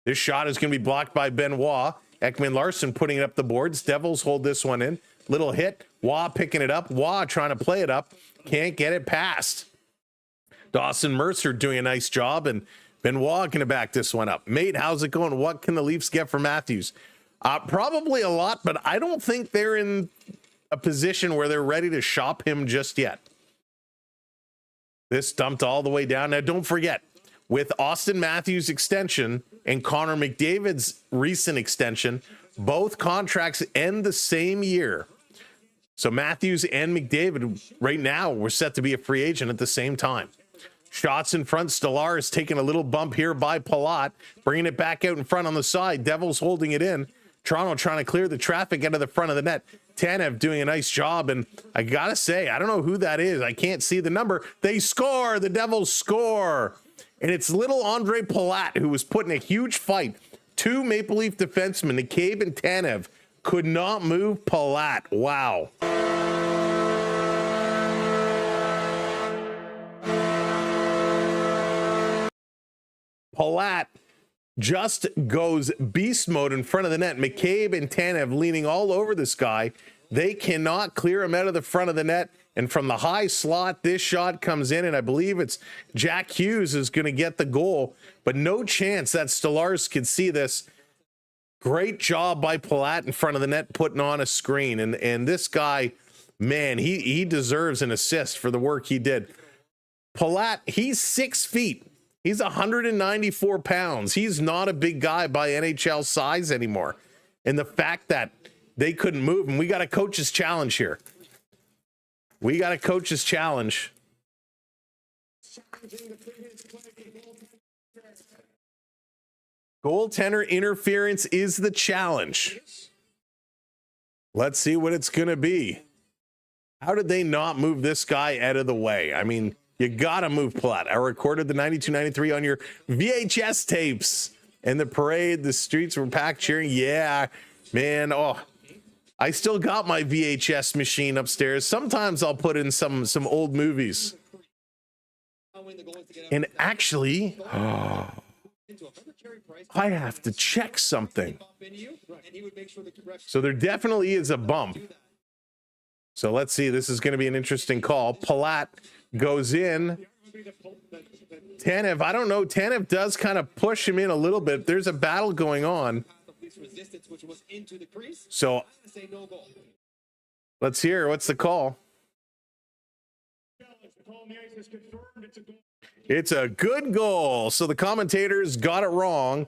B: This shot is going to be blocked by Benoit. Ekman Larson putting it up the boards. Devils hold this one in. Little hit. Waugh picking it up. Waugh trying to play it up. Can't get it past. Dawson Mercer doing a nice job, and Benoit going to back this one up. Mate, how's it going? What can the Leafs get for Matthews? Probably a lot, but I don't think they're in a position where they're ready to shop him just yet. This dumped all the way down. Now, don't forget, with Austin Matthews' extension and Connor McDavid's recent extension, both contracts end the same year. So Matthews and McDavid right now were set to be a free agent at the same time. Shots in front. Tavares taking a little bump here by Palat, bringing it back out in front on the side. Devils holding it in. Toronto trying to clear the traffic out of the front of the net. Tanev doing a nice job, and I gotta say, I don't know who that is. I can't see the number. They score. The Devils score. And it's little Andre Palat, who was put in a huge fight. Two Maple Leaf defensemen, McCabe and Tanev, could not move Palat. Wow. Palat just goes beast mode in front of the net. McCabe and Tanev leaning all over this guy. They cannot clear him out of the front of the net. And from the high slot, this shot comes in, and I believe it's Jack Hughes is going to get the goal. But no chance that Stolarz could see this. Great job by Palat in front of the net, putting on a screen. And this guy, man, he deserves an assist for the work he did. Palat, he's 6 feet. He's 194 pounds. He's not a big guy by NHL size anymore. And the fact that they couldn't move him, we got a coach's challenge here. We got a coach's challenge. Goaltender interference is the challenge. Let's see what it's going to be. How did they not move this guy out of the way? I mean, you got to move Palat. I recorded the 92-93 on your VHS tapes. And the parade, the streets were packed cheering. Yeah, man. Oh, I still got my VHS machine upstairs. Sometimes I'll put in some old movies. And actually, I have to check something. So there definitely is a bump. So let's see. This is going to be an interesting call. Palat goes in. Tanev, I don't know. Tanev does kind of push him in a little bit. There's a battle going on. So let's hear. What's the call? It's a good goal. So the commentators got it wrong.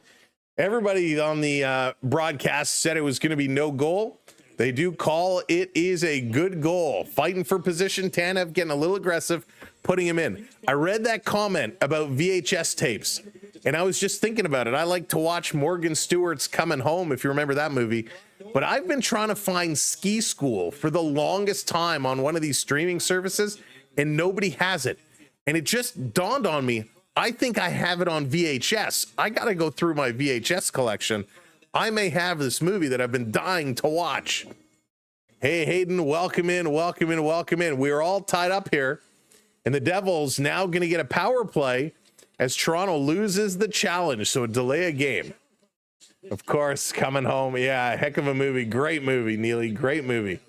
B: Everybody on the broadcast said it was going to be no goal. They do call it is a good goal. Fighting for position. Tanev getting a little aggressive, putting him in. I read that comment about VHS tapes, and I was just thinking about it. I like to watch Morgan Stewart's Coming Home, if you remember that movie. But I've been trying to find Ski School for the longest time on one of these streaming services, and nobody has it. And it just dawned on me, I think I have it on VHS. I got to go through my VHS collection. I may have this movie that I've been dying to watch. Hey, Hayden, welcome in, welcome in, welcome in. We're all tied up here, and the Devils now going to get a power play as Toronto loses the challenge, so a delay a game. Of course, Coming Home. Yeah, heck of a movie. Great movie, Neely. Great movie.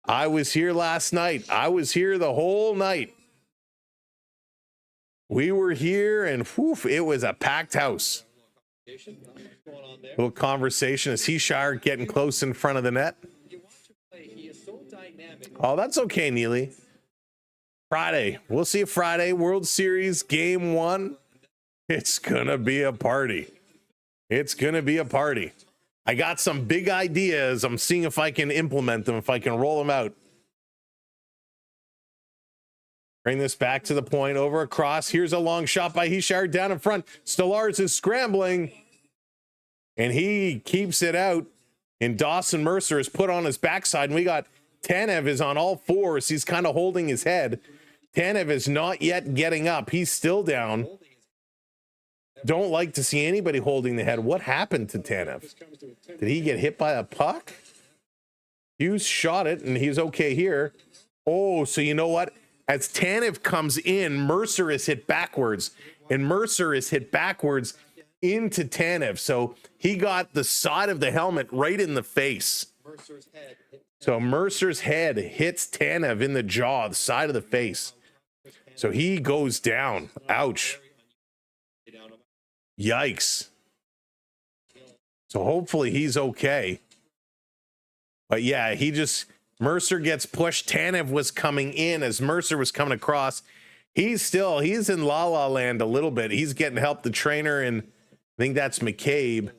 B: I was here last night. I was here the whole night. We were here, and whew, it was a packed house. Little conversation as Heeshire getting close in front of the net. Oh, that's okay, Neely. Friday. We'll see you Friday. World Series Game 1. It's going to be a party. It's going to be a party. I got some big ideas. I'm seeing if I can implement them, if I can roll them out. Bring this back to the point, over across. Here's a long shot by Heeshire down in front. Stolarz is scrambling, and he keeps it out. And Dawson Mercer is put on his backside, and we got Tanev is on all fours. He's kind of holding his head. Tanev is not yet getting up. He's still down. Don't like to see anybody holding the head. What happened to Tanev? Did he get hit by a puck? Hughes shot it, and he's okay here. Oh, so you know what? As Tanev comes in, Mercer is hit backwards, and Mercer is hit backwards into Tanev. So he got the side of the helmet right in the face. So Mercer's head hits Tanev in the jaw, the side of the face. So he goes down. Ouch. Yikes. So hopefully he's okay. But yeah, Mercer gets pushed. Tanev was coming in as Mercer was coming across. He's in la-la land a little bit. He's getting help. The trainer, and I think that's McCabe,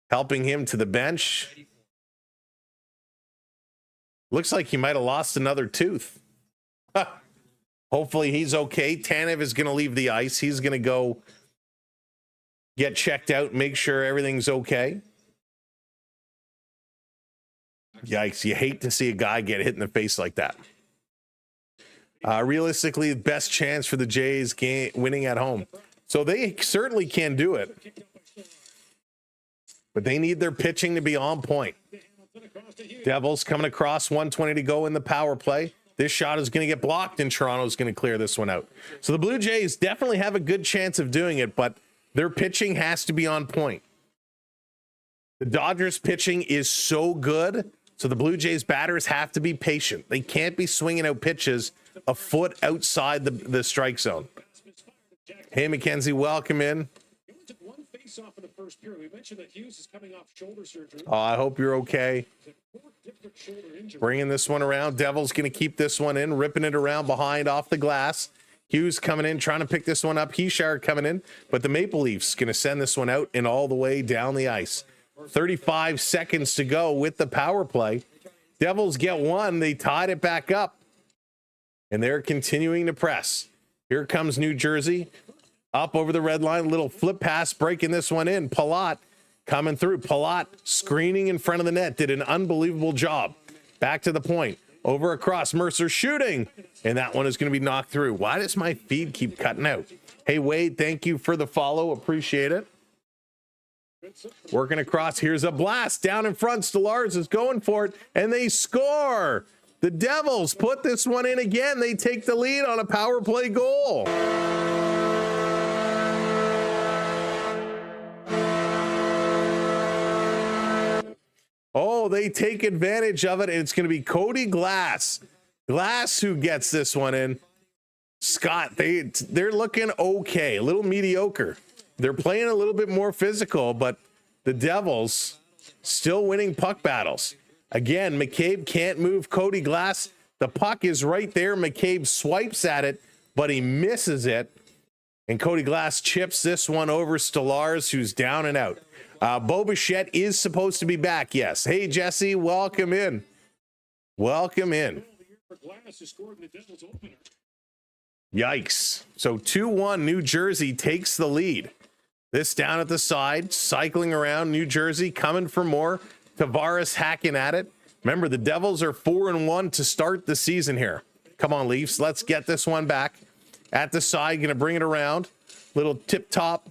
B: helping him to the bench. Looks like he might have lost another tooth. Hopefully he's okay. Tanev is going to leave the ice. He's going to go get checked out, make sure everything's okay. Yikes, you hate to see a guy get hit in the face like that. Realistically, the best chance for the Jays winning at home. So they certainly can do it. But they need their pitching to be on point. Devils coming across, 1:20 to go in the power play. This shot is going to get blocked, and Toronto's going to clear this one out. So the Blue Jays definitely have a good chance of doing it, but their pitching has to be on point. The Dodgers' pitching is so good, so the Blue Jays batters have to be patient. They can't be swinging out pitches a foot outside the strike zone. Hey, Mackenzie, welcome in. Oh, I hope you're okay. Bringing this one around. Devils going to keep this one in, ripping it around behind off the glass. Hughes coming in, trying to pick this one up. Heishard coming in, but the Maple Leafs going to send this one out and all the way down the ice. 35 seconds to go with the power play. Devils get one. They tied it back up, and they're continuing to press. Here comes New Jersey. Up over the red line, little flip pass, breaking this one in. Palat coming through. Palat screening in front of the net. Did an unbelievable job. Back to the point. Over across. Mercer shooting. And that one is going to be knocked through. Why does my feed keep cutting out? Hey, Wade, thank you for the follow. Appreciate it. Working across. Here's a blast. Down in front. Stolarz is going for it. And they score. The Devils put this one in again. They take the lead on a power play goal. Oh, they take advantage of it, and it's going to be Cody Glass. Glass who gets this one in. Scott, they're looking okay, a little mediocre. They're playing a little bit more physical, but the Devils still winning puck battles. Again, McCabe can't move Cody Glass. The puck is right there. McCabe swipes at it, but he misses it. And Cody Glass chips this one over Stolarz, who's down and out. Bo Bichette is supposed to be back, yes. Hey, Jesse, welcome in. Welcome in. Yikes. So 2-1, New Jersey takes the lead. This down at the side, cycling around New Jersey, coming for more. Tavares hacking at it. Remember, the Devils are 4-1 to start the season here. Come on, Leafs. Let's get this one back. At the side, going to bring it around. Little tip top.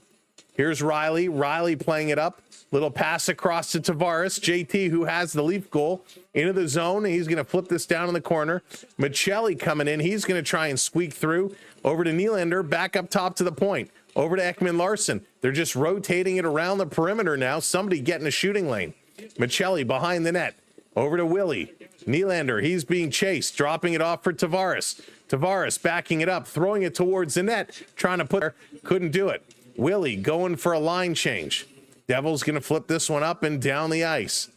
B: Here's Riley. Riley playing it up. Little pass across to Tavares. JT, who has the Leaf goal, into the zone. He's going to flip this down in the corner. Michelli coming in. He's going to try and squeak through. Over to Nylander. Back up top to the point. Over to Ekman Larson. They're just rotating it around the perimeter now. Somebody getting a shooting lane. Michelli behind the net. Over to Willie. Nylander. He's being chased. Dropping it off for Tavares. Tavares backing it up. Throwing it towards the net. Trying to put her. Couldn't do it. Willie going for a line change. Devils going to flip this one up and down the ice.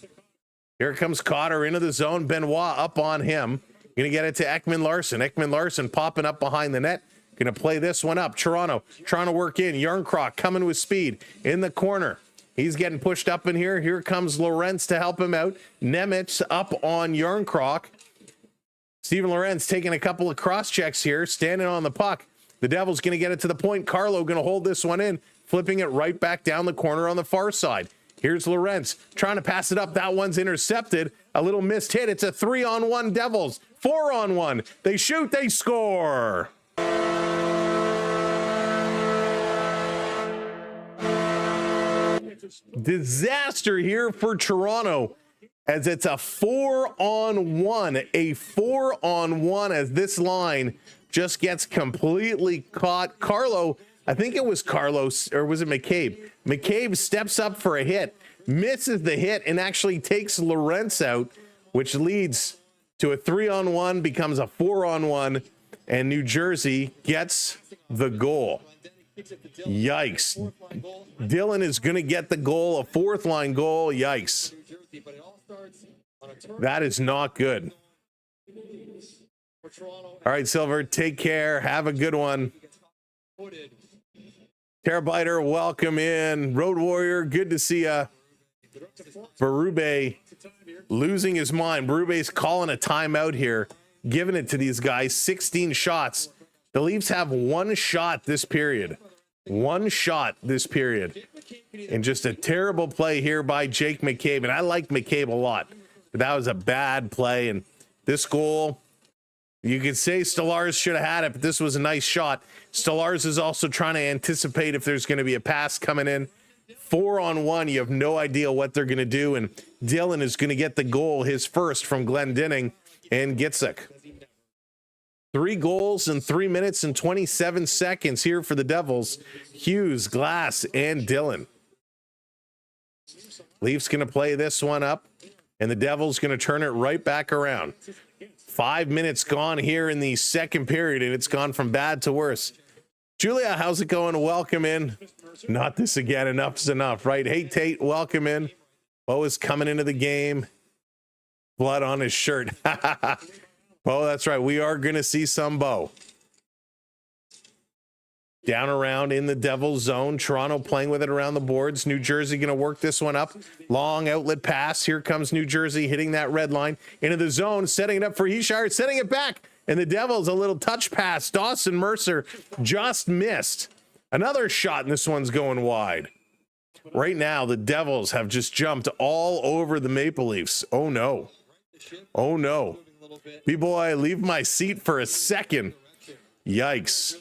B: Here comes Cotter into the zone. Benoit up on him. Going to get it to Ekman Larson. Ekman Larson popping up behind the net. Going to play this one up. Toronto trying to work in. Yarncroc coming with speed in the corner. He's getting pushed up in here. Here comes Lorentz to help him out. Nemitz up on Yarncroc. Steven Lorentz taking a couple of cross checks here, standing on the puck. The Devils going to get it to the point. Carlo going to hold this one in, flipping it right back down the corner on the far side. Here's Lorentz trying to pass it up. That one's intercepted. A little missed hit. It's a 3-on-1 Devils. 4-on-1. They shoot, they score. Disaster here for Toronto as it's a 4-on-1. A 4-on-1 as this line just gets completely caught. Carlo, I think it was Carlos, or was it McCabe? McCabe steps up for a hit, misses the hit, and actually takes Lorentz out, which leads to a 3-on-1, becomes a 4-on-1. and New Jersey gets the goal. Yikes. Dylan is going to get the goal, a fourth line goal. Yikes. That is not good. All right, Silver, take care. Have a good one. Terabiter, welcome in. Road Warrior, good to see ya. Berube losing his mind. Berube's calling a timeout here, giving it to these guys. 16 shots. The Leafs have one shot this period. One shot this period. And just a terrible play here by Jake McCabe. And I like McCabe a lot, but that was a bad play. And this goal, you could say Stolarz should have had it, but this was a nice shot. Stolarz is also trying to anticipate if there's going to be a pass coming in. 4-on-1, you have no idea what they're going to do. And Dylan is going to get the goal, his first from Glendening and Gitzik. 3 goals in 3 minutes and 27 seconds here for the Devils. Hughes, Glass, and Dylan. Leafs going to play this one up, and the Devils going to turn it right back around. 5 minutes gone here in the second period, and it's gone from bad to worse. Julia, how's it going? Welcome in. Not this again. Enough's enough, right? Hey, Tate, welcome in. Bo is coming into the game. Blood on his shirt. Bo, that's right. We are going to see some Bo. Down around in the Devils zone. Toronto playing with it around the boards. New Jersey going to work this one up. Long outlet pass. Here comes New Jersey hitting that red line into the zone, setting it up for Heeshire, setting it back. And the Devils, a little touch pass. Dawson Mercer just missed. Another shot, and this one's going wide. Right now, the Devils have just jumped all over the Maple Leafs. Oh, no. Oh, no. B-boy, leave my seat for a second. Yikes.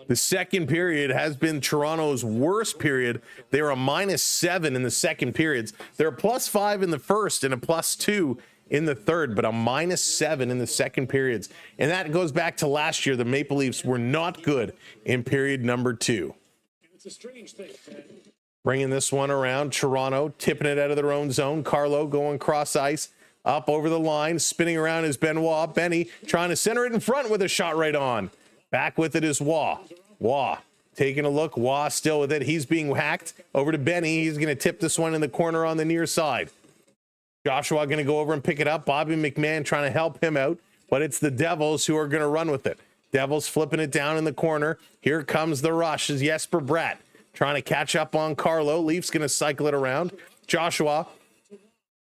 B: The second period has been Toronto's worst period. They were a -7 in the second periods. They're a +5 in the first and a +2 in the third, but a -7 in the second periods. And that goes back to last year. The Maple Leafs were not good in period number 2.
A: It's a strange thing, man.
B: Bringing this one around. Toronto tipping it out of their own zone. Carlo going cross ice. Up over the line. Spinning around is Benoit. Benny trying to center it in front with a shot right on. Back with it is Waugh. Waugh taking a look. Waugh still with it. He's being hacked. Over to Benny. He's going to tip this one in the corner on the near side. Joshua going to go over and pick it up. Bobby McMahon trying to help him out, but it's the Devils who are going to run with it. Devils flipping it down in the corner. Here comes the rush as Jesper Bratt trying to catch up on Carlo. Leafs going to cycle it around. Joshua.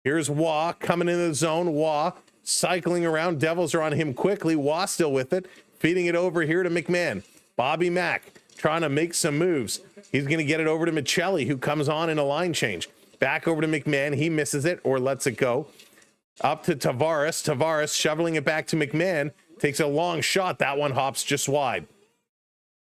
B: Here's Waugh coming into the zone. Waugh cycling around. Devils are on him quickly. Waugh still with it. Feeding it over here to McMahon. Bobby Mack trying to make some moves. He's going to get it over to Michelli, who comes on in a line change. Back over to McMahon. He misses it or lets it go. Up to Tavares. Tavares shoveling it back to McMahon. Takes a long shot. That one hops just wide.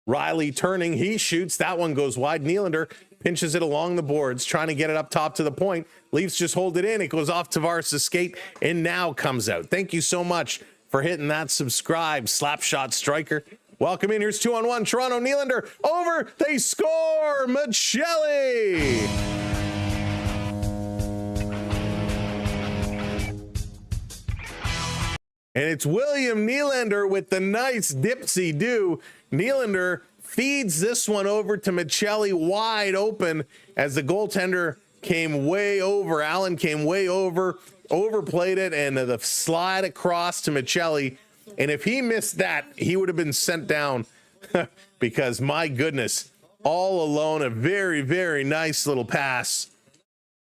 B: Riley turning. He shoots. That one goes wide. Nylander pinches it along the boards, trying to get it up top to the point. Leafs just hold it in. It goes off Tavares' skate and now comes out. Thank you so much for hitting that subscribe, Slapshot Striker. Welcome in. Here's 2-on-1. Toronto, Nylander over. They score. Michelli. And it's William Nylander with the nice dipsy-do. Nylander feeds this one over to Michelli wide open as the goaltender came way over. Allen came way over, overplayed it, and the slide across to Michelli. And if he missed that, he would have been sent down because, my goodness, all alone, a very, very nice little pass.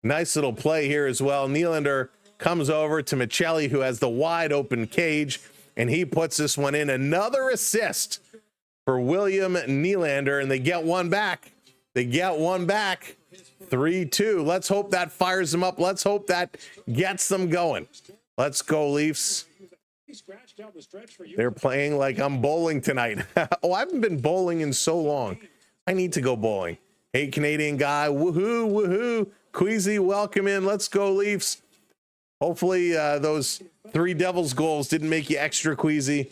B: Nice little play here as well. Nylander comes over to Michelli, who has the wide open cage, and he puts this one in. Another assist for William Nylander, and they get one back. They get one back. 3-2. Let's hope that fires them up. Let's hope that gets them going. Let's go, Leafs. They're playing like I'm bowling tonight. Oh, I haven't been bowling in so long. I need to go bowling. Hey, Canadian guy. Woohoo, woohoo. Queasy, welcome in. Let's go, Leafs. Hopefully those 3 Devils goals didn't make you extra queasy.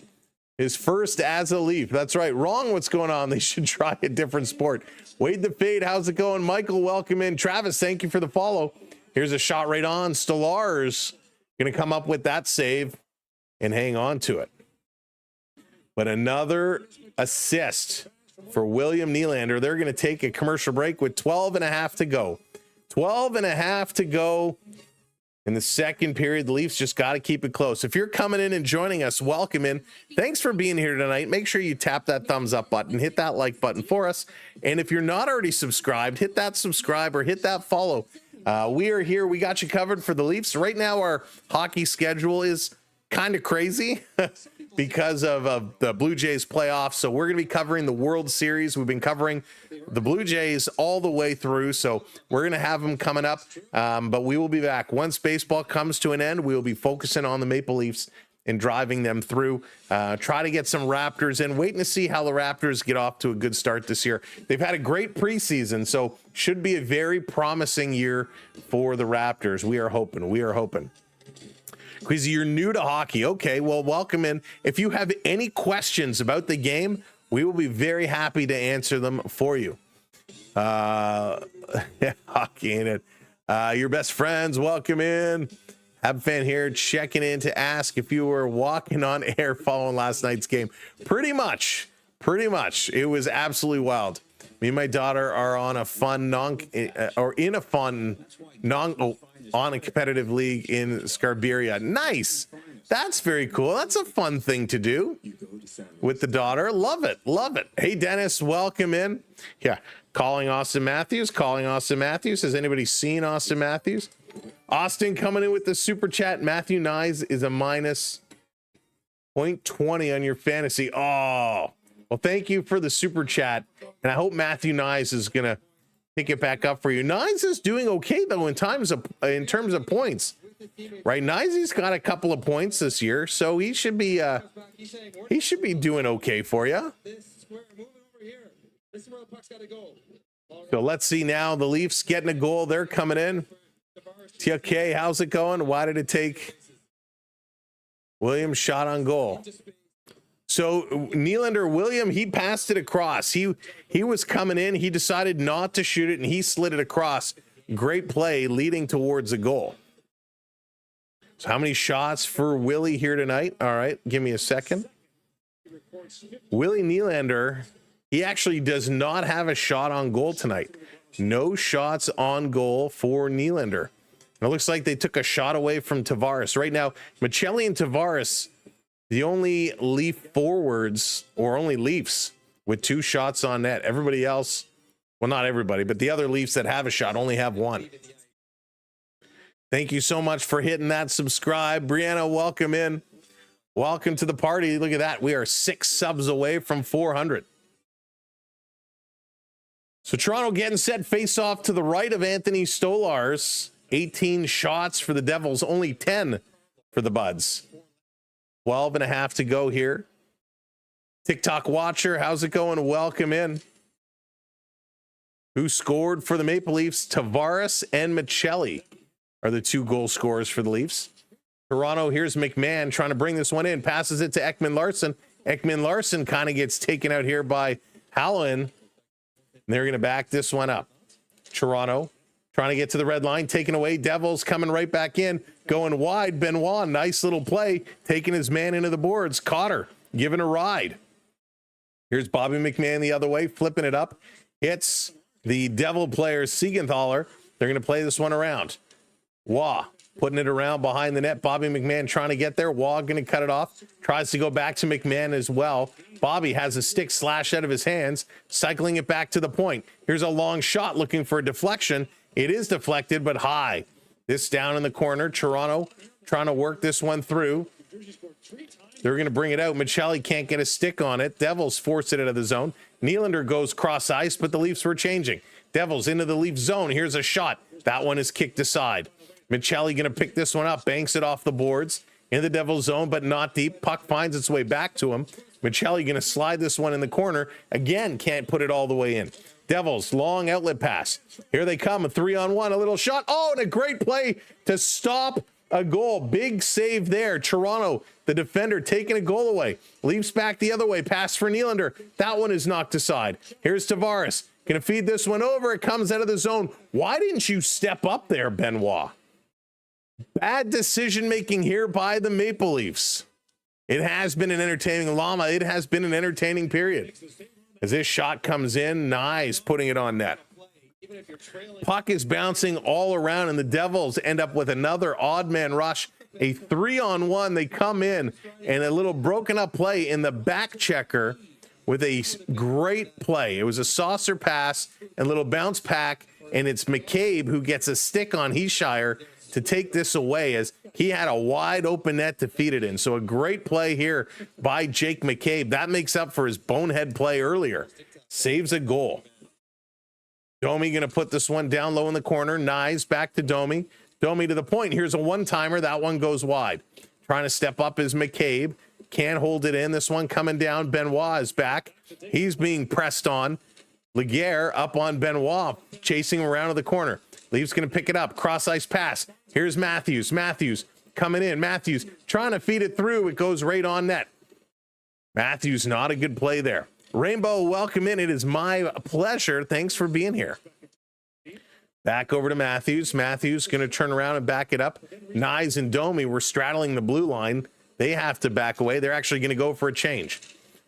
B: His first as a Leaf. That's right. Wrong what's going on. They should try a different sport. Wade the Fade, how's it going? Michael, welcome in. Travis, thank you for the follow. Here's a shot right on. Stolarz going to come up with that save and hang on to it. But another assist for William Nylander. They're going to take a commercial break with 12 and a half to go. 12 and a half to go in the second period. The Leafs just got to keep it close. If you're coming in and joining us, welcome in. Thanks for being here tonight. Make sure you tap that thumbs up button, hit that like button for us. And if you're not already subscribed, hit that subscribe or hit that follow. We are here. We got you covered for the Leafs. Right now, our hockey schedule is kind of crazy because of the Blue Jays playoffs. So we're going to be covering the World Series. We've been covering the Blue Jays all the way through. So we're going to have them coming up. But we will be back. Once baseball comes to an end, we will be focusing on the Maple Leafs and driving them through. Try to get some Raptors in. Waiting to see how the Raptors get off to a good start this year. They've had a great preseason, so should be a very promising year for the Raptors. We are hoping. Quizzy, you're new to hockey. Okay, well, welcome in. If you have any questions about the game, we will be very happy to answer them for you. Yeah, hockey, ain't it? Your best friends, welcome in. Have fan here checking in to ask if you were walking on air following last night's game. Pretty much. It was absolutely wild. Me and my daughter are on a fun on a competitive league in Scarberia. Nice. That's very cool. That's a fun thing to do with the daughter. Love it. Hey, Dennis, welcome in. Yeah, calling Austin Matthews. Has anybody seen Austin Matthews? Austin coming in with the super chat. Matthew Nyes is a minus 0.20 on your fantasy. Oh, well, thank you for the super chat. And I hope Matthew Nyes is going to pick it back up for you. Nyes is doing okay, though, in terms of points. Right? Nyes got a couple of points this year, so he should be doing okay for you. So let's see now. The Leafs getting a goal. They're coming in. TK, how's it going? Why did it take Williams shot on goal? So Nylander, William, he passed it across. He was coming in. He decided not to shoot it, and he slid it across. Great play leading towards a goal. So how many shots for Willie here tonight? All right, give me a second. Willie Nylander, he actually does not have a shot on goal tonight. No shots on goal for Nylander. It looks like they took a shot away from Tavares. Right now, Michelli and Tavares, the only Leaf forwards, or only Leafs with 2 shots on net. Everybody else, well, not everybody, but the other Leafs that have a shot only have 1. Thank you so much for hitting that subscribe. Brianna, welcome in. Welcome to the party. Look at that. We are 6 subs away from 400. So Toronto getting set face off to the right of Anthony Stolarz. 18 shots for the Devils, only 10 for the Buds. 12 and a half to go here. TikTok watcher, how's it going? Welcome in. Who scored for the Maple Leafs? Tavares and Michelli are the 2 goal scorers for the Leafs. Toronto, here's McMahon trying to bring this one in. Passes it to Ekman-Larsson. Ekman-Larsson kind of gets taken out here by Halloran. They're going to back this one up. Toronto trying to get to the red line, taken away. Devils coming right back in, going wide. Benoit, nice little play, taking his man into the boards. Cotter giving a ride. Here's Bobby McMahon the other way, flipping it up. Hits the Devil player Siegenthaler. They're going to play this one around. Waugh putting it around behind the net. Bobby McMahon trying to get there. Waugh going to cut it off. Tries to go back to McMahon as well. Bobby has a stick slash out of his hands, cycling it back to the point. Here's a long shot looking for a deflection. It is deflected, but high. This down in the corner. Toronto trying to work this one through. They're going to bring it out. Michelli can't get a stick on it. Devils force it out of the zone. Nylander goes cross ice, but the Leafs were changing. Devils into the Leaf zone. Here's a shot. That one is kicked aside. Michelli going to pick this one up. Banks it off the boards. In the Devils zone, but not deep. Puck finds its way back to him. Michelli going to slide this one in the corner. Again, can't put it all the way in. Devils, long outlet pass. Here they come, a 3-on-1, a little shot. Oh, and a great play to stop a goal. Big save there. Toronto, the defender, taking a goal away. Leafs back the other way. Pass for Nylander. That one is knocked aside. Here's Tavares. Going to feed this one over. It comes out of the zone. Why didn't you step up there, Benoit? Bad decision-making here by the Maple Leafs. It has been an entertaining llama. It has been an entertaining period. As this shot comes in, nice, putting it on net. Puck is bouncing all around, and the Devils end up with another odd man rush. A 3-on-1. They come in, and a little broken up play in the back checker with a great play. It was a saucer pass and a little bounce pack, and it's McCabe who gets a stick on Heeshire to take this away, as he had a wide open net to feed it in. So a great play here by Jake McCabe. That makes up for his bonehead play earlier. Saves a goal. Domi going to put this one down low in the corner. Knives back to Domi. Domi to the point. Here's a one-timer. That one goes wide. Trying to step up is McCabe. Can't hold it in. This one coming down. Benoit is back. He's being pressed on. Laguerre up on Benoit, chasing him around to the corner. Leafs going to pick it up. Cross-ice pass. Here's Matthews. Matthews coming in. Matthews trying to feed it through. It goes right on net. Matthews, not a good play there. Rainbow, welcome in. It is my pleasure. Thanks for being here. Back over to Matthews. Matthews going to turn around and back it up. Nyes and Domi were straddling the blue line. They have to back away. They're actually going to go for a change.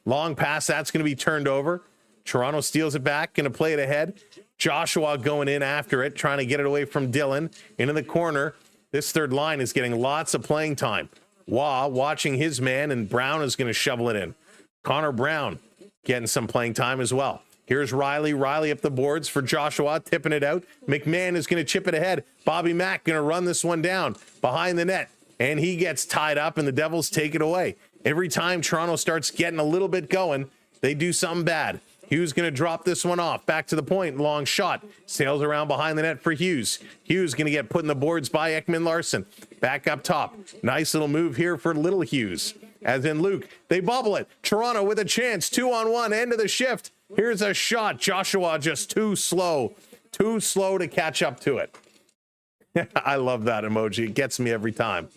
B: Long pass. That's going to be turned over. Toronto steals it back. Going to play it ahead. Joshua going in after it, trying to get it away from Dylan. Into the corner. This third line is getting lots of playing time. Waugh watching his man, and Brown is going to shovel it in. Connor Brown getting some playing time as well. Here's Riley. Riley up the boards for Joshua, tipping it out. McMahon is going to chip it ahead. Bobby Mack going to run this one down behind the net, and he gets tied up, and the Devils take it away. Every time Toronto starts getting a little bit going, they do something bad. Hughes going to drop this one off. Back to the point. Long shot. Sails around behind the net for Hughes. Hughes going to get put in the boards by Ekman Larson. Back up top. Nice little move here for Little Hughes. As in Luke. They bubble it. Toronto with a chance. 2-on-1. End of the shift. Here's a shot. Joshua just too slow. Too slow to catch up to it. I love that emoji. It gets me every time.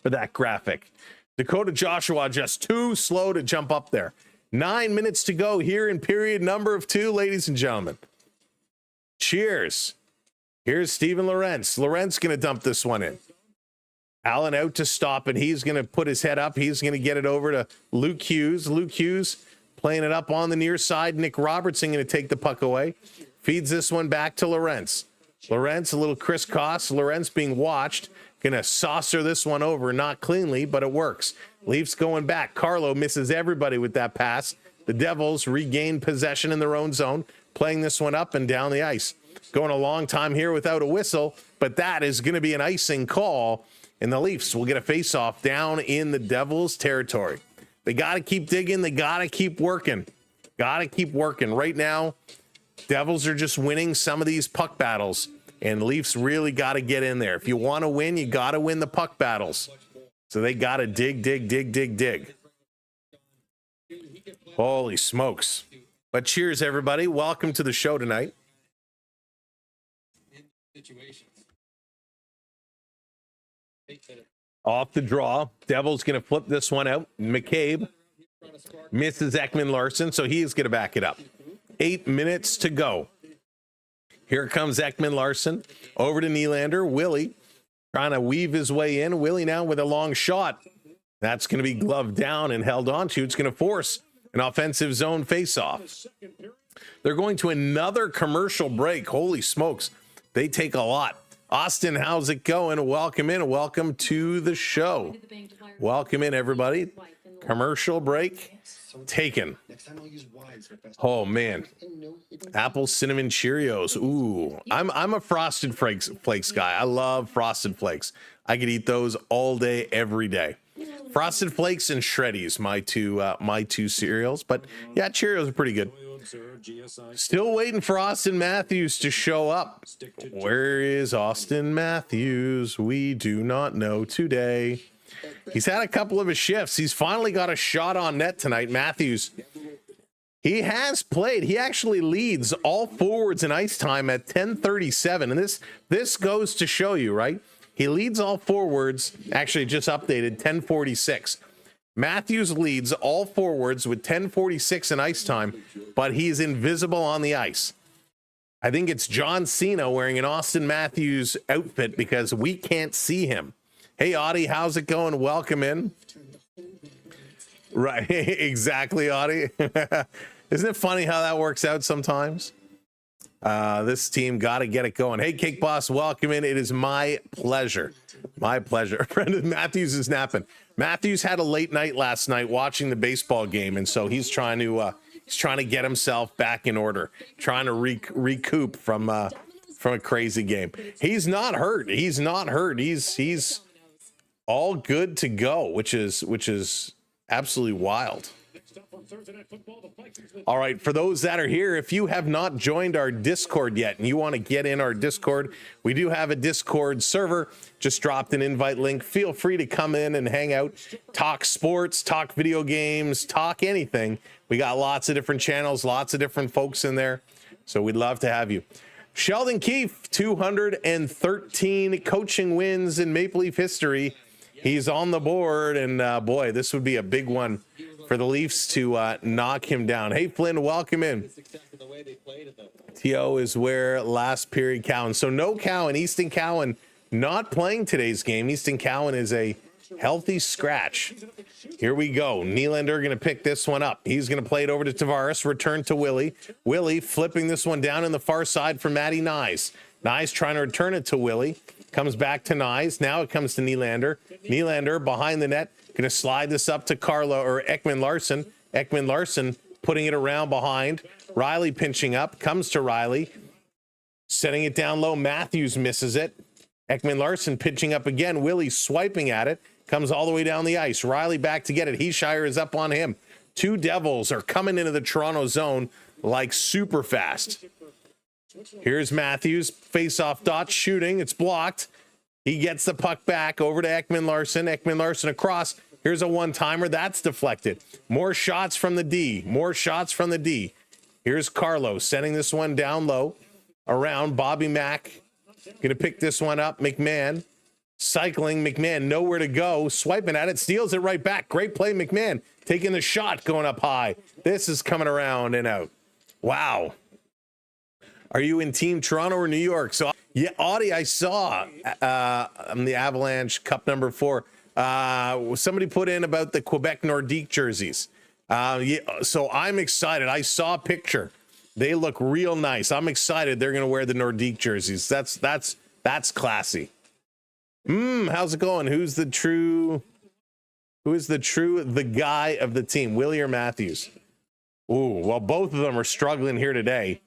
B: For that graphic. Dakota Joshua just too slow to jump up there. 9 minutes to go here in period number 2, ladies and gentlemen. Cheers. Here's Steven Lorentz. Lorentz going to dump this one in. Allen out to stop it. He's going to put his head up. He's going to get it over to Luke Hughes. Luke Hughes playing it up on the near side. Nick Robertson going to take the puck away. Feeds this one back to Lorentz. Lorentz, a little crisscross. Lorentz being watched. Going to saucer this one over. Not cleanly, but it works. Leafs going back. Carlo misses everybody with that pass. The Devils regain possession in their own zone, playing this one up and down the ice. Going a long time here without a whistle, but that is going to be an icing call, and the Leafs will get a face-off down in the Devils' territory. They got to keep digging. They got to keep working. Got to keep working. Right now, Devils are just winning some of these puck battles, and Leafs really got to get in there. If you want to win, you got to win the puck battles. So they got to dig. Holy smokes. But cheers, everybody. Welcome to the show tonight. Off the draw. Devils going to flip this one out. McCabe misses Ekman Larson, so he is going to back it up. 8 minutes to go. Here comes Ekman Larson. Over to Nylander. Willie trying to weave his way in. Willie now with a long shot. That's going to be gloved down and held on to. It's going to force an offensive zone faceoff. They're going to another commercial break. Holy smokes. They take a lot. Austin, how's it going? Welcome in. Welcome to the show. Welcome in, everybody. Commercial break taken. Oh, man. Apple cinnamon Cheerios. Ooh, I'm a Frosted Flakes guy. I love Frosted Flakes. I could eat those all day, every day. Frosted Flakes and Shreddies, my two cereals. But yeah, Cheerios are pretty good. Still waiting for Austin Matthews to show up. Where is Austin Matthews? We do not know today. He's had a couple of his shifts. He's finally got a shot on net tonight. Matthews, he has played. He actually leads all forwards in ice time at 10:37. And this goes to show you, right? He leads all forwards, actually just updated, 10:46. Matthews leads all forwards with 10:46 in ice time, but he's invisible on the ice. I think it's John Cena wearing an Austin Matthews outfit because we can't see him. Hey, Audie, how's it going? Welcome in. Right. Exactly, Audie. Isn't it funny how that works out sometimes? This team got to get it going. Hey, Cake Boss, welcome in. It is my pleasure. My pleasure. Brendan Matthews is napping. Matthews had a late night last night watching the baseball game, and so he's trying to get himself back in order, trying to recoup from a crazy game. He's not hurt. He's all good to go, which is absolutely wild. All right, for those that are here, if you have not joined our Discord yet and you want to get in our Discord, we do have a Discord server. Just dropped an invite link. Feel free to come in and hang out, talk sports, talk video games, talk anything. We got lots of different channels, lots of different folks in there, so we'd love to have you. Sheldon Keefe, 213 coaching wins in Maple Leaf history. He's on the board, and boy, this would be a big one for the Leafs to knock him down. Hey, Flynn, welcome in. TO is where last period Cowan. So no Cowan. Easton Cowan not playing today's game. Easton Cowan is a healthy scratch. Here we go. Nylander going to pick this one up. He's going to play it over to Tavares. Return to Willie. Willie flipping this one down in the far side for Matty Nyes. Nyes trying to return it to Willie. Comes back to Nyes. Now it comes to Nylander. Nylander behind the net. Going to slide this up to Ekman Larson. Ekman Larson putting it around behind. Riley pinching up. Comes to Riley. Setting it down low. Matthews misses it. Ekman Larson pitching up again. Willie swiping at it. Comes all the way down the ice. Riley back to get it. Heeshire is up on him. Two Devils are coming into the Toronto zone like super fast. Here's Matthews. Face-off dot shooting. It's blocked. He gets the puck back over to Ekman Larson. Ekman Larson across. Here's a one-timer. That's deflected. More shots from the D. More shots from the D. Here's Carlo sending this one down low. Around Bobby Mack. Going to pick this one up. McMahon. Cycling. McMahon nowhere to go. Swiping at it. Steals it right back. Great play, McMahon. Taking the shot. Going up high. This is coming around and out. Wow. Are you in Team Toronto or New York? So, yeah, Audie, I saw on the Avalanche Cup number 4. Somebody put in about the Quebec Nordique jerseys. Yeah, so I'm excited. I saw a picture. They look real nice. I'm excited. They're going to wear the Nordique jerseys. That's classy. How's it going? Who's the guy of the team? Willie or Matthews? Ooh, well, both of them are struggling here today.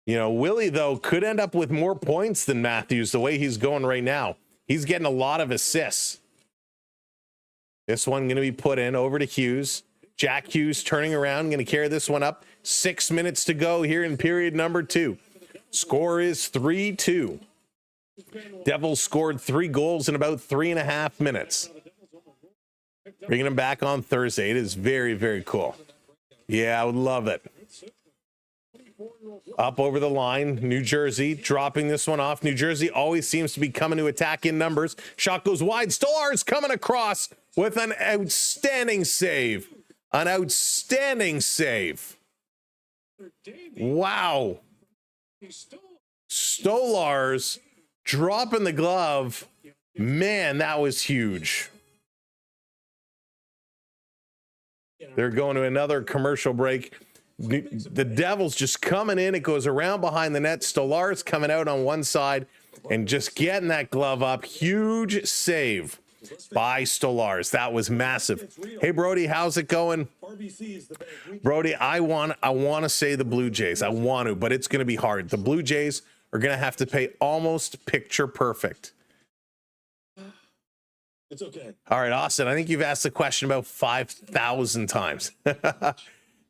B: You know, Willie, though, could end up with more points than Matthews the way he's going right now. He's getting a lot of assists. This one going to be put in over to Hughes. Jack Hughes turning around, going to carry this one up. 6 minutes to go here in period number 2. Score is 3-2. Devils scored 3 goals in about 3.5 minutes. Bringing them back on Thursday. It is very, very cool. Yeah, I would love it. Up over the line, New Jersey dropping this one off. New Jersey always seems to be coming to attack in numbers. Shot goes wide. Stolarz coming across with an outstanding save. An outstanding save. Wow. Stolarz dropping the glove. Man, that was huge. They're going to another commercial break. The Devils just coming in. It goes around behind the net. Stolarz coming out on one side and just getting that glove up. Huge save by Stolarz. That was massive. Hey, Brody, how's it going? Brody, I want to say the Blue Jays. I want to, but it's going to be hard. The Blue Jays are going to have to pay almost picture perfect.
A: It's okay.
B: All right, Austin, I think you've asked the question about 5,000 times.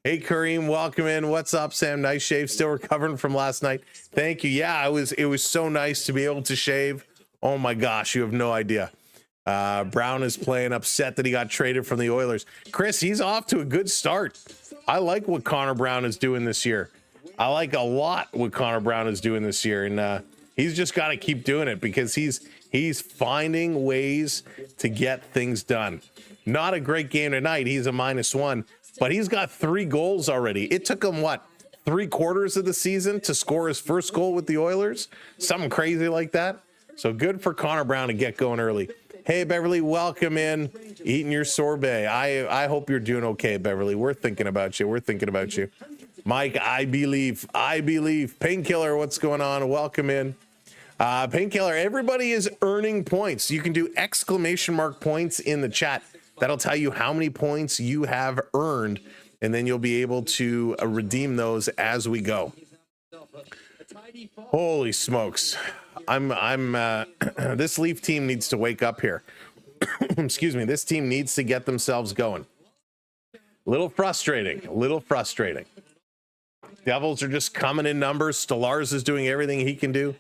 B: Hey, Kareem, welcome in. What's up, Sam? Nice shave. Still recovering from last night. Thank you. Yeah, it was so nice to be able to shave. Oh, my gosh, you have no idea. Brown is playing upset that he got traded from the Oilers. Chris, he's off to a good start. I like what Connor Brown is doing this year. I like a lot what Connor Brown is doing this year, and he's just got to keep doing it because he's finding ways to get things done. Not a great game tonight. He's a -1. But he's got 3 goals already. It took him, 3/4 of the season to score his first goal with the Oilers? Something crazy like that. So good for Connor Brown to get going early. Hey, Beverly, welcome in. Eating your sorbet. I hope you're doing okay, Beverly. We're thinking about you. We're thinking about you. Mike, I believe. Painkiller, what's going on? Welcome in. Painkiller, everybody is earning points. You can do exclamation mark points in the chat. That'll tell you how many points you have earned, and then you'll be able to redeem those as we go. Holy smokes. This Leaf team needs to wake up here. Excuse me. This team needs to get themselves going. Little frustrating. Devils are just coming in numbers. Stolarz is doing everything he can do.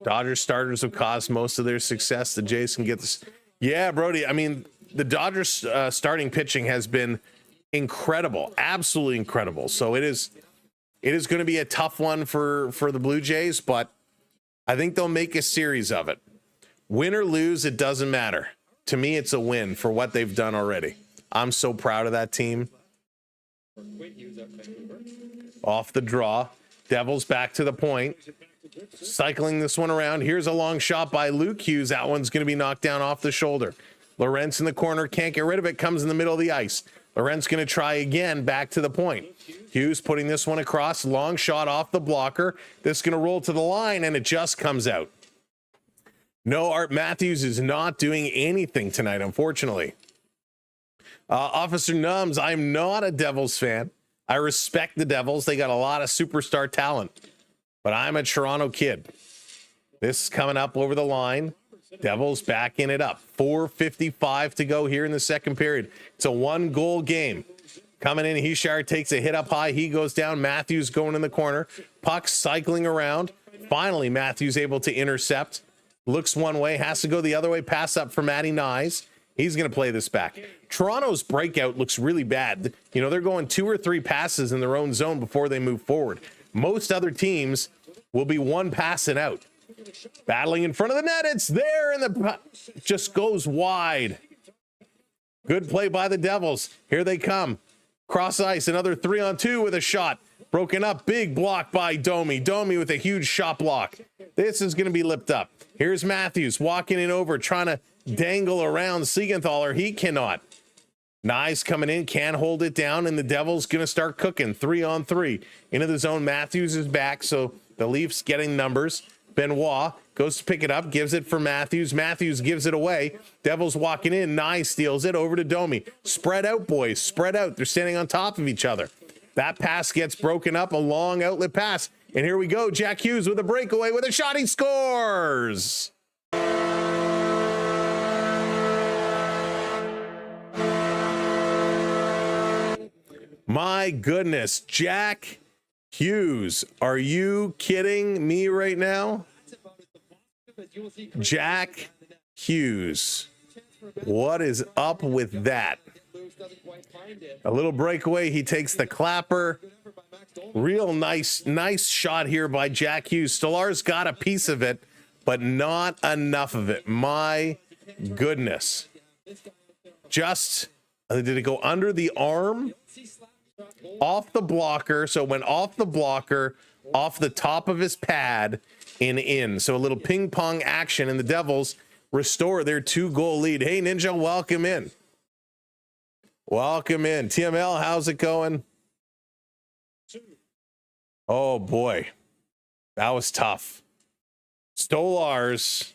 B: Dodgers starters have caused most of their success. The Jays can get this. Yeah, Brody. I mean, the Dodgers starting pitching has been incredible. Absolutely incredible. So it is going to be a tough one for the Blue Jays, but I think they'll make a series of it. Win or lose, it doesn't matter. To me, it's a win for what they've done already. I'm so proud of that team. Off the draw. Devils back to the point. Cycling this one around. Here's a long shot by Luke Hughes. That one's going to be knocked down off the shoulder. Lorentz in the corner. Can't get rid of it. Comes in the middle of the ice. Lorentz going to try again back to the point. Hughes putting this one across. Long shot off the blocker. This is going to roll to the line, and it just comes out. No, Art Matthews is not doing anything tonight, unfortunately. Officer Numbs, I'm not a Devils fan. I respect the Devils. They got a lot of superstar talent. But I'm a Toronto kid. This is coming up over the line. Devils backing it up. 4:55 to go here in the second period. It's a 1-goal game. Coming in, Hishar takes a hit up high. He goes down. Matthews going in the corner. Puck cycling around. Finally, Matthews able to intercept. Looks one way, has to go the other way. Pass up for Matty Nyes. He's going to play this back. Toronto's breakout looks really bad. You know, they're going 2 or 3 passes in their own zone before they move forward. Most other teams will be one passing out. Battling in front of the net. It's there, and the just goes wide. Good play by the Devils. Here they come. Cross ice, another 3-on-2 with a shot. Broken up, big block by Domi. Domi with a huge shot block. This is going to be lipped up. Here's Matthews walking in over, trying to dangle around Siegenthaler. He cannot. Nyes coming in, can't hold it down, and the Devils going to start cooking. 3-on-3 into the zone. Matthews is back, so the Leafs getting numbers. Benoit goes to pick it up, gives it for Matthews. Matthews gives it away. Devils walking in. Nyes steals it over to Domi. Spread out, boys. Spread out. They're standing on top of each other. That pass gets broken up. A long outlet pass. And here we go. Jack Hughes with a breakaway with a shot. He scores. My goodness. Jack Hughes. Are you kidding me right now? Jack Hughes. What is up with that? A little breakaway. He takes the clapper. Real nice shot here by Jack Hughes. Stolarz got a piece of it, but not enough of it. My goodness. Just, did it go under the arm? Off the blocker. So it went off the blocker, off the top of his pad, and in. So a little ping pong action, and the Devils restore their 2-goal lead. Hey, Ninja, welcome in. Welcome in. TML, how's it going? Oh, boy. That was tough. Stolarz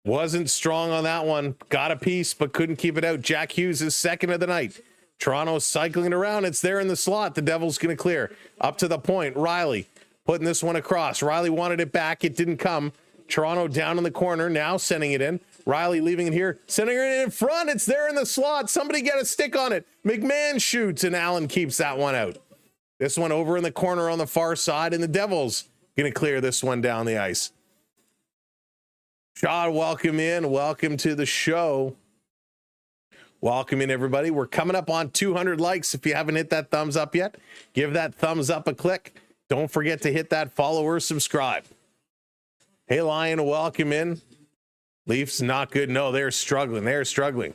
B: wasn't strong on that one. Got a piece, but couldn't keep it out. Jack Hughes is second of the night. Toronto's cycling it around. It's there in the slot. The Devils going to clear. Up to the point. Riley putting this one across. Riley wanted it back. It didn't come. Toronto down in the corner. Now sending it in. Riley leaving it here. Sending it in front. It's there in the slot. Somebody get a stick on it. McMahon shoots, and Allen keeps that one out. This one over in the corner on the far side, and the Devils going to clear this one down the ice. Shaw, welcome in. Welcome to the show. Welcome in, everybody. We're coming up on 200 likes. If you haven't hit that thumbs up yet, give that thumbs up a click. Don't forget to hit that follow or subscribe. Hey, Lion, welcome in. Leafs, not good. No, they're struggling. They're struggling.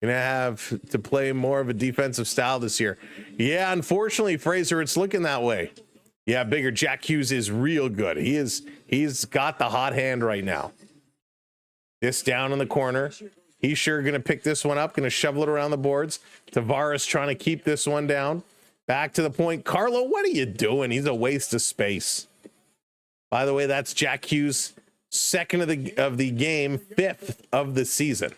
B: Going to have to play more of a defensive style this year. Yeah, unfortunately, Fraser, it's looking that way. Yeah, bigger. Jack Hughes is real good. He's got the hot hand right now. This down in the corner. He's sure going to pick this one up, going to shovel it around the boards. Tavares trying to keep this one down. Back to the point. Carlo, what are you doing? He's a waste of space. By the way, that's Jack Hughes' second of the game, fifth of the season.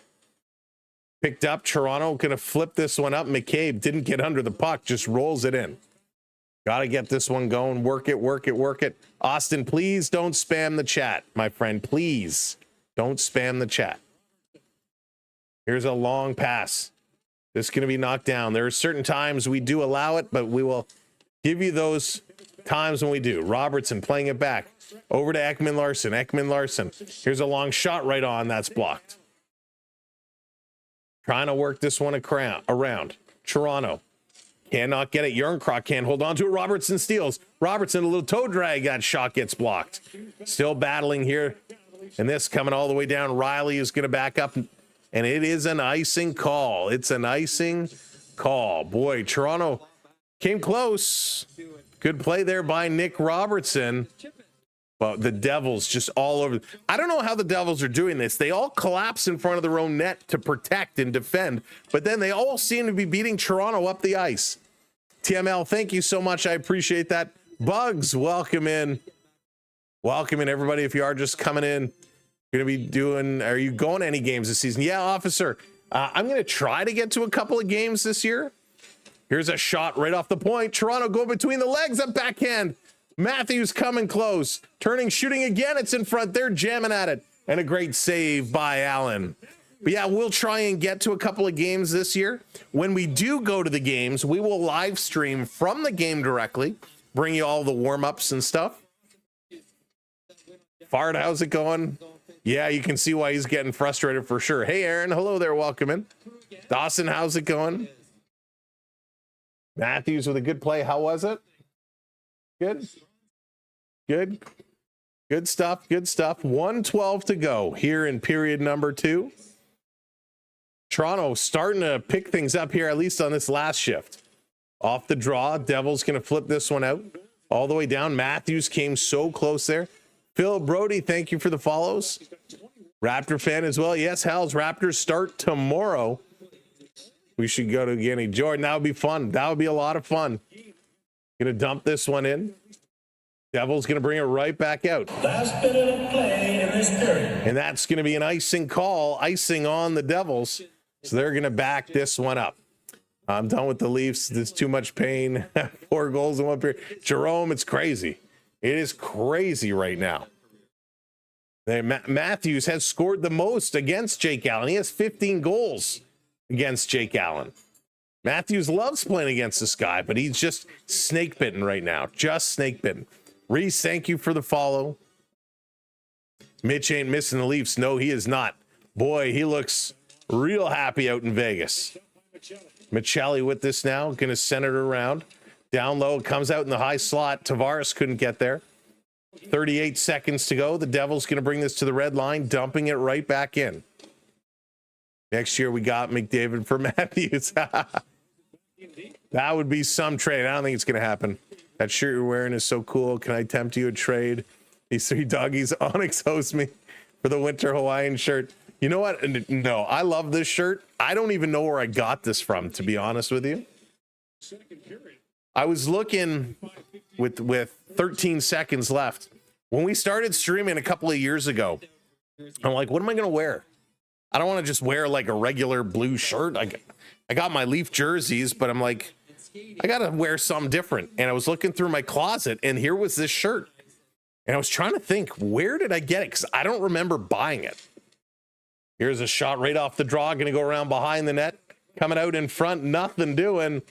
B: Picked up. Toronto going to flip this one up. McCabe didn't get under the puck, just rolls it in. Got to get this one going. Work it, work it, work it. Austin, please don't spam the chat, my friend. Please don't spam the chat. Here's a long pass. This is going to be knocked down. There are certain times we do allow it, but we will give you those times when we do. Robertson playing it back. Over to Ekman Larson. Ekman Larson. Here's a long shot right on. That's blocked. Trying to work this one around. Toronto. Cannot get it. Yarncroc can't hold on to it. Robertson steals. Robertson, a little toe drag. That shot gets blocked. Still battling here. And this coming all the way down. Riley is going to back up. And it is an icing call. It's an icing call. Boy, Toronto came close. Good play there by Nick Robertson. But the Devils just all over. I don't know how the Devils are doing this. They all collapse in front of their own net to protect and defend. But then they all seem to be beating Toronto up the ice. TML, thank you so much. I appreciate that. Bugs, welcome in. Welcome in, everybody. If you are just coming in. Going to be doing, are you going to any games this season? Yeah, officer. I'm going to try to get to a couple of games this year. Here's a shot right off the point. Toronto go between the legs, a backhand. Matthews coming close. Turning, shooting again. It's in front. They're jamming at it. And a great save by Allen. But yeah, we'll try and get to a couple of games this year. When we do go to the games, we will live stream from the game directly. Bring you all the warm-ups and stuff. Fard, how's it going? Yeah, you can see why he's getting frustrated for sure. Hey, Aaron. Hello there. Welcome in. Dawson, how's it going? Matthews with a good play. How was it? Good. Good. Good stuff. Good stuff. 1:12 to go here in period number 2. Toronto starting to pick things up here, at least on this last shift. Off the draw. Devils going to flip this one out all the way down. Matthews came so close there. Phil Brody, thank you for the follows. Raptor fan as well. Yes, Hal's Raptors start tomorrow. We should go to Guinea. Jordan, that would be fun. That would be a lot of fun. Gonna dump this one in. Devils gonna bring it right back out.
C: Last minute of play in this period.
B: And that's gonna be an icing call, icing on the Devils. So they're gonna back this one up. I'm done with the Leafs. There's too much pain. 4 goals in one period. Jerome, it's crazy. It is crazy right now. Matthews has scored the most against Jake Allen. He has 15 goals against Jake Allen. Matthews loves playing against this guy, but he's just snake bitten right now. Just snake bitten. Reese, thank you for the follow. Mitch ain't missing the Leafs. No, he is not. Boy, he looks real happy out in Vegas. Michelli with this now. Going to send it around. Down low, it comes out in the high slot. Tavares couldn't get there. 38 seconds to go. The Devils going to bring this to the red line, dumping it right back in. Next year, we got McDavid for Matthews. That would be some trade. I don't think it's going to happen. That shirt you're wearing is so cool. Can I tempt you a trade? These 3 doggies, Onyx host me for the winter Hawaiian shirt. You know what? No, I love this shirt. I don't even know where I got this from, to be honest with you. I was looking with 13 seconds left. When we started streaming a couple of years ago, I'm like, what am I going to wear? I don't want to just wear like a regular blue shirt. I got my Leaf jerseys, but I'm like, I got to wear something different. And I was looking through my closet, and here was this shirt. And I was trying to think, where did I get it? Because I don't remember buying it. Here's a shot right off the draw. Going to go around behind the net. Coming out in front, nothing doing.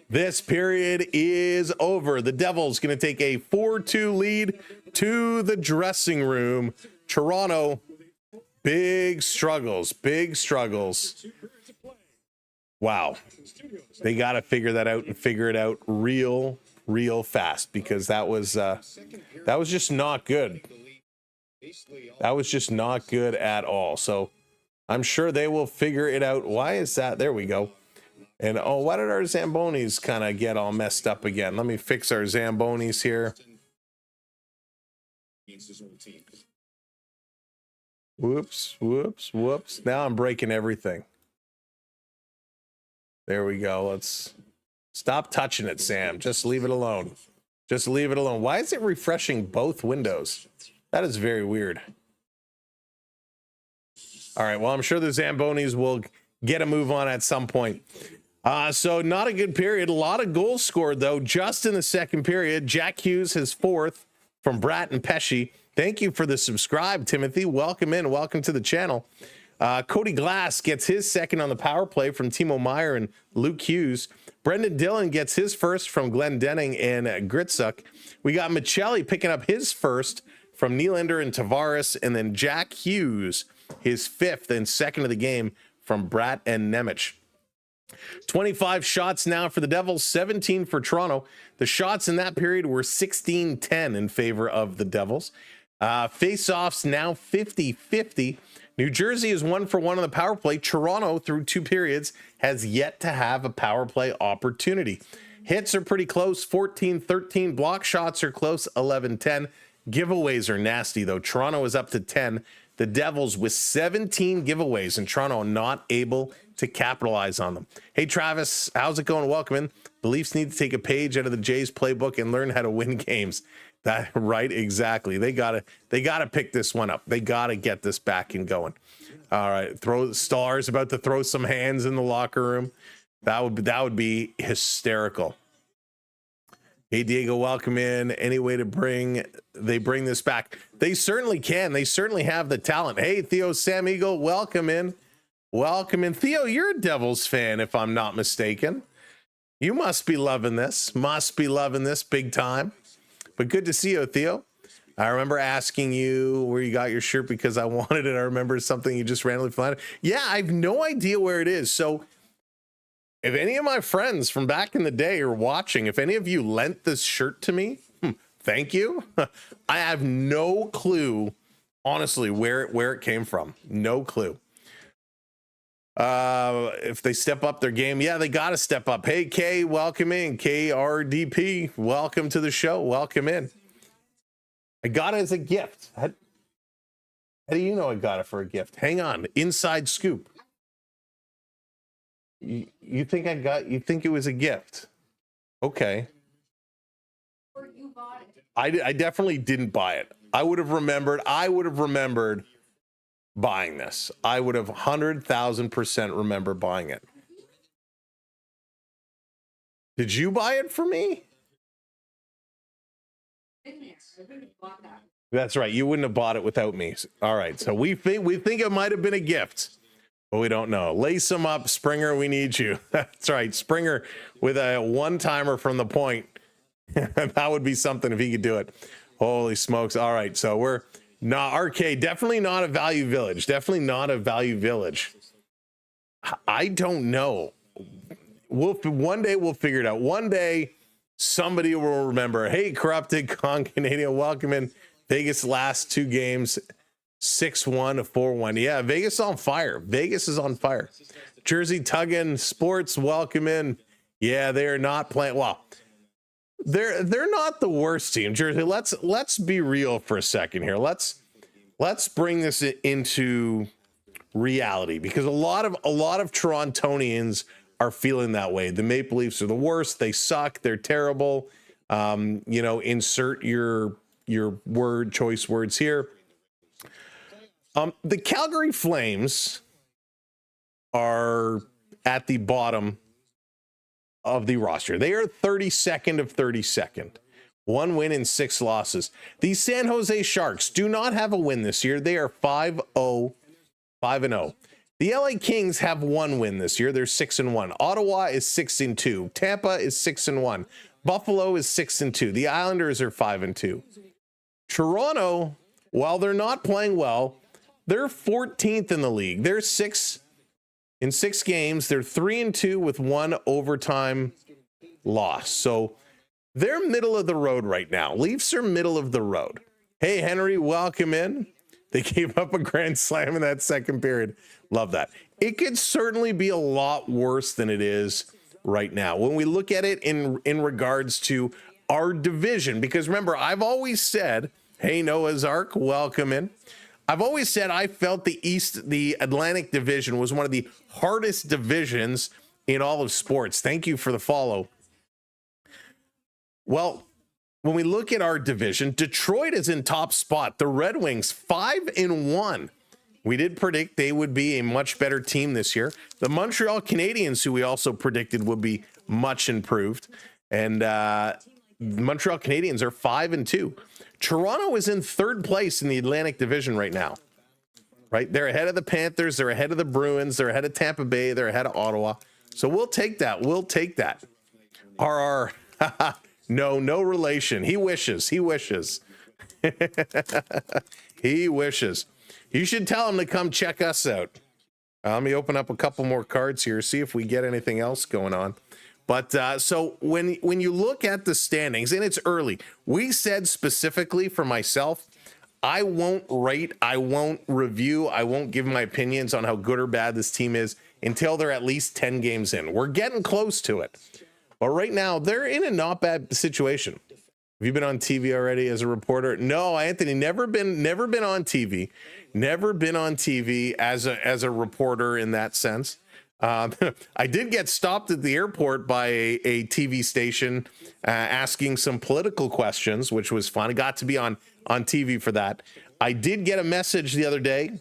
B: This period is over. The Devils going to take a 4-2 lead to the dressing room. Toronto, big struggles, big struggles. Wow. They got to figure that out and figure it out real fast, because that was just not good. That was just not good at all. So I'm sure they will figure it out. Why is that? There we go. And, oh, why did our Zambonis kind of get all messed up again? Let me fix our Zambonis here. Whoops, whoops, whoops. Now I'm breaking everything. There we go. Let's stop touching it, Sam. Just leave it alone. Just leave it alone. Why is it refreshing both windows? That is very weird. All right, well, I'm sure the Zambonis will get a move on at some point. So not a good period. A lot of goals scored, though, just in the second period. Jack Hughes, his fourth from Bratt and Pesci. Thank you for the subscribe, Timothy. Welcome in. Welcome to the channel. Cody Glass gets his second on the power play from Timo Meier and Luke Hughes. Brendan Dillon gets his first from Glenn Denning and Gritsuk. We got Michelli picking up his first from Nylander and Tavares, and then Jack Hughes, his fifth and second of the game from Bratt and Nemec. 25 shots now for the Devils, 17 for Toronto. The shots in that period were 16-10 in favor of the Devils. Face-offs now 50-50. New Jersey is 1 for 1 on the power play. Toronto, through two periods, has yet to have a power play opportunity. Hits are pretty close, 14-13. Block shots are close, 11-10. Giveaways are nasty, though. Toronto is up to 10. The Devils with 17 giveaways, and Toronto not able to capitalize on them. Hey, Travis, how's it going? Welcome in. The Leafs need to take a page out of the Jays playbook and learn how to win games. That right, exactly. They gotta pick this one up. They gotta get this back and going. All right, throw Stars about to throw some hands in the locker room. That would be hysterical. Hey, Diego, welcome in. Any way to bring this back? They certainly can. They certainly have the talent. Hey, Theo Sam Eagle, welcome in. Welcome in. Theo, you're a Devils fan, if I'm not mistaken. You must be loving this. Must be loving this big time. But good to see you, Theo. I remember asking you where you got your shirt because I wanted it. I remember something you just randomly found. Yeah, I have no idea where it is. So if any of my friends from back in the day are watching, if any of you lent this shirt to me, thank you. I have no clue, honestly, where it came from. No clue. If they step up their game, yeah, they got to step up. Hey, Kay, welcome in. KRDP, welcome to the show. Welcome in. I got it as a gift. How do you know I got it for a gift? Hang on. Inside scoop. You think it was a gift? Okay. Or you bought it. I definitely didn't buy it. I would have remembered buying this. I would have 100,000% remember buying it. Did you buy it for me? That's right. You wouldn't have bought it without me. All right. So we think it might have been a gift, but we don't know. Lace them up, Springer. We need you. That's right. Springer with a one-timer from the point. That would be something if he could do it. Holy smokes. All right. So we're not RK. Definitely not a value village. Definitely not a value village. I don't know. One day we'll figure it out. One day somebody will remember. Hey, Corrupted Con Canadian, welcome in. Vegas last two games, 6-1, 4-1. Yeah, Vegas is on fire. Vegas is on fire. Jersey Tuggin Sports, welcome in. Yeah, they are not playing well. They're not the worst team. Jersey, let's be real for a second here. Let's bring this into reality, because a lot of Torontonians are feeling that way. The Maple Leafs are the worst. They suck. They're terrible. Insert your choice words here. The Calgary Flames are at the bottom of the roster. They are 32nd of 32nd. 1 win and 6 losses. The San Jose Sharks do not have a win this year. They are 5-0. The LA Kings have 1 win this year. They're 6-1. Ottawa is 6-2. Tampa is 6-1. Buffalo is 6-2. The Islanders are 5-2. Toronto, while they're not playing well, they're 14th in the league. They're 6 games. They're 3-2 with 1 overtime loss. So they're middle of the road right now. Leafs are middle of the road. Hey, Henry, welcome in. They gave up a grand slam in that second period. Love that. It could certainly be a lot worse than it is right now when we look at it in regards to our division. Because remember, I've always said, hey, Noah's Ark, welcome in. I've always said I felt the Atlantic Division was one of the hardest divisions in all of sports. Thank you for the follow. Well, when we look at our division, Detroit is in top spot. The Red Wings 5-1. We did predict they would be a much better team this year. The Montreal Canadiens, who we also predicted would be much improved, and Montreal Canadiens are 5-2. Toronto is in third place in the Atlantic Division right now. Right? They're ahead of the Panthers. They're ahead of the Bruins. They're ahead of Tampa Bay. They're ahead of Ottawa. So we'll take that. We'll take that. RR. No relation. He wishes. He wishes. He wishes. You should tell him to come check us out. Let me open up a couple more cards here, see if we get anything else going on. But so when you look at the standings, and it's early, we said specifically for myself, I won't rate, I won't review, I won't give my opinions on how good or bad this team is until they're at least 10 games in. We're getting close to it. But right now, they're in a not bad situation. Have you been on TV already as a reporter? No, Anthony, never been on TV. Never been on TV as a reporter in that sense. I did get stopped at the airport by a TV station asking some political questions, which was fun. I got to be on TV for that. I did get a message the other day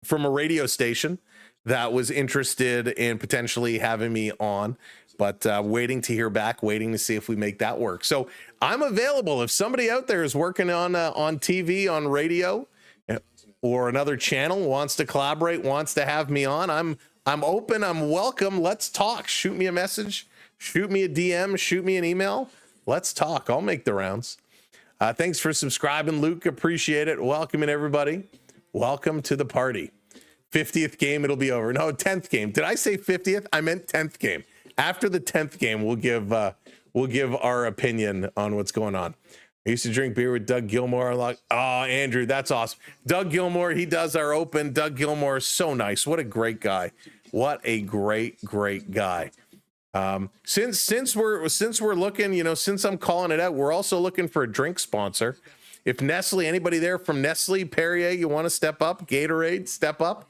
B: from a radio station that was interested in potentially having me on, but waiting to hear back, waiting to see if we make that work. So I'm available. If somebody out there is working on TV, on radio, or another channel, wants to collaborate, wants to have me on, I'm open. I'm welcome. Let's talk. Shoot me a message. Shoot me a DM. Shoot me an email. Let's talk. I'll make the rounds. Thanks for subscribing, Luke. Appreciate it. Welcome in, everybody. Welcome to the party. 50th game, it'll be over. No, 10th game. Did I say 50th? I meant 10th game. After the 10th game, we'll give our opinion on what's going on. I used to drink beer with Doug Gilmour. Oh, Andrew, that's awesome. Doug Gilmour, he does our open. Doug Gilmour is so nice. What a great guy. What a great guy. Since we're looking, since I'm calling it out, we're also looking for a drink sponsor. If Nestle, anybody there from Nestle, Perrier, you want to step up, Gatorade, step up,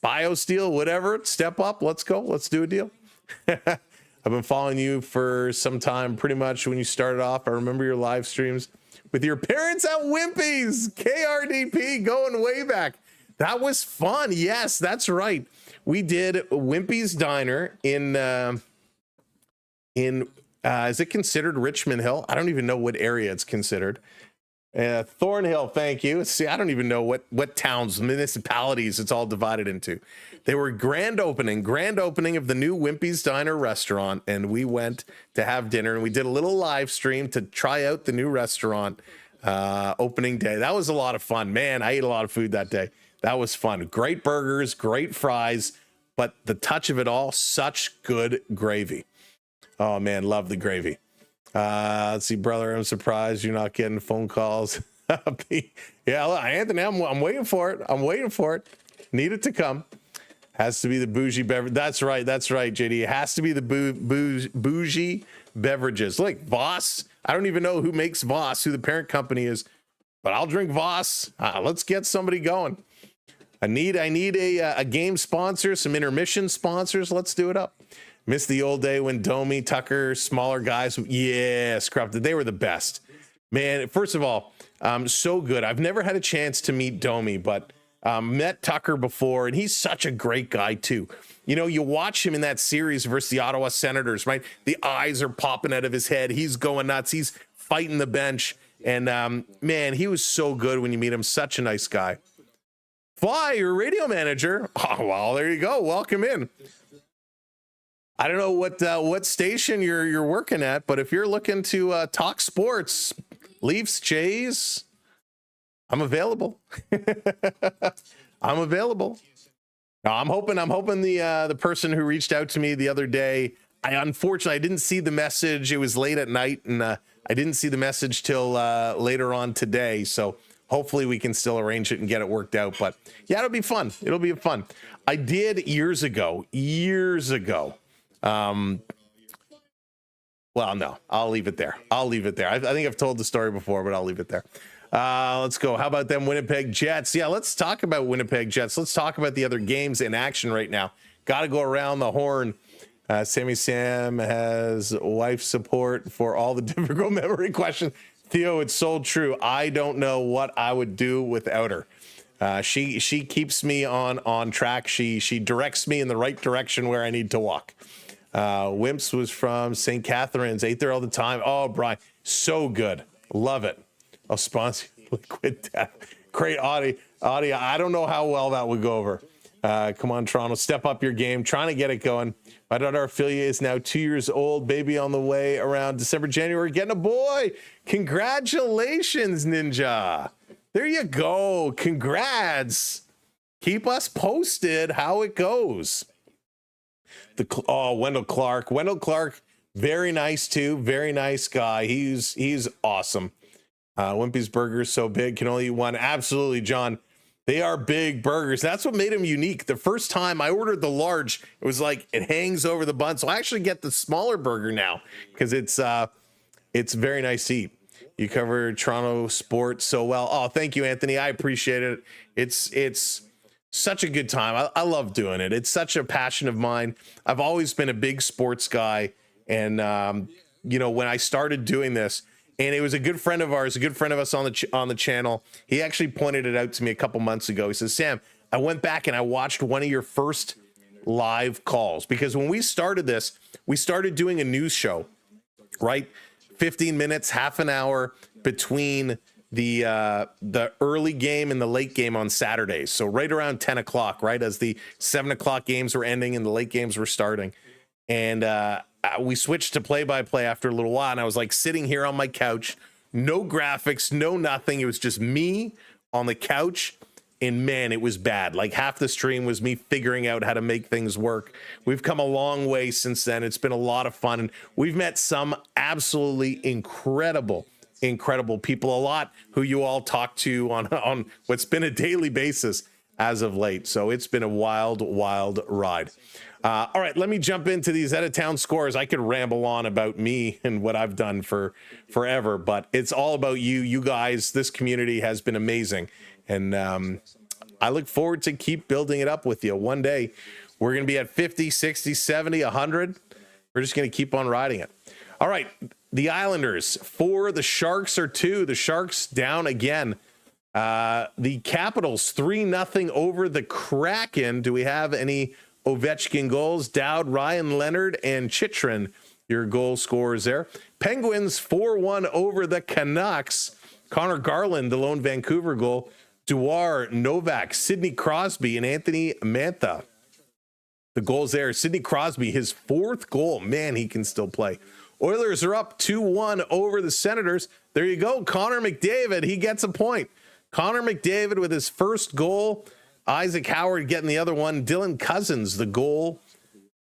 B: BioSteel, whatever, step up. Let's go. Let's do a deal. I've been following you for some time, pretty much when you started off. I remember your live streams with your parents at Wimpy's, KRDP, going way back. That was fun. Yes, that's right. We did Wimpy's Diner in is it considered Richmond Hill? I don't even know what area it's considered. Thornhill, thank you. See, I don't even know what towns, municipalities it's all divided into. They were grand opening of the new Wimpy's Diner restaurant, and we went to have dinner, and we did a little live stream to try out the new restaurant opening day. That was a lot of fun. Man, I ate a lot of food that day. That was fun. Great burgers, great fries, but the touch of it all, such good gravy. Oh, man, love the gravy. Let's see, brother, I'm surprised you're not getting phone calls. Yeah, look, Anthony, I'm waiting for it. Need it to come. Has to be the bougie beverage. That's right, JD. It has to be the bougie beverages. Look, Voss. I don't even know who makes Voss, who the parent company is, but I'll drink Voss. Let's get somebody going. I need a game sponsor, some intermission sponsors. Let's do it up. Miss the old day when Domi, Tucker, smaller guys. Yeah, scrubbed it. They were the best. Man, first of all, so good. I've never had a chance to meet Domi, but met Tucker before, and he's such a great guy, too. You watch him in that series versus the Ottawa Senators, right? The eyes are popping out of his head. He's going nuts. He's fighting the bench. And, man, he was so good when you meet him. Such a nice guy. Fly, your radio manager. Oh, well, there you go. Welcome in. I don't know what station you're working at, but if you're looking to talk sports, Leafs, Jays, I'm available. I'm available. Now, I'm hoping the person who reached out to me the other day, unfortunately I didn't see the message. It was late at night, and I didn't see the message till later on today. So hopefully we can still arrange it and get it worked out. But yeah, it'll be fun. It'll be fun. I did years ago. Well, no, I'll leave it there. I think I've told the story before, but I'll leave it there. Let's go. How about them Winnipeg Jets? Yeah, let's talk about Winnipeg Jets. Let's talk about the other games in action right now. Got to go around the horn. Sammy Sam has wife support for all the difficult memory questions. Theo, it's so true. I don't know what I would do without her. She keeps me on track. She directs me in the right direction where I need to walk. Wimps was from St. Catharines, ate there all the time. Oh, Brian, so good. Love it. I'll sponsor Liquid Death. Great audio. I don't know how well that would go over. Come on, Toronto, step up your game. Trying to get it going. My daughter Ophelia is now 2 years old. Baby on the way around December, January. Getting a boy. Congratulations, Ninja. There you go. Congrats. Keep us posted how it goes. Wendell Clark. Wendell Clark, very nice too. Very nice guy. He's awesome. Wimpy's Burgers so big, can only eat one. Absolutely, John. They are big burgers. That's what made them unique. The first time I ordered the large, it was like it hangs over the bun. So I actually get the smaller burger now because it's very nice to eat. You cover Toronto sports so well. Oh, thank you, Anthony. I appreciate it. It's such a good time. I love doing it. It's such a passion of mine. I've always been a big sports guy. And, when I started doing this, and it was a good friend of ours, a good friend of us on the channel. He actually pointed it out to me a couple months ago. He says, Sam, I went back and I watched one of your first live calls, because when we started this, we started doing a news show, right? 15 minutes, half an hour between the early game and the late game on Saturdays. So right around 10 o'clock, right? As the 7 o'clock games were ending and the late games were starting. And, we switched to play-by-play after a little while, and I was like sitting here on my couch, no graphics, no nothing. It was just me on the couch, and man, it was bad. Like half the stream was me figuring out how to make things work. We've come a long way since then. It's been a lot of fun, and we've met some absolutely incredible people, a lot who you all talk to on what's been a daily basis as of late. So it's been a wild ride. All right, let me jump into these out-of-town scores. I could ramble on about me and what I've done for forever, but it's all about you. You guys, this community has been amazing. And I look forward to keep building it up with you. One day, we're going to be at 50, 60, 70, 100. We're just going to keep on riding it. All right, the Islanders 4, the Sharks are 2. The Sharks down again. The Capitals 3-0 over the Kraken. Do we have any Ovechkin goals? Dowd, Ryan Leonard, and Chychrun, your goal scorers there. Penguins 4-1 over the Canucks. Connor Garland, the lone Vancouver goal. Duar, Novak, Sidney Crosby, and Anthony Mantha. The goals there. Sidney Crosby, his 4th goal. Man, he can still play. Oilers are up 2-1 over the Senators. There you go. Connor McDavid, he gets a point. Connor McDavid with his 1st goal. Isaac Howard getting the other one. Dylan Cousins, the goal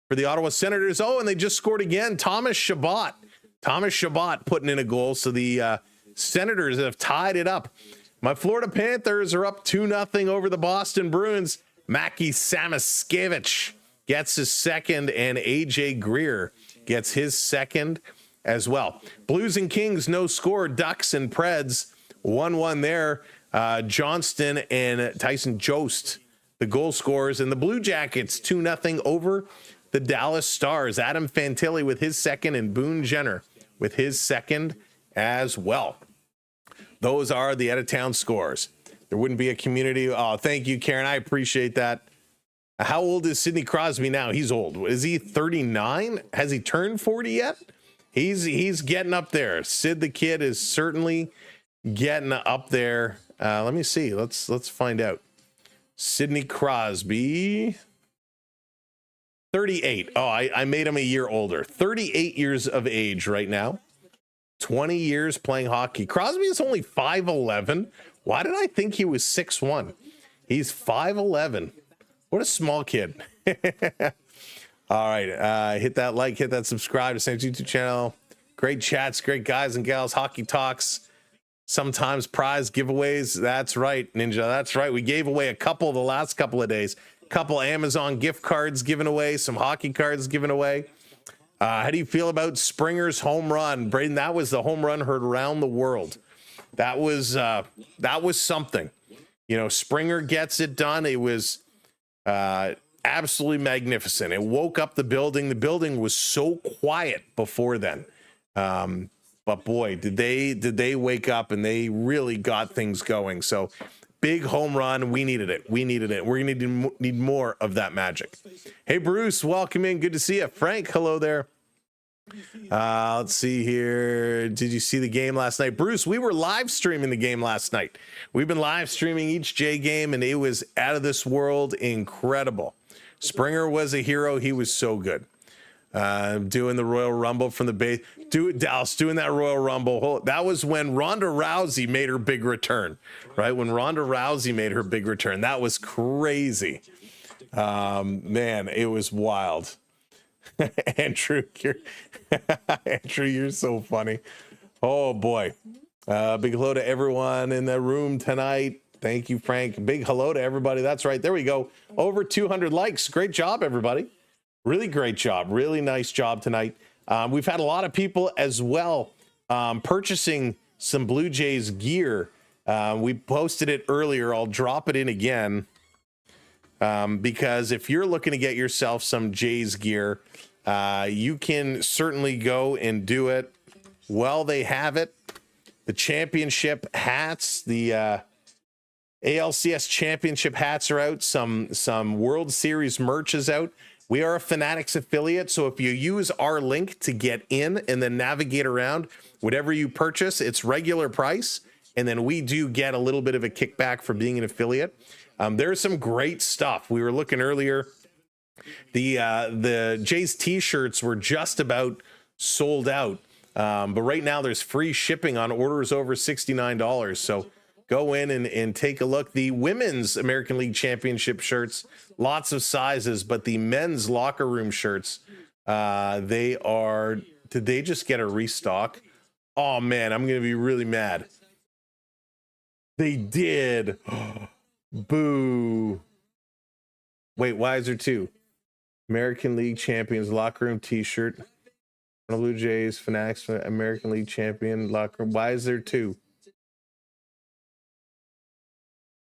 B: for the Ottawa Senators. Oh, and they just scored again. Thomas Chabot putting in a goal. So the Senators have tied it up. My Florida Panthers are up 2-0 over the Boston Bruins. Mackie Samoskevich gets his 2nd, and AJ Greer gets his 2nd as well. Blues and Kings, no score. Ducks and Preds, 1-1 there. Johnston and Tyson Jost, the goal scorers, and the Blue Jackets 2-0 over the Dallas Stars. Adam Fantilli with his 2nd, and Boone Jenner with his 2nd as well. Those are the out-of-town scores. There wouldn't be a community. Oh, thank you, Karen. I appreciate that. How old is Sidney Crosby now? He's old. Is he 39? Has he turned 40 yet? He's getting up there. Sid the Kid is certainly getting up there. Let me see. Let's find out. Sidney Crosby, 38. Oh, I made him a year older. 38 years of age right now. 20 years playing hockey. Crosby is only 5'11". Why did I think he was 6'1"? He's 5'11". What a small kid. All right. Hit that like, hit that subscribe to Sam's YouTube channel. Great chats, great guys and gals, hockey talks. Sometimes prize giveaways. That's right, Ninja. That's right. We gave away a couple the last couple of days. Couple Amazon gift cards given away, some hockey cards given away. How do you feel about Springer's home run? Braden, that was the home run heard around the world. that was something. You know, Springer gets it done. It was absolutely magnificent. It woke up the building. The building was so quiet before then. But boy, did they wake up, and they really got things going. So big home run. We needed it. We're going to need more of that magic. Hey, Bruce, welcome in. Good to see you. Frank, hello there. Let's see here. Did you see the game last night? Bruce, we were live streaming the game last night. We've been live streaming each J game, and it was out of this world incredible. Springer was a hero. He was so good. Doing the Royal Rumble from the base. Dallas doing that Royal Rumble. That was when Ronda Rousey made her big return, right? When Ronda Rousey made her big return. That was crazy. Man, it was wild. Andrew, you're so funny. Oh, boy. Big hello to everyone in the room tonight. Thank you, Frank. Big hello to everybody. That's right. There we go. Over 200 likes. Great job, everybody. Really great job. Really nice job tonight. We've had a lot of people as well purchasing some Blue Jays gear. We posted it earlier. I'll drop it in again because if you're looking to get yourself some Jays gear, you can certainly go and do it. Well, they have it. The championship hats, the ALCS championship hats are out. Some World Series merch is out. We are a Fanatics affiliate, so if you use our link to get in and then navigate around, whatever you purchase, it's regular price, and then we do get a little bit of a kickback for being an affiliate. There's some great stuff. We were looking earlier. The Jays t-shirts were just about sold out, but right now there's free shipping on orders over $69. So go in and take a look. The women's American League Championship shirts, lots of sizes, but the men's locker room shirts, did they just get a restock? Oh man, I'm going to be really mad. They did. Boo. Wait, why is there two? American League Champions locker room t-shirt. Blue Jays, Fanatics, American League Champion locker room. Why is there two?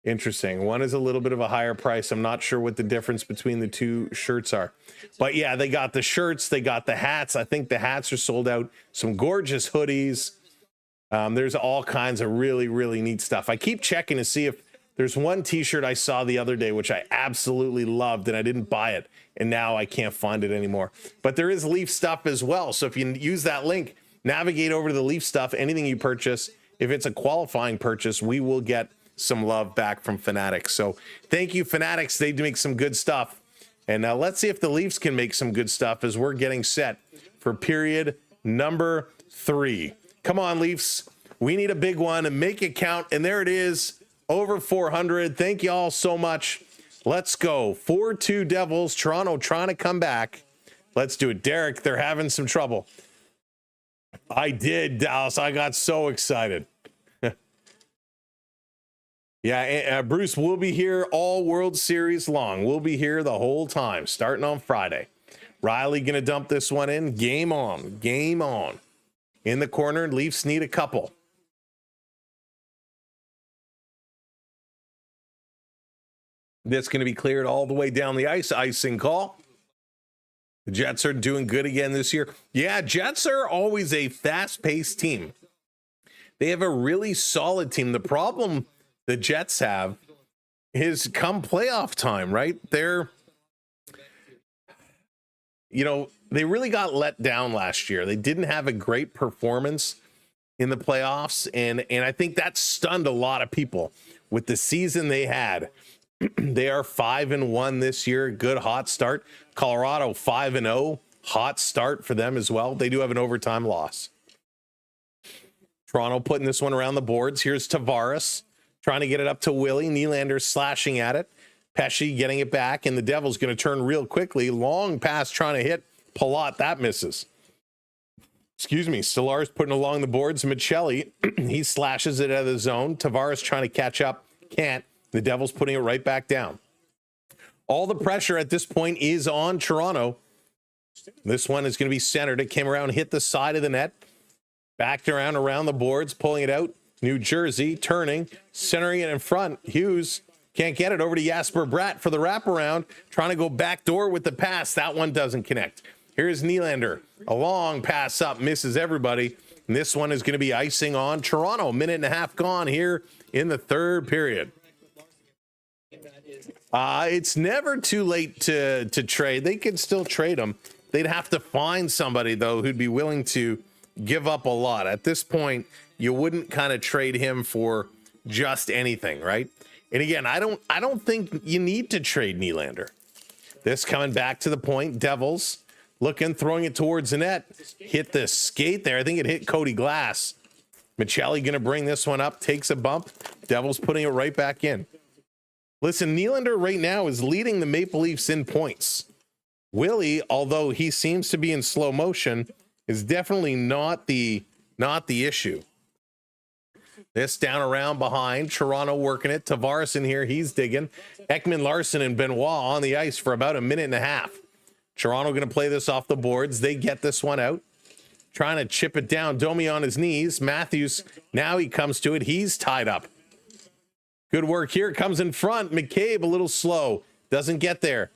B: Interesting. One is a little bit of a higher price. I'm not sure what the difference between the two shirts are. But yeah, they got the shirts. They got the hats. I think the hats are sold out. Some gorgeous hoodies. There's all kinds of really, really neat stuff. I keep checking to see if there's one t-shirt I saw the other day, which I absolutely loved, and I didn't buy it. And now I can't find it anymore. But there is Leaf stuff as well. So if you use that link, navigate over to the Leaf stuff, anything you purchase, if it's a qualifying purchase, we will get some love back from Fanatics. So thank you, Fanatics. They do make some good stuff. And now let's see if the Leafs can make some good stuff as we're getting set for period number 3. Come on, Leafs. We need a big one and make it count. And there it is, over 400. Thank you all so much. Let's go. 4-2 Devils. Toronto trying to come back. Let's do it. Derek, they're having some trouble. I did, Dallas. I got so excited. Yeah, Bruce, we'll be here all World Series long. We'll be here the whole time, starting on Friday. Riley going to dump this one in. Game on. Game on. In the corner, Leafs need a couple. That's going to be cleared all the way down the ice. Icing call. The Jets are doing good again this year. Yeah, Jets are always a fast-paced team. They have a really solid team. The problem the Jets have is come playoff time, right? They're, they really got let down last year. They didn't have a great performance in the playoffs, and I think that stunned a lot of people with the season they had. They are 5-1 this year. Good hot start. Colorado 5-0. Hot start for them as well. They do have an overtime loss. Toronto putting this one around the boards. Here's Tavares trying to get it up to Willie. Nylander slashing at it. Pesce getting it back, and the Devils going to turn real quickly. Long pass trying to hit Palat. That misses. Excuse me. Stolarz putting along the boards. Michelli, he slashes it out of the zone. Tavares trying to catch up. Can't. The Devils putting it right back down. All the pressure at this point is on Toronto. This one is going to be centered. It came around, hit the side of the net. Backed around the boards, pulling it out. New Jersey turning, centering it in front. Hughes can't get it over to Jasper Bratt for the wraparound, trying to go backdoor with the pass. That one doesn't connect. Here's Nylander. A long pass up, misses everybody. And this one is going to be icing on Toronto. Minute and a half gone here in the third period. It's never too late to trade. They could still trade him. They'd have to find somebody, though, who'd be willing to give up a lot. At this point, you wouldn't kind of trade him for just anything, right? And again, I don't think you need to trade Nylander. This coming back to the point. Devils looking, throwing it towards the net. Hit the skate there. I think it hit Cody Glass. Michelli going to bring this one up. Takes a bump. Devils putting it right back in. Listen, Nylander right now is leading the Maple Leafs in points. Willie, although he seems to be in slow motion, is definitely not the issue. This down around behind. Toronto working it. Tavares in here. He's digging. Ekman Larson and Benoit on the ice for about a minute and a half. Toronto going to play this off the boards. They get this one out. Trying to chip it down. Domi on his knees. Matthews, now he comes to it. He's tied up. Good work here. Comes in front. McCabe a little slow. Doesn't get there.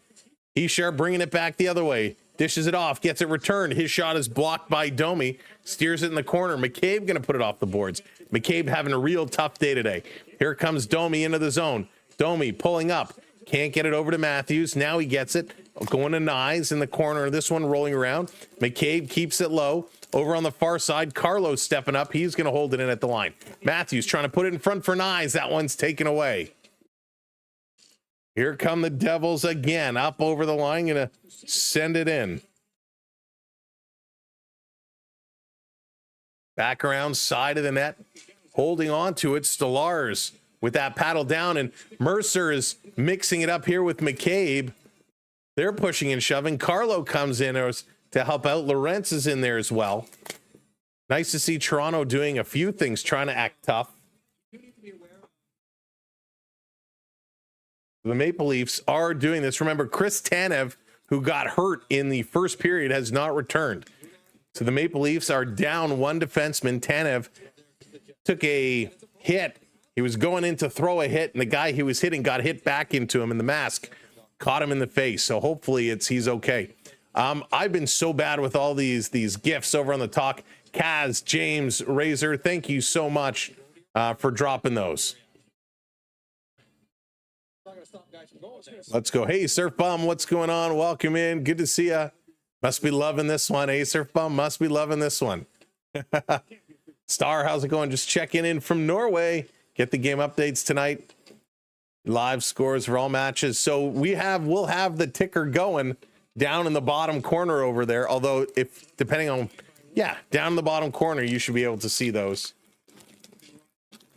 B: Ishar bringing it back the other way. Dishes it off. Gets it returned. His shot is blocked by Domi. Steers it in the corner. McCabe going to put it off the boards. McCabe having a real tough day today. Here comes Domi into the zone. Domi pulling up. Can't get it over to Matthews. Now he gets it. Going to Nyes in the corner. This one rolling around. McCabe keeps it low. Over on the far side, Carlos stepping up. He's going to hold it in at the line. Matthews trying to put it in front for Nyes. That one's taken away. Here come the Devils again. Up over the line. Going to send it in. Back around side of the net. Holding on to it. Stolarz with that paddle down. And Mercer is mixing it up here with McCabe. They're pushing and shoving. Carlo comes in to help out. Lawrence is in there as well. Nice to see Toronto doing a few things, trying to act tough. The Maple Leafs are doing this. Remember, Chris Tanev, who got hurt in the first period, has not returned. So the Maple Leafs are down one defenseman. Tanev took a hit. He was going in to throw a hit, and the guy he was hitting got hit back into him in the mask. Caught him in the face. So hopefully he's okay. I've been so bad with all these gifts over on the talk. Kaz, James, Razor, thank you so much for dropping those. Let's go. Hey, Surf Bum, what's going on? Welcome in. Good to see ya. Must be loving this one. Hey, Surf Bum, must be loving this one. Star, how's it going? Just checking in from Norway. Get the game updates tonight. Live scores for all matches. So we'll have the ticker going down in the bottom corner over there. Although down in the bottom corner, you should be able to see those.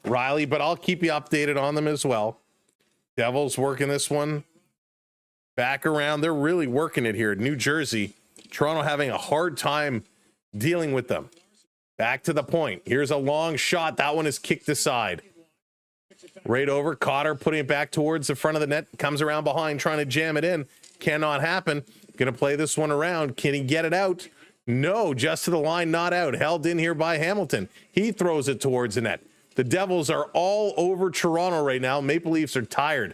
B: Riley, but I'll keep you updated on them as well. Devils working this one back around. They're really working it here. New Jersey, Toronto having a hard time dealing with them. Back to the point. Here's a long shot. That one is kicked aside. Right over. Cotter putting it back towards the front of the net. Comes around behind trying to jam it in. Cannot happen. Going to play this one around. Can he get it out? No, just to the line, not out. Held in here by Hamilton. He throws it towards the net. The Devils are all over Toronto right now. Maple Leafs are tired.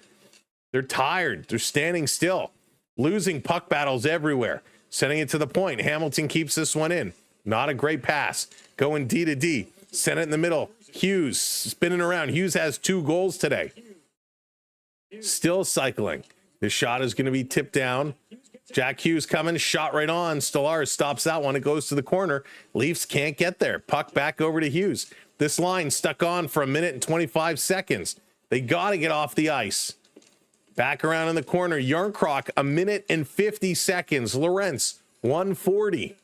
B: They're tired. They're standing still. Losing puck battles everywhere. Sending it to the point. Hamilton keeps this one in. Not a great pass. Going D to D. Send it in the middle. Hughes spinning around. Hughes has 2 goals today. Still cycling. This shot is going to be tipped down. Jack Hughes coming. Shot right on. Stolarz stops that one. It goes to the corner. Leafs can't get there. Puck back over to Hughes. This line stuck on for 1 minute and 25 seconds. They got to get off the ice. Back around in the corner. Yarncroc, 1 minute and 50 seconds. Lawrence, 140.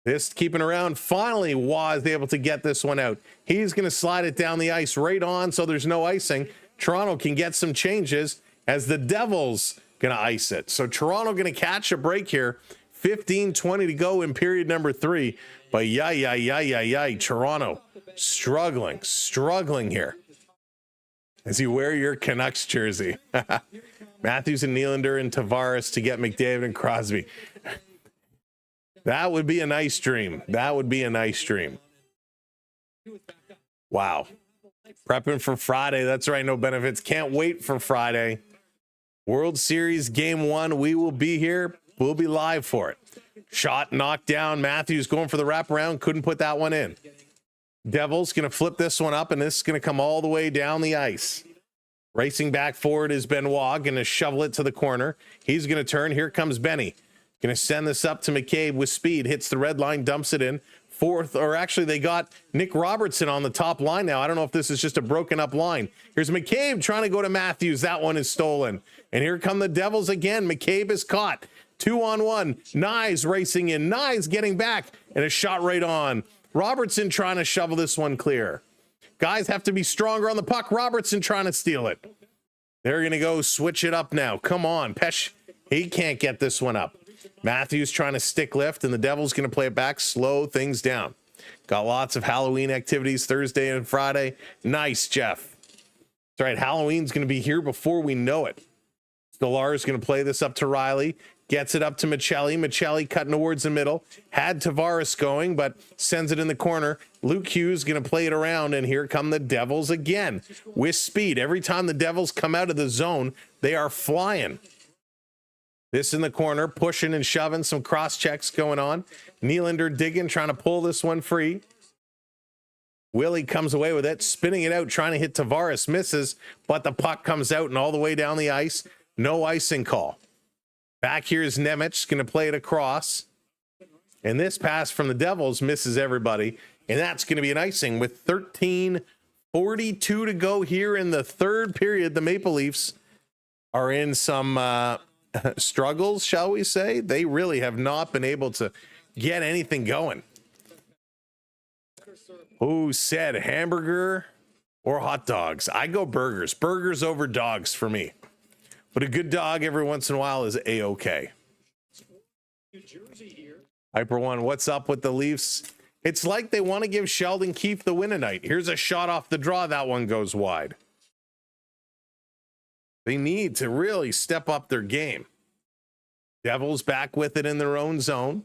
B: This keeping around. Finally, was able to get this one out. He's going to slide it down the ice right on, so there's no icing. Toronto can get some changes as the Devils going to ice it. So Toronto going to catch a break here. 15-20 to go in period number 3. But Toronto struggling here. As you wear your Canucks jersey. Matthews and Nylander and Tavares to get McDavid and Crosby. That would be a nice dream. That would be a nice dream. Wow. Prepping for Friday. That's right. No benefits. Can't wait for Friday. World Series Game 1. We will be here. We'll be live for it. Shot knocked down. Matthews going for the wraparound. Couldn't put that one in. Devils going to flip this one up, and this is going to come all the way down the ice. Racing back forward is Benoit. Going to shovel it to the corner. He's going to turn. Here comes Benny. Going to send this up to McCabe with speed. Hits the red line, dumps it in. Fourth, or actually they got Nick Robertson on the top line now. I don't know if this is just a broken up line. Here's McCabe trying to go to Matthews. That one is stolen. And here come the Devils again. McCabe is caught. 2-on-1. Nyes racing in. Nyes getting back. And a shot right on. Robertson trying to shovel this one clear. Guys have to be stronger on the puck. Robertson trying to steal it. They're going to go switch it up now. Come on. Pesh, he can't get this one up. Matthews trying to stick lift, and the Devils going to play it back, slow things down. Got lots of Halloween activities Thursday and Friday. Nice, Jeff. That's right. Halloween's going to be here before we know it. Stolar's going to play this up to Riley. Gets it up to Michelli. Michelli cutting towards the middle. Had Tavares going, but sends it in the corner. Luke Hughes going to play it around, and here come the Devils again with speed. Every time the Devils come out of the zone, they are flying. This in the corner, pushing and shoving, some cross checks going on. Nylander digging, trying to pull this one free. Willie comes away with it, spinning it out, trying to hit Tavares, misses, but the puck comes out and all the way down the ice. No icing call. Back here is Nemec, going to play it across. And this pass from the Devils misses everybody, and that's going to be an icing with 13:42 to go here in the third period. The Maple Leafs are in some struggles, shall we say. They really have not been able to get anything going. Who said hamburger or hot dogs? I go burgers. Burgers over dogs for me. But a good dog every once in a while is A-okay. Hyper One, what's up with the Leafs? It's like they want to give Sheldon Keefe the win tonight. Here's a shot off the draw. That one goes wide. They need to really step up their game. Devils back with it in their own zone.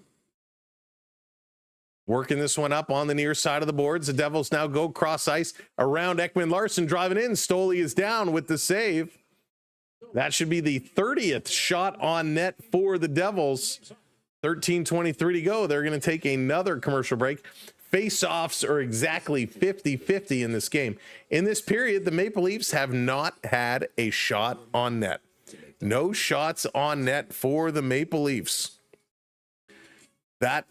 B: Working this one up on the near side of the boards. The Devils now go cross ice around Ekman Larson driving in. Stoley is down with the save. That should be the 30th shot on net for the Devils. 13:23 to go. They're going to take another commercial break. Face-offs are exactly 50-50 in this game. In this period, the Maple Leafs have not had a shot on net. No shots on net for the Maple Leafs. That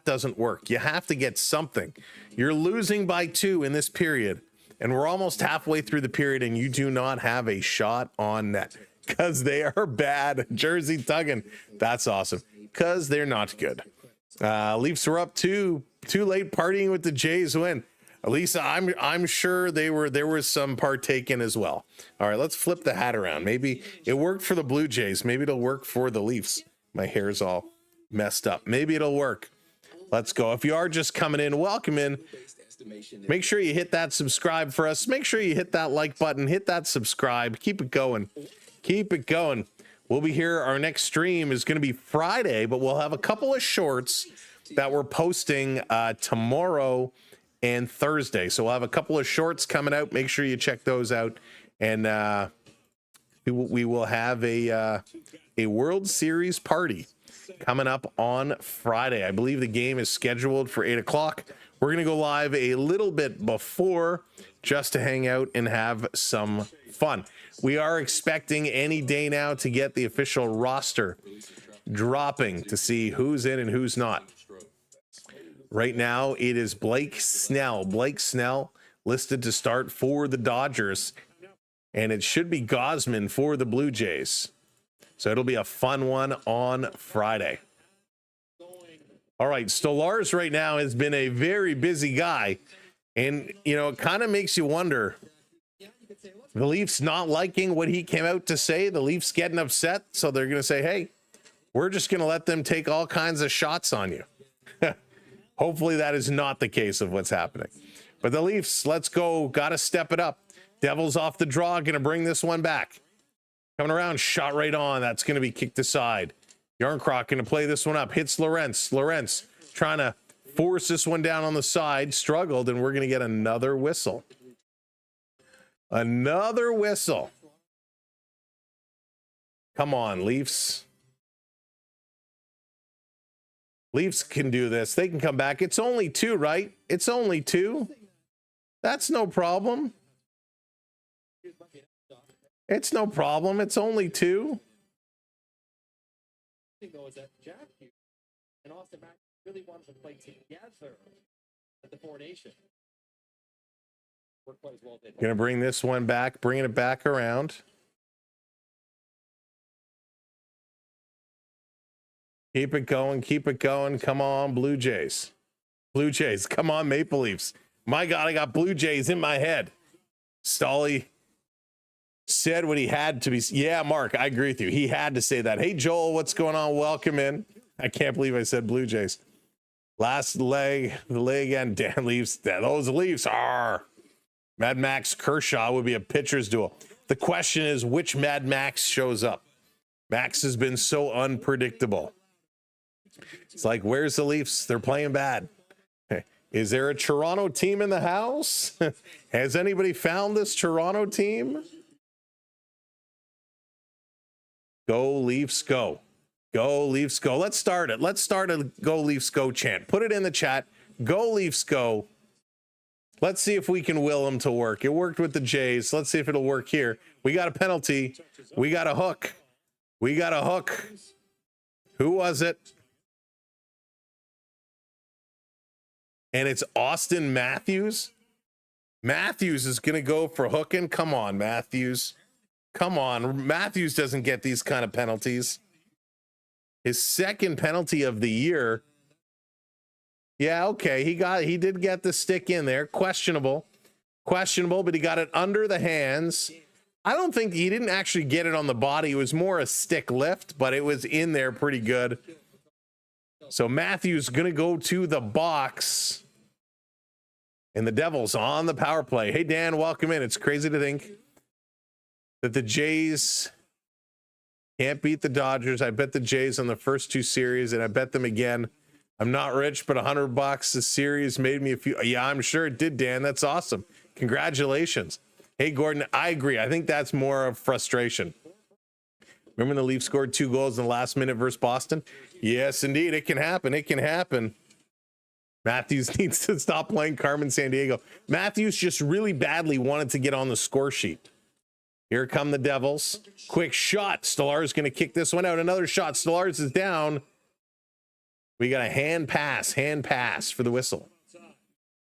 B: doesn't work. You have to get something. You're losing by 2 in this period, and we're almost halfway through the period, and you do not have a shot on net because they are bad. Jersey tugging. That's awesome because they're not good. Leafs were up 2. Too late partying with the Jays win. Lisa, I'm sure there was some partaking as well. All right, let's flip the hat around. Maybe it worked for the Blue Jays. Maybe it'll work for the Leafs. My hair's all messed up. Maybe it'll work. Let's go. If you are just coming in, welcome in. Make sure you hit that subscribe for us. Make sure you hit that like button. Hit that subscribe. Keep it going. Keep it going. We'll be here. Our next stream is going to be Friday, but we'll have a couple of shorts that we're posting tomorrow and Thursday. So we'll have a couple of shorts coming out. Make sure you check those out. And we will have a World Series party coming up on Friday. I believe the game is scheduled for 8 o'clock. We're going to go live a little bit before just to hang out and have some fun. We are expecting any day now to get the official roster dropping to see who's in and who's not. Right now, it is Blake Snell. Blake Snell listed to start for the Dodgers, and it should be Gosman for the Blue Jays. So it'll be a fun one on Friday. All right, Stolarz right now has been a very busy guy, and, you know, it kind of makes you wonder, the Leafs not liking what he came out to say, the Leafs getting upset, so they're going to say, hey, we're just going to let them take all kinds of shots on you. Hopefully that is not the case of what's happening. But the Leafs, let's go. Got to step it up. Devils off the draw. Going to bring this one back. Coming around. Shot right on. That's going to be kicked aside. Yarncroc going to play this one up. Hits Lorentz. Lorentz trying to Force this one down on the side, struggled, and we're going to get another whistle. Another whistle. Come on, Leafs. Leafs can do this. They can come back. It's only 2, right? It's only 2. That's no problem. It's no problem. It's only 2.
A: Though is that Jack Hughes and Austin Mack really wanted to play together at the Four Nations.
B: Gonna bring this one back, bringing it back around. Keep it going, keep it going. Come on, Blue Jays. Blue Jays, come on, Maple Leafs. My God, I got Blue Jays in my head. Stolly said what he had to be. Yeah, Mark, I agree with you. He had to say that. Hey, Joel, what's going on? Welcome in. I can't believe I said Blue Jays. Last leg, the leg again. Dan Leafs. Those Leafs are. Mad Max Kershaw would be a pitcher's duel. The question is, which Mad Max shows up? Max has been so unpredictable. It's like, where's the Leafs? They're playing bad. Is there a Toronto team in the house? Has anybody found this Toronto team? Go Leafs, go. Go Leafs, go. Let's start it. Let's start a Go Leafs, go chant. Put it in the chat. Go Leafs, go. Let's see if we can will them to work. It worked with the Jays. Let's see if it'll work here. We got a penalty. We got a hook. We got a hook. Who was it? And it's Austin Matthews. Matthews is going to go for hooking. Come on, Matthews. Come on. Matthews doesn't get these kind of penalties. His second penalty of the year. Yeah, okay. He did get the stick in there. Questionable, but he got it under the hands. I don't think he didn't actually get it on the body. It was more a stick lift, but it was in there pretty good. So Matthews going to go to the box. And the Devils on the power play. Hey, Dan, welcome in. It's crazy to think that the Jays can't beat the Dodgers. I bet the Jays on the first 2 series, and I bet them again. I'm not rich, but $100 a series made me a few. Yeah, I'm sure it did, Dan. That's awesome. Congratulations. Hey, Gordon, I agree. I think that's more of frustration. Remember when the Leafs scored 2 goals in the last minute versus Boston? Yes, indeed. It can happen. It can happen. Matthews needs to stop playing Carmen Sandiego. Matthews just really badly wanted to get on the score sheet. Here come the Devils. Quick shot. Stolarz going to kick this one out. Another shot. Stolarz is down. We got a hand pass for the whistle.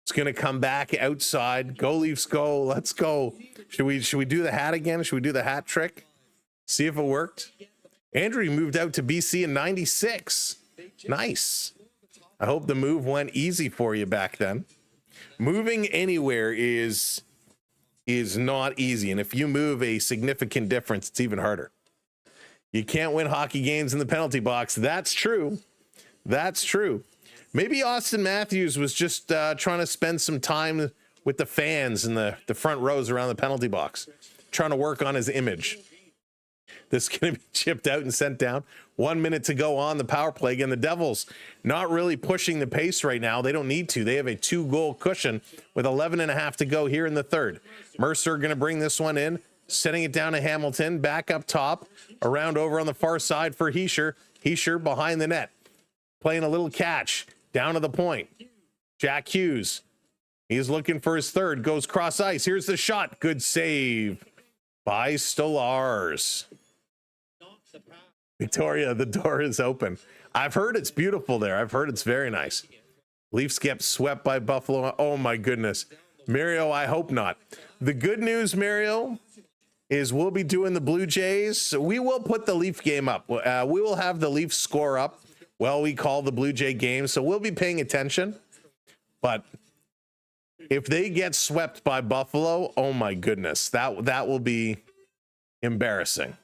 B: It's going to come back outside. Go Leafs, go. Let's go. Should we do the hat again? Should we do the hat trick? See if it worked. Andrew moved out to BC in 96. Nice. I hope the move went easy for you back then. Moving anywhere is not easy. And if you move a significant difference, it's even harder. You can't win hockey games in the penalty box. That's true. That's true. Maybe Austin Matthews was just trying to spend some time with the fans in the front rows around the penalty box, trying to work on his image. This is going to be chipped out and sent down. 1 minute to go on the power play. Again, the Devils not really pushing the pace right now. They don't need to. They have a 2-goal cushion with 11.5 to go here in the third. Mercer going to bring this one in, setting it down to Hamilton. Back up top, around over on the far side for Hischier. Hischier behind the net, playing a little catch down to the point. Jack Hughes, he's looking for his third, goes cross ice. Here's the shot. Good save by Stolarz. Victoria, the door is open. I've heard it's beautiful there. I've heard it's very nice. Leafs get swept by Buffalo. Oh my goodness. Mario, I hope not. The good news, Mario, is we'll be doing the Blue Jays. We will put the Leaf game up. We will have the Leafs score up. Well, we call the Blue Jay game, so we'll be paying attention. But if they get swept by Buffalo, oh my goodness, that will be embarrassing.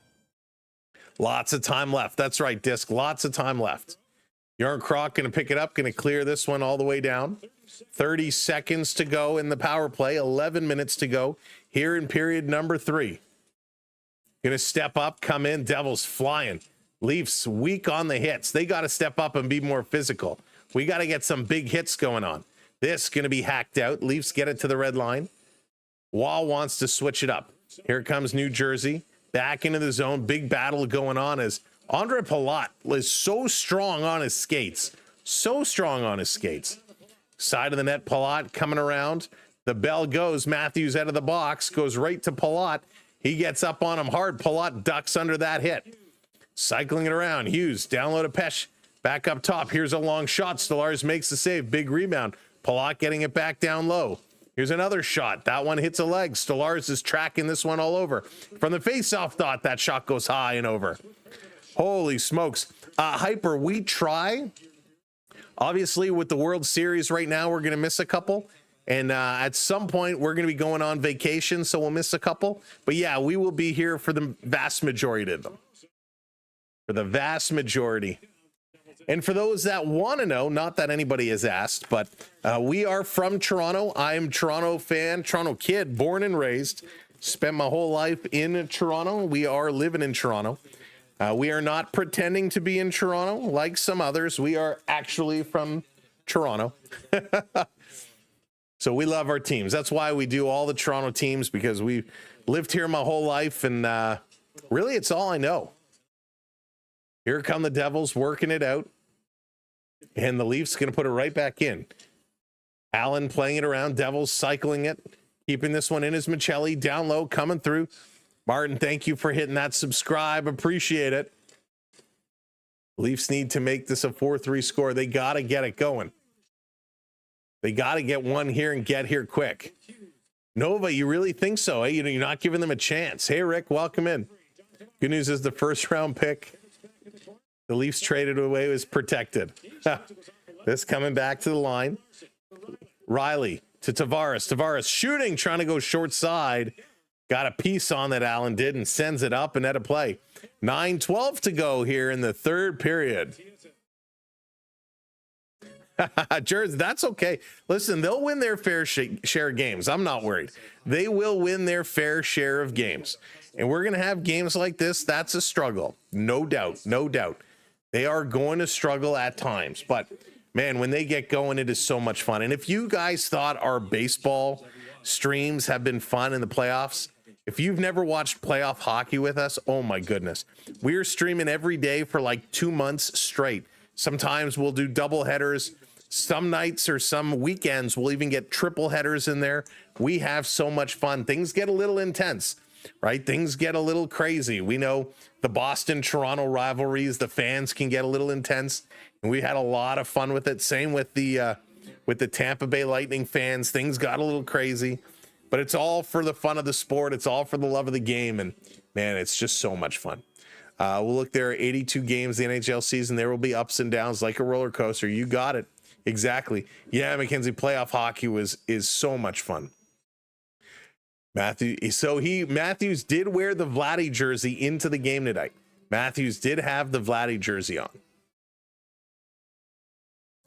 B: Lots of time left. That's right, Disc. Lots of time left. Yarn Croc going to pick it up, going to clear this one all the way down. 30 seconds to go in the power play. 11 minutes to go here in period number 3. Going to step up, come in. Devils flying. Leafs weak on the hits. They got to step up and be more physical. We got to get some big hits going on. This going to be hacked out. Leafs get it to the red line. Wall wants to switch it up. Here comes New Jersey. Back into the zone. Big battle going on as Andre Palat is so strong on his skates. So strong on his skates. Side of the net, Palat coming around. The bell goes. Matthews out of the box. Goes right to Palat. He gets up on him hard. Palat ducks under that hit. Cycling it around. Hughes down low to Pesh. Back up top. Here's a long shot. Stolarz makes the save. Big rebound. Palat getting it back down low. Here's another shot. That one hits a leg. Stolarz is tracking this one all over. From the face-off dot, that shot goes high and over. Holy smokes. Hyper, we try. Obviously, with the World Series right now, we're going to miss a couple. And at some point, we're going to be going on vacation, so we'll miss a couple. But yeah, we will be here for the vast majority of them. For the vast majority. And for those that want to know, not that anybody has asked, but we are from Toronto. I am Toronto fan, Toronto kid, born and raised. Spent my whole life in Toronto. We are living in Toronto. We are not pretending to be in Toronto like some others. We are actually from Toronto. So we love our teams. That's why we do all the Toronto teams, because we lived here my whole life, and really it's all I know. Here come the Devils working it out. And the Leafs going to put it right back in. Allen playing it around. Devils cycling it. Keeping this one in is Michelli. Down low, coming through. Martin, thank you for hitting that subscribe. Appreciate it. Leafs need to make this a 4-3 score. They got to get it going. They got to get one here and get here quick. Nova, you really think so? Eh? You're not giving them a chance. Hey, Rick, welcome in. Good news is the first round pick the Leafs traded away was protected. This coming back to the line. Riley to Tavares. Tavares shooting, trying to go short side. Got a piece on that Allen did and sends it up and at a play. 9:12 to go here in the third period. Jersey, that's okay. Listen, they'll win their fair share of games. I'm not worried. They will win their fair share of games. And we're going to have games like this. That's a struggle. No doubt. No doubt. They are going to struggle at times. But, man, when they get going, it is so much fun. And if you guys thought our baseball streams have been fun in the playoffs, if you've never watched playoff hockey with us, oh, my goodness. We're streaming every day for like 2 months straight. Sometimes we'll do double headers. Some nights or some weekends, we'll even get triple headers in there. We have so much fun. Things get a little intense, right? Things get a little crazy. We know the Boston-Toronto rivalries, the fans can get a little intense, and we had a lot of fun with it. Same with the Tampa Bay Lightning fans. Things got a little crazy, but it's all for the fun of the sport. It's all for the love of the game, and, man, it's just so much fun. We'll look, there are 82 games the NHL season. There will be ups and downs like a roller coaster. You got it. Exactly. Yeah, Mackenzie, playoff hockey is so much fun. Matthews did wear the Vladdy jersey into the game tonight. Matthews did have the Vladdy jersey on.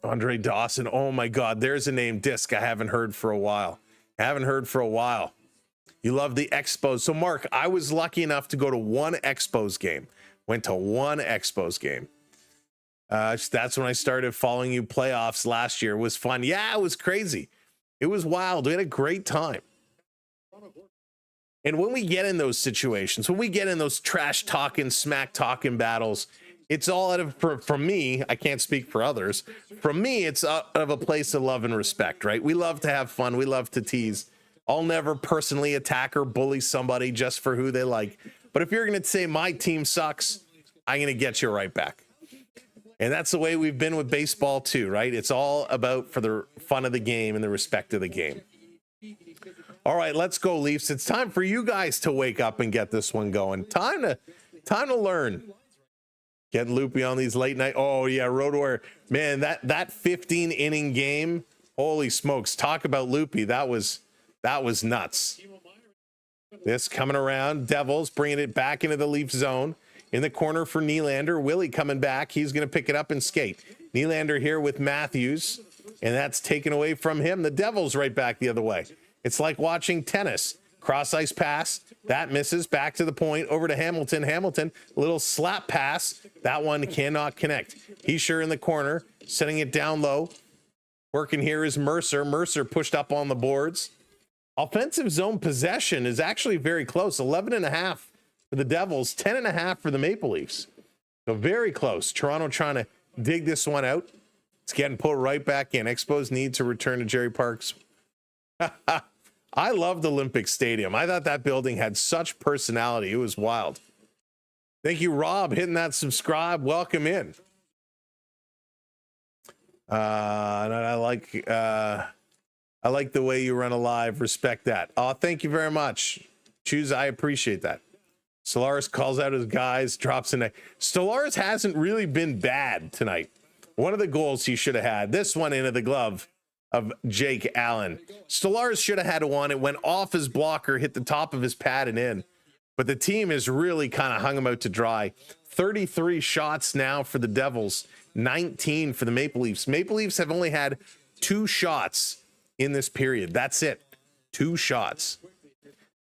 B: Andre Dawson. Oh my God, there's a name, Disc, I haven't heard for a while. You love the Expos. So Mark, I was lucky enough to go to one Expos game. Went to one Expos game. That's when I started following you playoffs last year. It was fun. Yeah, it was crazy. It was wild. We had a great time. And when we get in those situations, when we get in those trash talking, smack talking battles, it's all out of, for me, I can't speak for others. From me, it's out of a place of love and respect, right? We love to have fun. We love to tease. I'll never personally attack or bully somebody just for who they like. But if you're going to say my team sucks, I'm going to get you right back. And that's the way we've been with baseball too, right? It's all about for the fun of the game and the respect of the game. All right, let's go, Leafs. It's time for you guys to wake up and get this one going. Time to learn. Getting loopy on these late night. Oh yeah, RotoWire. Man, that 15 inning game. Holy smokes! Talk about loopy. That was nuts. This coming around. Devils bringing it back into the Leaf zone. In the corner for Nylander. Willie coming back. He's going to pick it up and skate. Nylander here with Matthews, and that's taken away from him. The Devils right back the other way. It's like watching tennis. Cross ice pass. That misses. Back to the point. Over to Hamilton. Hamilton, little slap pass. That one cannot connect. Heischer in the corner, setting it down low. Working here is Mercer. Mercer pushed up on the boards. Offensive zone possession is actually very close. 11.5 for the Devils, 10.5 for the Maple Leafs. So very close. Toronto trying to dig this one out. It's getting put right back in. Expos need to return to Jerry Parks. I loved Olympic Stadium. I thought that building had such personality. It was wild. Thank you, Rob, hitting that subscribe. Welcome in. And I like the way you run a live. Respect that. Oh, thank you very much. Choose. I appreciate that. Stellaris calls out his guys, drops in. Stellaris hasn't really been bad tonight. One of the goals he should have had. This one into the glove of Jake Allen. Stellaris should have had one. It went off his blocker, hit the top of his pad and in. But the team has really kind of hung him out to dry. 33 shots now for the Devils, 19 for the Maple Leafs. Maple Leafs have only had 2 shots in this period. That's it. 2 shots.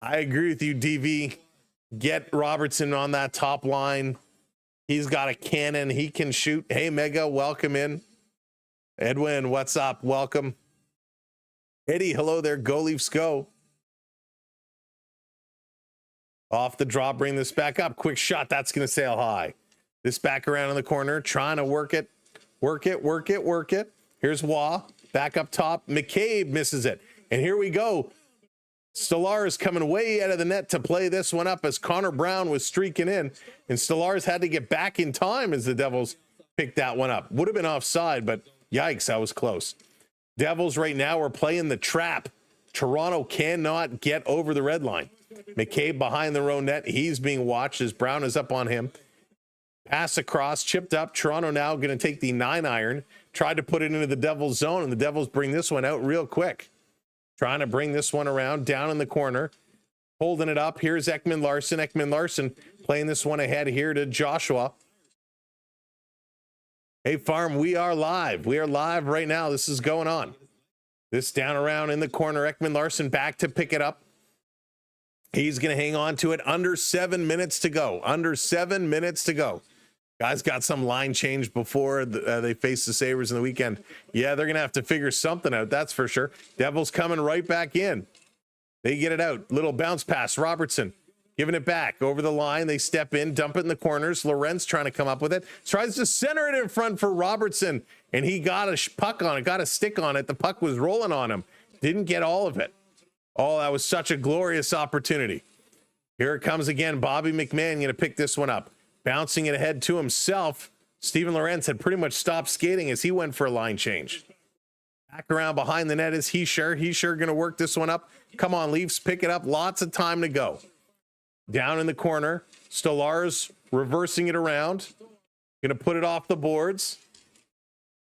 B: I agree with you, DV. Get Robertson on that top line. He's got a cannon. He can shoot. Hey, Mega, welcome in. Edwin, what's up? Welcome. Eddie, hello there. Go Leafs, go. Off the draw, bring this back up. Quick shot. That's going to sail high. This back around in the corner, trying to work it. Work it, work it, work it. Here's Waugh. Back up top. McCabe misses it. And here we go. Stellaris coming way out of the net to play this one up as Connor Brown was streaking in. And Stellaris had to get back in time as the Devils picked that one up. Would have been offside, but yikes, that was close. Devils right now are playing the trap. Toronto cannot get over the red line. McCabe behind the row net. He's being watched as Brown is up on him. Pass across, chipped up. Toronto now going to take the 9-iron. Tried to put it into the Devils zone, and the Devils bring this one out real quick. Trying to bring this one around, down in the corner. Holding it up. Here's Ekman Larson. Ekman Larson playing this one ahead here to Joshua. Hey, Farm, we are live. We are live right now. This is going on. This down around in the corner. Ekman Larson back to pick it up. He's going to hang on to it. Under 7 minutes to go. Under 7 minutes to go. Guys got some line change before they face the Sabres in the weekend. Yeah, they're going to have to figure something out. That's for sure. Devils coming right back in. They get it out. Little bounce pass. Robertson giving it back over the line. They step in, dump it in the corners. Lorenz trying to come up with it. Tries to center it in front for Robertson, and he got a puck on it, got a stick on it. The puck was rolling on him. Didn't get all of it. Oh, that was such a glorious opportunity. Here it comes again. Bobby McMahon going to pick this one up. Bouncing it ahead to himself. Steven Lorenz had pretty much stopped skating as he went for a line change. Back around behind the net is Heischer. Heischer going to work this one up. Come on, Leafs, pick it up. Lots of time to go. Down in the corner. Stolarz reversing it around. Going to put it off the boards.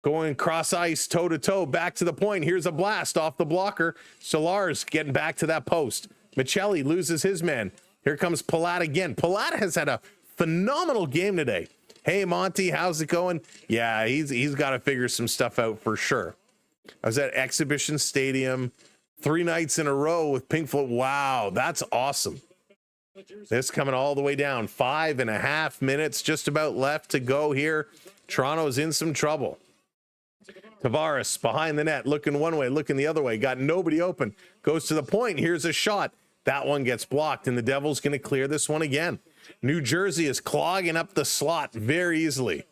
B: Going cross ice, toe to toe, back to the point. Here's a blast off the blocker. Stolarz getting back to that post. Michelli loses his man. Here comes Palat again. Palat has had a phenomenal game today. Hey, Monty, how's it going? Yeah, he's got to figure some stuff out for sure. I was at Exhibition Stadium 3 nights in a row with Pink Floyd. Wow, that's awesome. This coming all the way down. 5.5 minutes just about left to go here. Toronto's in some trouble. Tavares behind the net, looking one way, looking the other way. Got nobody open. Goes to the point. Here's a shot. That one gets blocked, and the Devils going to clear this one again. New Jersey is clogging up the slot very easily.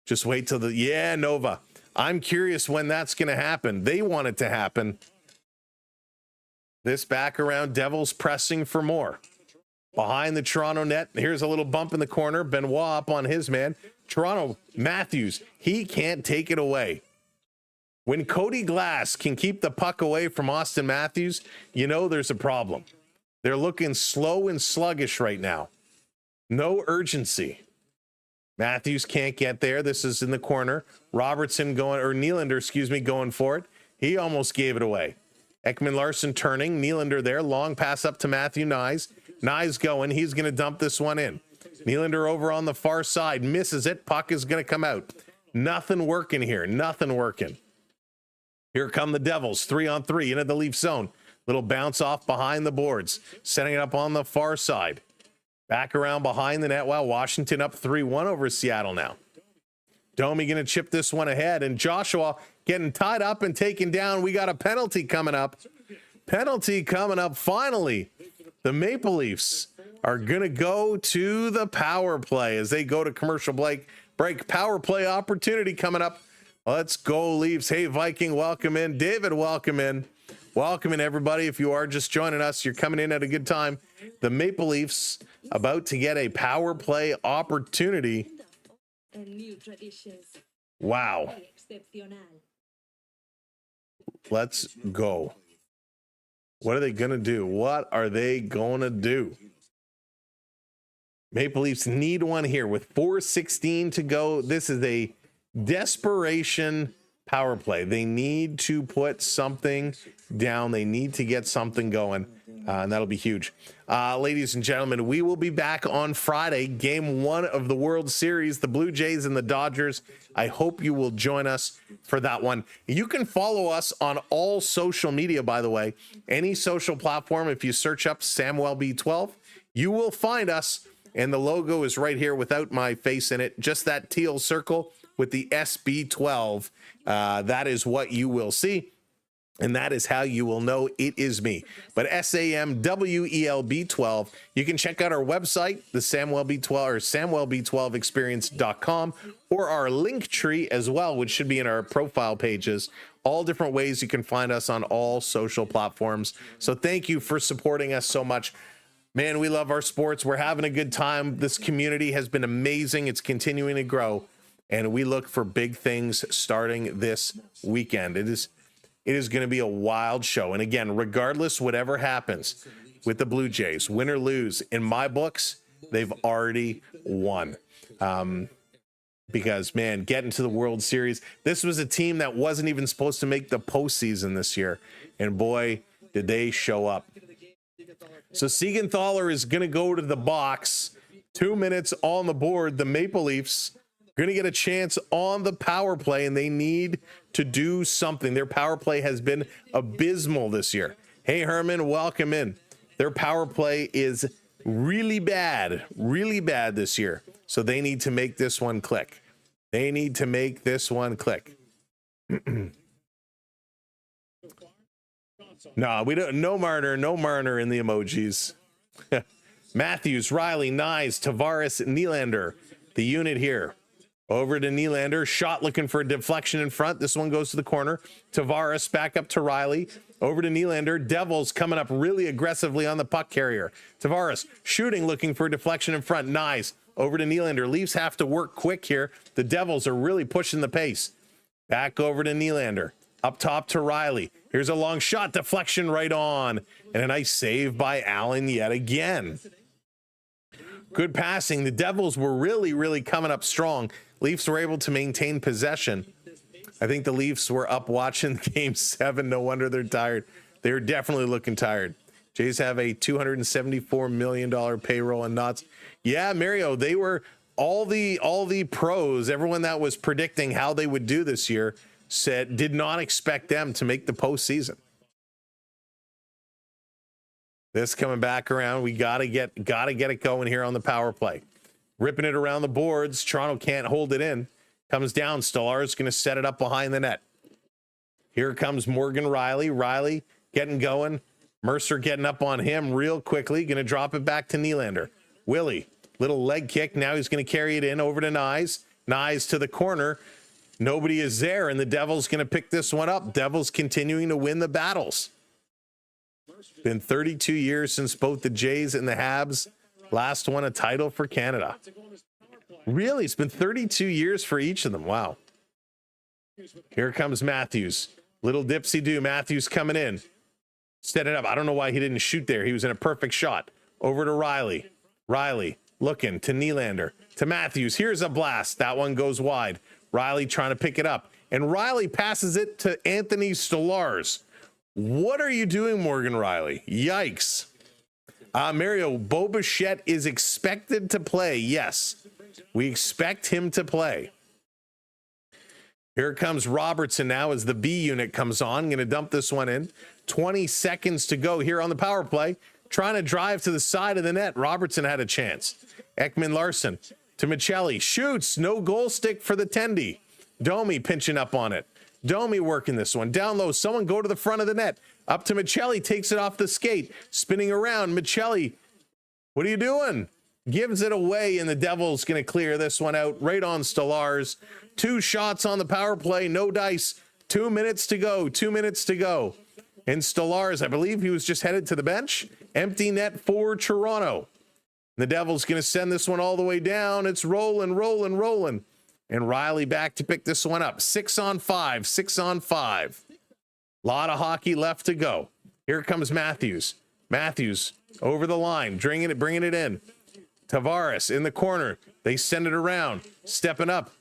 B: Just wait till Nova. I'm curious when that's going to happen. They want it to happen. This back around, Devils pressing for more. Behind the Toronto net, here's a little bump in the corner. Benoit up on his man. Toronto, Matthews, he can't take it away. When Cody Glass can keep the puck away from Austin Matthews, you know there's a problem. They're looking slow and sluggish right now. No urgency. Matthews can't get there. This is in the corner. Robertson Nylander, going for it. He almost gave it away. Ekman Larson turning. Nylander there. Long pass up to Matthew Nyes. Nyes going. He's going to dump this one in. Nylander over on the far side. Misses it. Puck is going to come out. Nothing working here. Nothing working. Here come the Devils. 3-on-3 into the Leaf zone. Little bounce off behind the boards, setting it up on the far side. Back around behind the net. Wow, Washington up 3-1 over Seattle now. Domi going to chip this one ahead, and Joshua getting tied up and taken down. We got a penalty coming up. Penalty coming up. Finally, the Maple Leafs are going to go to the power play as they go to commercial break. Power play opportunity coming up. Let's go, Leafs. Hey, Viking, welcome in. David, welcome in. Welcome in, everybody. If you are just joining us, you're coming in at a good time. The Maple Leafs about to get a power play opportunity. Wow. Let's go. What are they going to do? What are they going to do? Maple Leafs need one here with 4:16 to go. This is a desperation power play. They need to put something down. They need to get something going, and that'll be huge. Ladies and gentlemen, we will be back on Friday, game 1 of the World Series, the Blue Jays and the Dodgers. I hope you will join us for that one. You can follow us on all social media, by the way. Any social platform, if you search up Samwelb12, you will find us, and the logo is right here without my face in it, just that teal circle with the SB12. That is what you will see. And that is how you will know it is me. But SAMWELB12. You can check out our website, the Samwelb12 or Samwelb12 Experience.com, or our link tree as well, which should be in our profile pages. All different ways you can find us on all social platforms. So thank you for supporting us so much. Man, we love our sports. We're having a good time. This community has been amazing. It's continuing to grow. And we look for big things starting this weekend. It is going to be a wild show. And again, regardless, whatever happens with the Blue Jays, win or lose, in my books, they've already won. Because, man, getting to the World Series, this was a team that wasn't even supposed to make the postseason this year. And boy, did they show up. So Siegenthaler is going to go to the box. 2 minutes on the board. The Maple Leafs going to get a chance on the power play, and they need to do something. Their power play has been abysmal this year. Hey, Herman, welcome in. Their power play is really bad this year. So they need to make this one click. They need to make this one click. No, we don't. No Marner in the emojis. Matthews, Riley, Nyes, Tavares, Nylander. The unit here. Over to Nylander. Shot looking for a deflection in front. This one goes to the corner. Tavares back up to Riley. Over to Nylander. Devils coming up really aggressively on the puck carrier. Tavares shooting, looking for a deflection in front. Nyes over to Nylander. Leafs have to work quick here. The Devils are really pushing the pace. Back over to Nylander. Up top to Riley. Here's a long shot. Deflection right on. And a nice save by Allen yet again. Good passing. The Devils were really coming up strong. Leafs were able to maintain possession. I think the Leafs were up watching game 7. No wonder they're tired. They're definitely looking tired. Jays have a $274 million payroll and knots. Yeah, Mario, they were all the pros, everyone that was predicting how they would do this year, did not expect them to make the postseason. This coming back around, we gotta get it going here on the power play. Ripping it around the boards. Toronto can't hold it in. Comes down. Stolar's going to set it up behind the net. Here comes Morgan Riley. Riley getting going. Mercer getting up on him real quickly. Going to drop it back to Nylander. Willie, little leg kick. Now he's going to carry it in over to Nyes. Nyes to the corner. Nobody is there, and the Devils going to pick this one up. Devils continuing to win the battles. Been 32 years since both the Jays and the Habs last won a title for Canada. Really? It's been 32 years for each of them. Wow. Here comes Matthews. Little dipsy-do. Matthews coming in. Set it up. I don't know why he didn't shoot there. He was in a perfect shot. Over to Riley. Riley looking to Nylander. To Matthews. Here's a blast. That one goes wide. Riley trying to pick it up. And Riley passes it to Anthony Stolarz. What are you doing, Morgan Riley? Yikes. Mario, Bo Bichette is expected to play. Yes, we expect him to play. Here comes Robertson now as the B unit comes on. Going to dump this one in. 20 seconds to go here on the power play. Trying to drive to the side of the net. Robertson had a chance. Ekman Larson to Michelli. Shoots. No goal stick for the Tendy. Domi pinching up on it. Domi working this one. Down low. Someone go to the front of the net. Up to Michelli. Takes it off the skate. Spinning around. Michelli. What are you doing? Gives it away, and the Devils going to clear this one out right on Stolarz. 2 shots on the power play. No dice. 2 minutes to go. 2 minutes to go. And Stolarz, I believe he was just headed to the bench. Empty net for Toronto. The Devils going to send this one all the way down. It's rolling, rolling, rolling. And Riley back to pick this one up. 6 on 5. 6 on 5. Lot of hockey left to go. Here comes Matthews. Matthews over the line, bringing it in. Tavares in the corner. They send it around. Stepping up.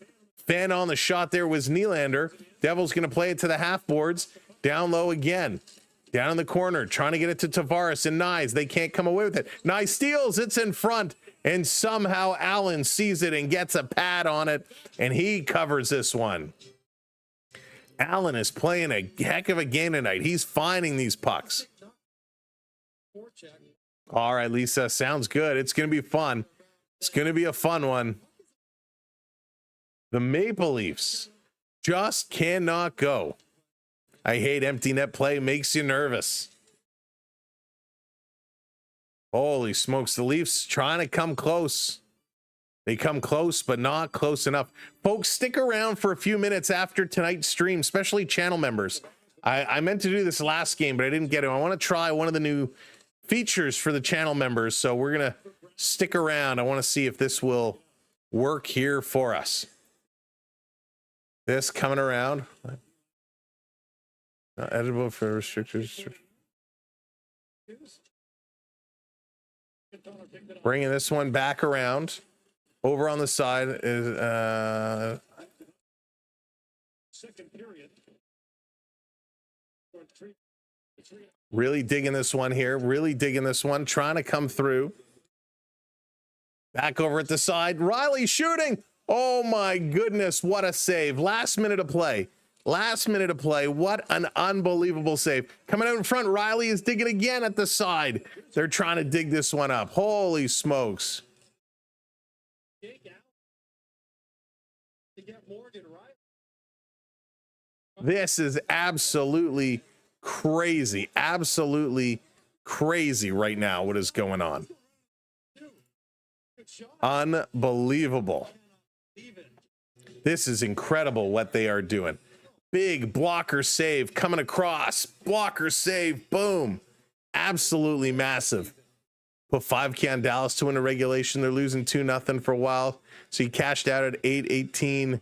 B: Fan on the shot there was Nylander. Devils going to play it to the half boards. Down low again. Down in the corner. Trying to get it to Tavares and Nyes. They can't come away with it. Nyes steals. It's in front. And somehow Allen sees it and gets a pad on it. And he covers this one. Allen is playing a heck of a game tonight. He's finding these pucks. All right, Lisa. Sounds good. It's going to be fun. It's going to be a fun one. The Maple Leafs just cannot go. I hate empty net play. Makes you nervous. Holy smokes. The Leafs trying to come close. They come close, but not close enough. Folks, stick around for a few minutes after tonight's stream, especially channel members. I meant to do this last game, but I didn't get it. I want to try one of the new features for the channel members, so we're going to stick around. I want to see if this will work here for us. This coming around. Not editable for restrictors. Bringing this one back around. Over on the side is
C: Second period.
B: really digging this one here. Really digging this one. Trying to come through. Back over at the side. Riley shooting. Oh my goodness. What a save. Last minute of play. Last minute of play. What an unbelievable save. Coming out in front. Riley is digging again at the side. They're trying to dig this one up. Holy smokes. This is absolutely crazy. Absolutely crazy right now what is going on. Unbelievable. This is incredible what they are doing. Big blocker save coming across. Blocker save. Boom. Absolutely massive. Put 5K on Dallas to win a regulation. They're losing 2-0 for a while. So he cashed out at 8-18.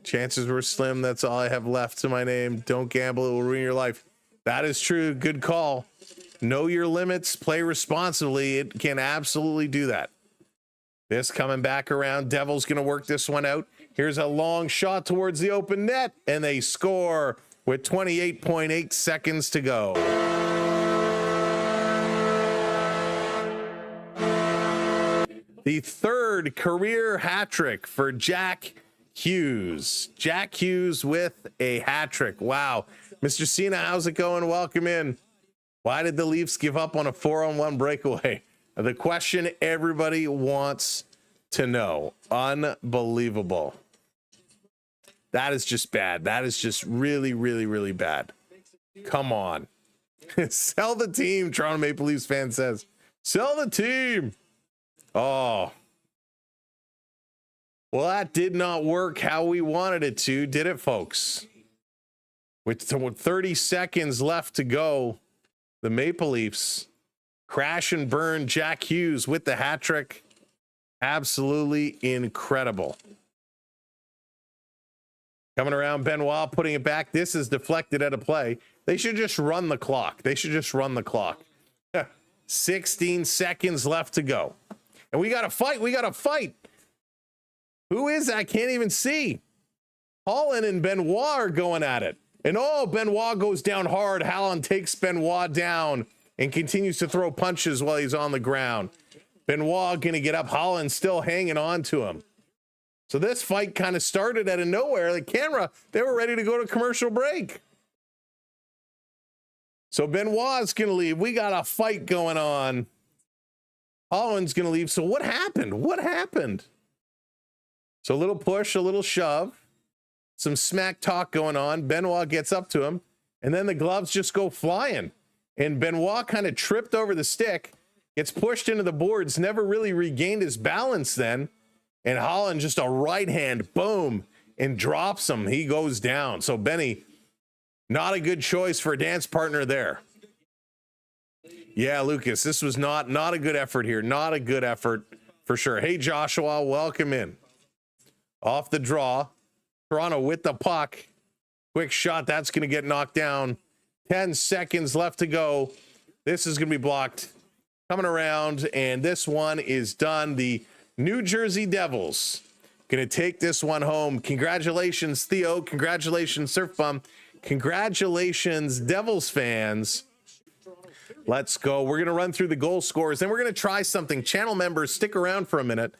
B: Chances were slim. That's all I have left to my name. Don't gamble. It will ruin your life. That is true. Good call. Know your limits. Play responsibly. It can absolutely do that. This coming back around. Devils going to work this one out. Here's a long shot towards the open net. And they score with 28.8 seconds to go. The third career hat trick for Jack Hughes. Jack Hughes with a hat trick. Wow. Mr. Cena, how's it going? Welcome in. Why did the Leafs give up on a 4-on-1 breakaway? The question everybody wants to know. Unbelievable. That is just bad. That is just really, really, really bad. Come on. Sell the team, Toronto Maple Leafs fan says. Sell the team. Oh. Well, that did not work how we wanted it to, did it, folks? With 30 seconds left to go, the Maple Leafs crash and burn. Jack Hughes with the hat trick. Absolutely incredible. Coming around, Benoit putting it back. This is deflected at a play. They should just run the clock. They should just run the clock. 16 seconds left to go. And we got to fight. We got to fight. Who is that? I can't even see. Holland and Benoit are going at it. And oh, Benoit goes down hard. Holland takes Benoit down and continues to throw punches while he's on the ground. Benoit going to get up. Holland still hanging on to him. So this fight kind of started out of nowhere. The camera, they were ready to go to commercial break. So Benoit's going to leave. We got a fight going on. Holland's going to leave. So what happened? What happened? So a little push, a little shove, some smack talk going on. Benoit gets up to him, and then the gloves just go flying. And Benoit kind of tripped over the stick, gets pushed into the boards, never really regained his balance then. And Holland just a right hand, boom, and drops him. He goes down. So Benny, not a good choice for a dance partner there. Yeah, Lucas, this was not a good effort here. Not a good effort for sure. Hey, Joshua, welcome in. Off the draw. Toronto with the puck. Quick shot. That's going to get knocked down. 10 seconds left to go. This is going to be blocked. Coming around, and this one is done. The New Jersey Devils going to take this one home. Congratulations, Theo. Congratulations, Surf Bum. Congratulations, Devils fans. Let's go. We're going to run through the goal scorers, and we're going to try something. Channel members, stick around for a minute.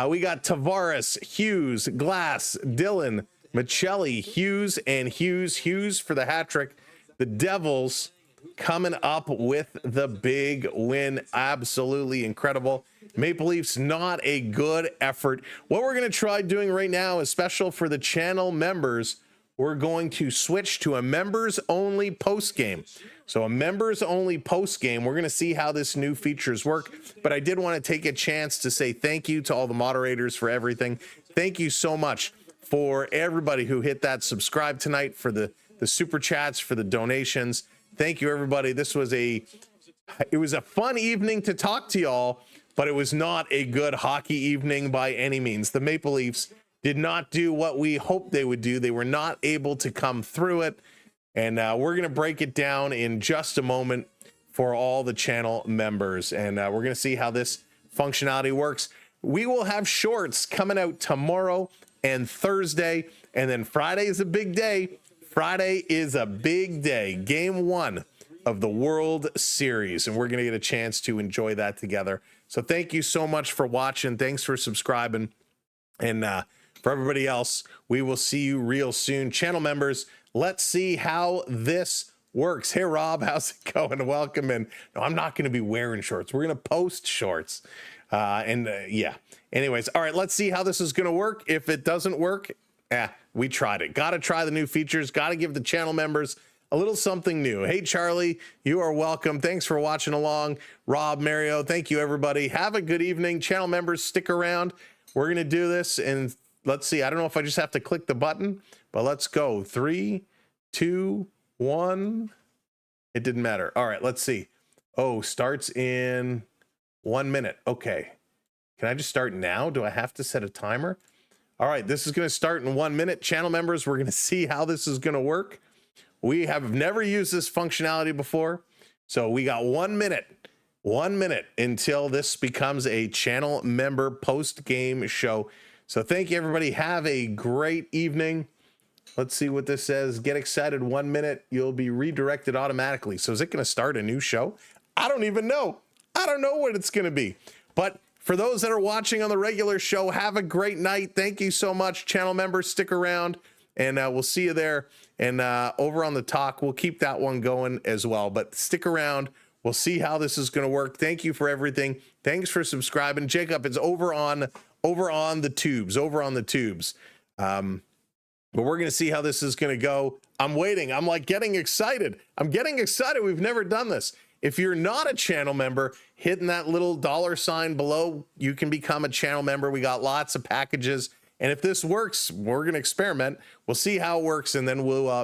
B: We got Tavares, Hughes, Glass, Dillon, Michelli, Hughes, and Hughes for the hat trick. The Devils coming up with the big win. Absolutely incredible. Maple Leafs, not a good effort. What we're going to try doing right now is special for the channel members. We're going to switch to a members only post game. So a members only post game. We're going to see how this new features work. But I did want to take a chance to say thank you to all the moderators for everything. Thank you so much for everybody who hit that subscribe tonight, for the super chats, for the donations. Thank you, everybody. It was a fun evening to talk to y'all, but it was not a good hockey evening by any means. The Maple Leafs did not do what we hoped they would do. They were not able to come through it. And we're going to break it down in just a moment for all the channel members. And we're going to see how this functionality works. We will have shorts coming out tomorrow and Thursday. And then Friday is a big day. Friday is a big day. Game 1 of the World Series. And we're going to get a chance to enjoy that together. So thank you so much for watching. Thanks for subscribing. And for everybody else, we will see you real soon. Channel members, let's see how this works. Hey, Rob, how's it going? Welcome in. No, I'm not going to be wearing shorts. We're going to post shorts. Yeah. Anyways, all right, let's see how this is going to work. If it doesn't work, we tried it. Got to try the new features. Got to give the channel members a little something new. Hey, Charlie, you are welcome. Thanks for watching along. Rob, Mario, thank you, everybody. Have a good evening. Channel members, stick around. We're going to do this, and let's see. I don't know if I just have to click the button, but let's go. 3, 2, 1. It didn't matter. All right, let's see. Oh, starts in 1 minute. Okay. Can I just start now? Do I have to set a timer? All right, this is going to start in 1 minute. Channel members, we're going to see how this is going to work. We have never used this functionality before. So we got 1 minute. 1 minute until this becomes a channel member post-game show. So thank you, everybody. Have a great evening. Let's see what this says. Get excited. 1 minute. You'll be redirected automatically. So is it going to start a new show? I don't even know. I don't know what it's going to be. But for those that are watching on the regular show, have a great night. Thank you so much. Channel members, stick around, and we'll see you there. And over on the talk, we'll keep that one going as well. But stick around. We'll see how this is going to work. Thank you for everything. Thanks for subscribing. Jacob, it's over on the tubes. But we're going to see how this is going to go. I'm waiting. I'm like getting excited. We've never done this. If you're not a channel member, hitting that little $sign below, you can become a channel member. We got lots of packages. And if this works, we're going to experiment. We'll see how it works, and then we'll